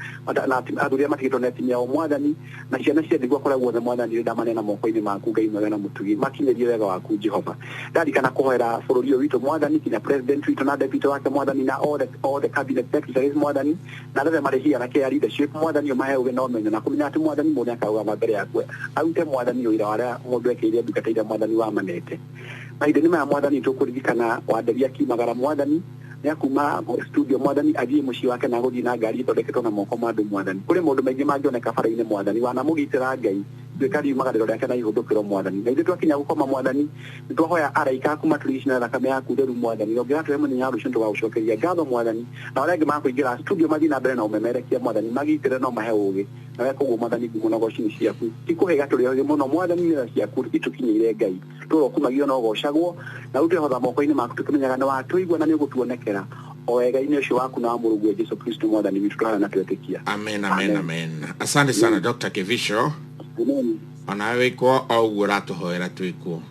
athuri matigito ne atinyera ao mwathani na ciana cia ndigwa kuria guothe mwathani ndamane na moko-ini maku ngai mwega na mutugi makinyerie wega waku Jehova ndarikana kuhoera bururi uyu witu mwathani kina president witu na deputy wake mwathani na all the cabinet secretaries mwathani na reve marehia na care leadership mwathani umahe uge no menyo na kumenya ati mwathani mune akauga mbere yakwe aute mwathani uira waria mundu ekeire ndukateire mwathani wa manete maide ni mwathani tukuririkana wanderia kimagara mwathani ya kuma studio mwathani athie mucii wake na guthii na ngari ithondeketwo na moko ma andu mwathani kuri maundu maingi mangioneka bara-ini mwathani wanamugitira ngai twikari magariro riake na ihundukiro mwathani na ithu twakinya gukoma mwathani nitwahoya araika aku maturicina thakame yaku theru mwathani ongira tuhe muthenya rucio tugagucokeria ngatho mwathani na aria angi makuingira studio mathii na mbere na umemerekia mwathani magitire no mahe ugi na we koguo mwathani ngumo na gocini ciaku tikuhega turi ogi muno mwathani nira ciaku itukinyire ngai turokumagio no gocagwo na utehotha moko-ini maku tukimenyaga ni watuigua na ni ugutuonekera owega-ini ucio waku na wa Mũrungu Jesu Kristo mwathani witu twara na twetikia amen asante sana Dr. Kivisho Onawe kwa au uratuhoera twikuo.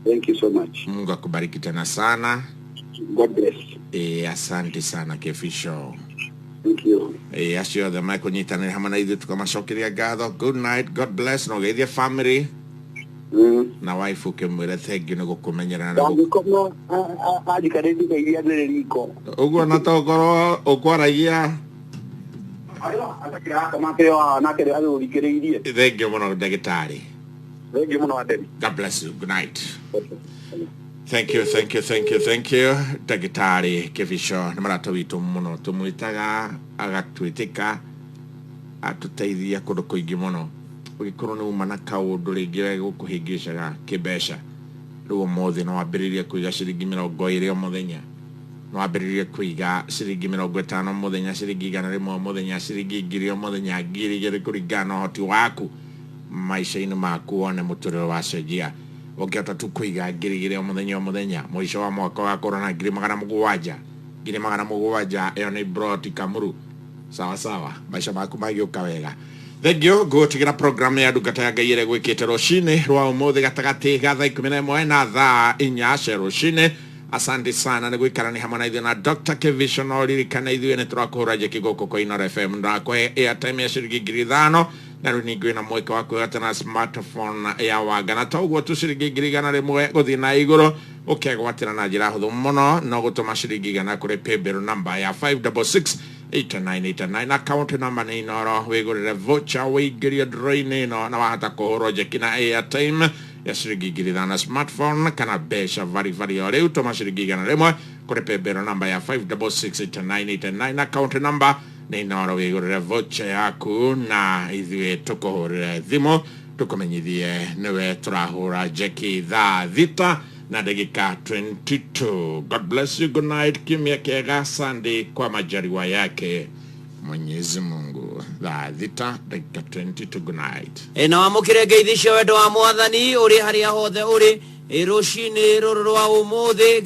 Thank you so much. Mungu akubariki tena sana. God bless. Asante sana Kefisho. Thank you. Acio the Michael nyitane hamwe na ithuĩ tukamacokeria ngatho. Good night, God bless, no geithia family. Na wife ukimwira thank you nĩ gũkũmenyerera na gũkoma ajikarĩthi iria nĩ riko. Ũguo na togoro ũkwaragia Thank you muno ndagĩtarĩ. Thank you muno Adeli. God bless you. Good night. Thank you. Dagitari Kevisho, Namarato Vito Mono, Tumuitaga, Agatuitika, Atutedia Kodokigimono. We Korono Manakao, Doligia, Kuhigisha, Kebesha. No more than our ability to Gimino Goyre Modena. No ability to City Gimino Gretano Modena, City Giganimo Modena, City Girio Modena, Giri Kurigano, Tiwaku, my Shane Maku on the Motoro Asagia. Oketa tukuiga girigire omodenya moisho wa mwaka wa corona girimagana muguwaja ene broti kamuru sawa maisha maku magio kawega thegio go tigira program ya dugata gaire gwikite roshine rwa umothe gatagati gatha 11 na thaa 4 roshine. Asante sana na gwikarani hamwe na ithuĩ na Dr. Kevision oririkana ithuĩ nĩ tũrakũhũra kigoko kwa Inoro FM ndakwe airtime ya ciringi 5,000 na rĩu ningĩ na mweke wa kwĩgatana smartphone ya wangana toguo tu ciringi 100 gũthiĩ na igũrũ ũkegwatĩra na njĩra hũthũ mũno no gũtũma ciringi 100 kũrĩ paybill number ya 5668989 account number nĩ Inoro wĩgũrĩre voucher wĩingĩrie draw-inĩ ĩno na wahota kũhũrwo jeki na airtime ya ciringi 5,000 smartphone kana besha vari o rĩu tũma ciringi 100 kũrĩ paybill number ya 5668989 account number nĩ Inoro wĩgũrĩre voucher yaku na ithuĩ tũkũhũrĩre thimũ tũkũmenyithie nĩwe tũrahũra jeki thaa thita na dakika 22. God bless you, good night. Kimya kega Sunday kwa majaliwa yake Mwenyezi Mungu. Thaa thita dakika 22. Good night. Na wamukire ngeithicio wendo wa Mwathani uri haria hothe uri rucini ruru rwa umuthe.